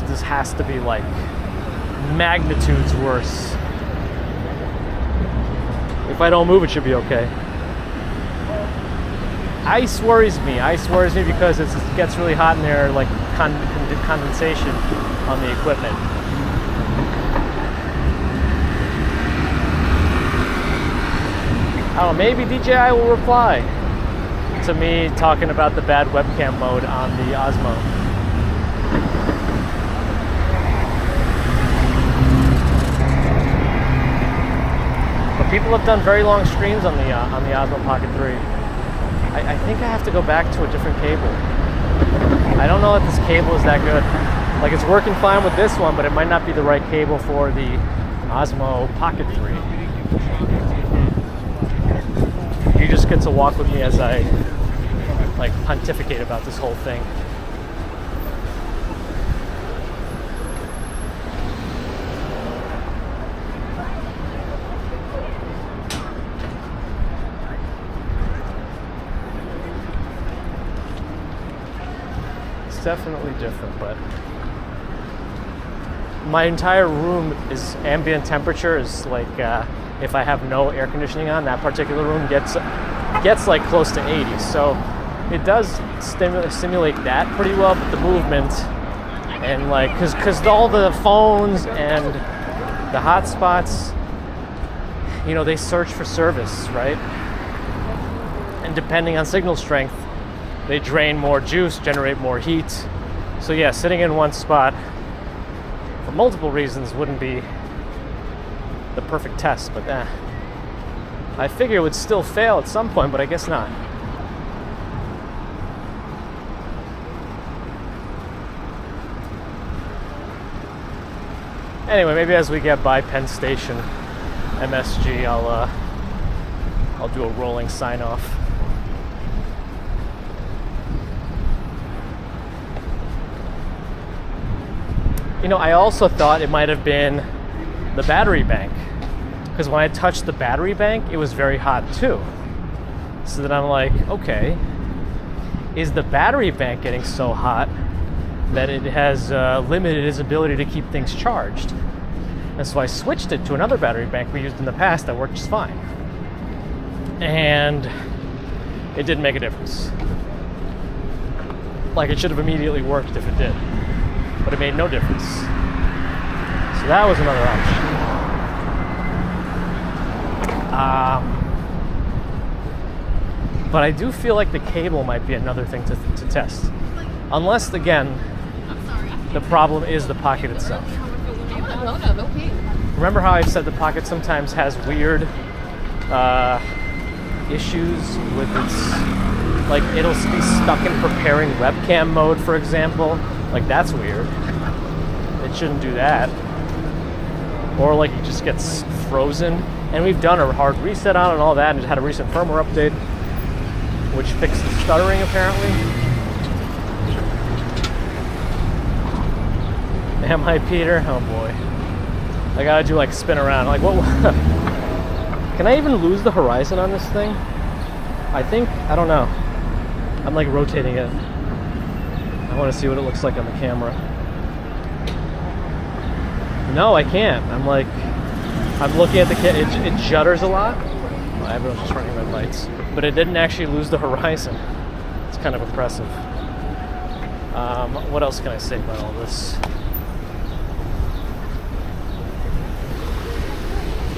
S1: This has to be like magnitudes worse. If I don't move, it should be okay. Ice worries me. Ice worries me because it gets really hot in there, like condensation on the equipment. I don't know, maybe DJI will reply to me talking about the bad webcam mode on the Osmo. But people have done very long streams on the Osmo Pocket 3. I think I have to go back to a different cable. I don't know if this cable is that good. Like, it's working fine with this one, but it might not be the right cable for the Osmo Pocket 3. You just get to walk with me as I like pontificate about this whole thing. It's definitely different, but my entire room is ambient temperature is like if I have no air conditioning on, that particular room gets like close to 80. So it does simulate that pretty well, but the movement and like because all the phones and the hotspots, you know, they search for service, right? And depending on signal strength, they drain more juice, generate more heat. So yeah, sitting in one spot for multiple reasons wouldn't be the perfect test, but I figure it would still fail at some point, but I guess not. Anyway, maybe as we get by Penn Station, MSG, I'll do a rolling sign off. You know, I also thought it might have been the battery bank, because when I touched the battery bank, it was very hot too. So then I'm like, okay, is the battery bank getting so hot that it has limited its ability to keep things charged? And so I switched it to another battery bank we used in the past that worked just fine. And it didn't make a difference. Like, it should have immediately worked if it did, but it made no difference. So that was another option. But I do feel like the cable might be another thing to test. Unless, again, the problem is the Pocket itself. Remember how I've said the Pocket sometimes has weird issues with its, like, it'll be stuck in preparing webcam mode, for example. Like, that's weird. It shouldn't do that. Or like it just gets frozen. And we've done a hard reset on it and all that, and it had a recent firmware update which fixed the stuttering apparently. Am I Peter? Oh boy. I gotta do like spin around. Like, what? Can I even lose the horizon on this thing? I think, I don't know. I'm like rotating it. I want to see what it looks like on the camera. No, I can't. I'm like, I'm looking at the it judders a lot. Well, everyone's just running red lights. But it didn't actually lose the horizon. It's kind of impressive. What else can I say about all this?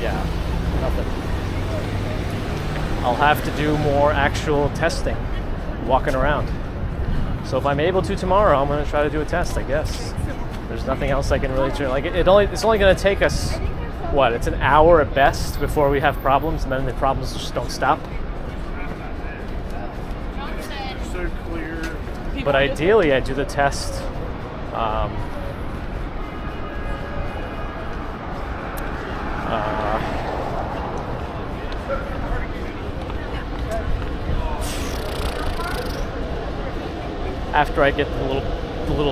S1: Yeah, nothing. I'll have to do more actual testing, walking around. So if I'm able to tomorrow, I'm going to try to do a test, I guess. There's nothing else I can really do. Like, it's only going to take us, what, it's an hour at best before we have problems, and then the problems just don't stop.
S7: So clear.
S1: But ideally, I do the test after I get the little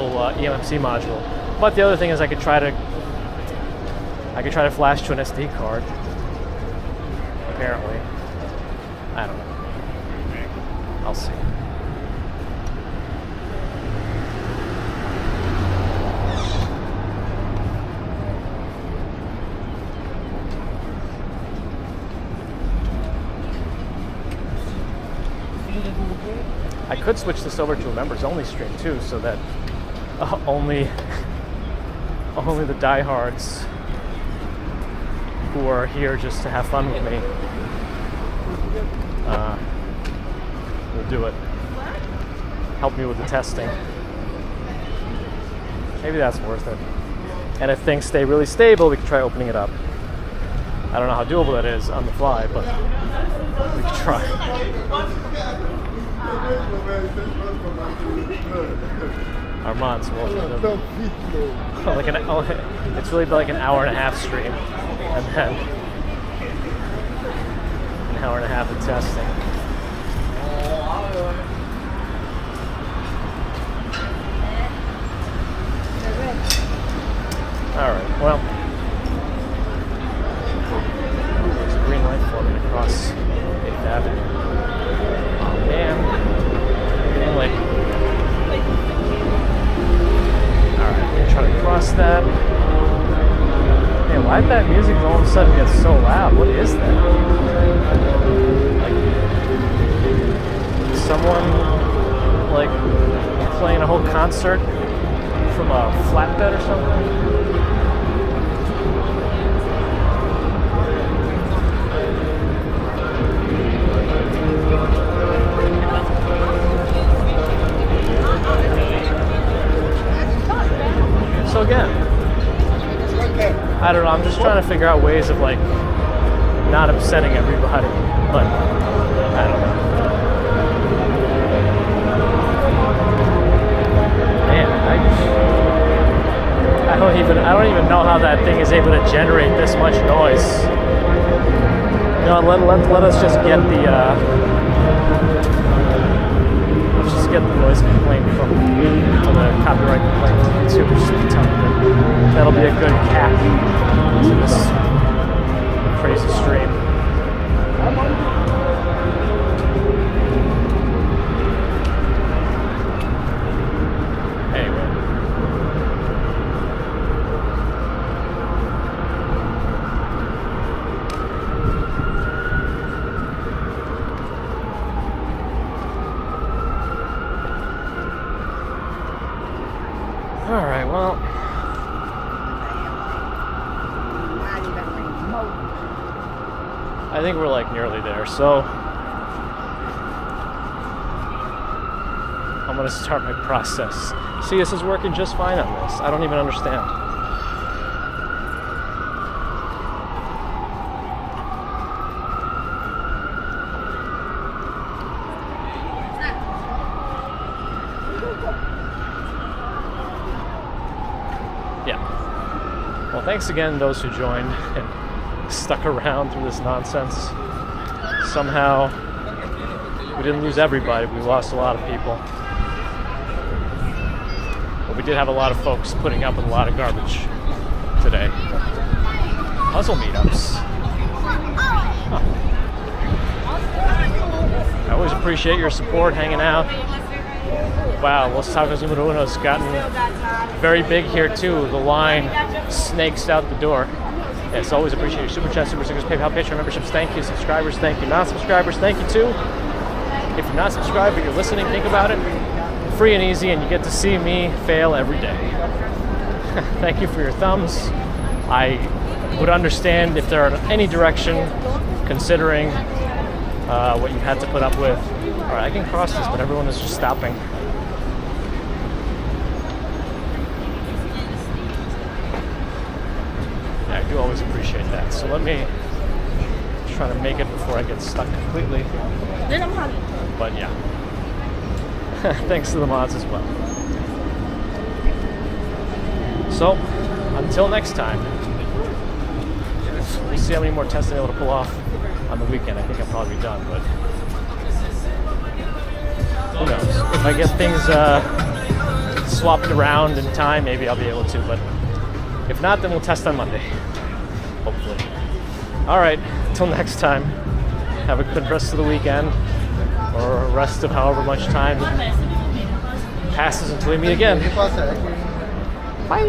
S1: eMMC module. But the other thing is I could try to flash to an SD card. Apparently, I don't know. I'll see. I could switch this over to a members only stream too, so that only the diehards who are here just to have fun with me will do it. Help me with the testing. Maybe that's worth it. And if things stay really stable, we can try opening it up. I don't know how doable that is on the fly, but we can try. Armand's it's really like an hour and a half stream, and then an hour and a half of testing. All right, well, there's a green light for me to cross 8th Avenue. Oh man, getting late. Alright, I'm gonna try to cross that. Man, why'd that music all of a sudden get so loud? What is that? Like, someone, like, playing a whole concert from a flatbed or something? So again, I don't know, I'm just trying to figure out ways of like not upsetting everybody, but I don't know. Man, I don't even know how that thing is able to generate this much noise. No, let us just get the noise complaint from the copyright complaint to YouTube. That'll be a good cap to this crazy stream. Anyway. All right, well. I think we're like nearly there, so I'm gonna start my process. See, this is working just fine on this. I don't even understand. Yeah. Well, thanks again those who joined and stuck around through this nonsense. Somehow we didn't lose everybody, we lost a lot of people. But we did have a lot of folks putting up with a lot of garbage today. Puzzle meetups. Huh. I always appreciate your support, hanging out. Wow, Los Tacos Número Uno's gotten very big here too. The line snakes out the door. Yes, always appreciate your super chat, super stickers, PayPal, Patreon memberships. Thank you, subscribers. Thank you, non-subscribers. Thank you too. If you're not subscribed but you're listening, think about it. Free and easy, and you get to see me fail every day. Thank you for your thumbs. I would understand if there are any direction, considering what you had to put up with. All right, I can cross this, but everyone is just stopping. I do always appreciate that. So let me try to make it before I get stuck completely. But yeah. Thanks to the mods as well. So, until next time. We'll see how many more tests I'm able to pull off on the weekend. I think I'll probably be done, but Who knows? If I get things swapped around in time, maybe I'll be able to. But if not, then we'll test on Monday. Hopefully. All right. Until next time. Have a good rest of the weekend, or rest of however much time passes until we meet again. Bye.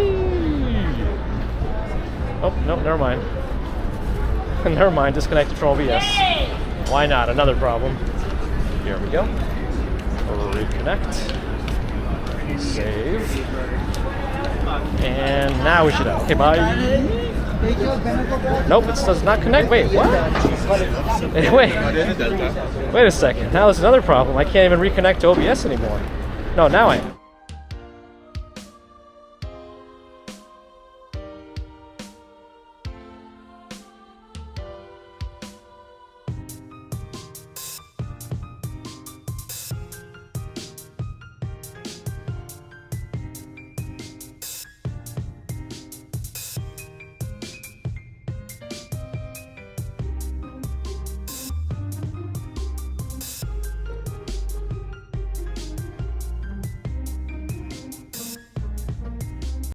S1: Oh no, never mind. Never mind. Disconnected from OBS. Why not? Another problem. Here we go. Reconnect. Save. And now we should have. Okay, bye. Nope, it does not connect. Wait, what? Wait a second. Now there's another problem. I can't even reconnect to OBS anymore. No, now I am.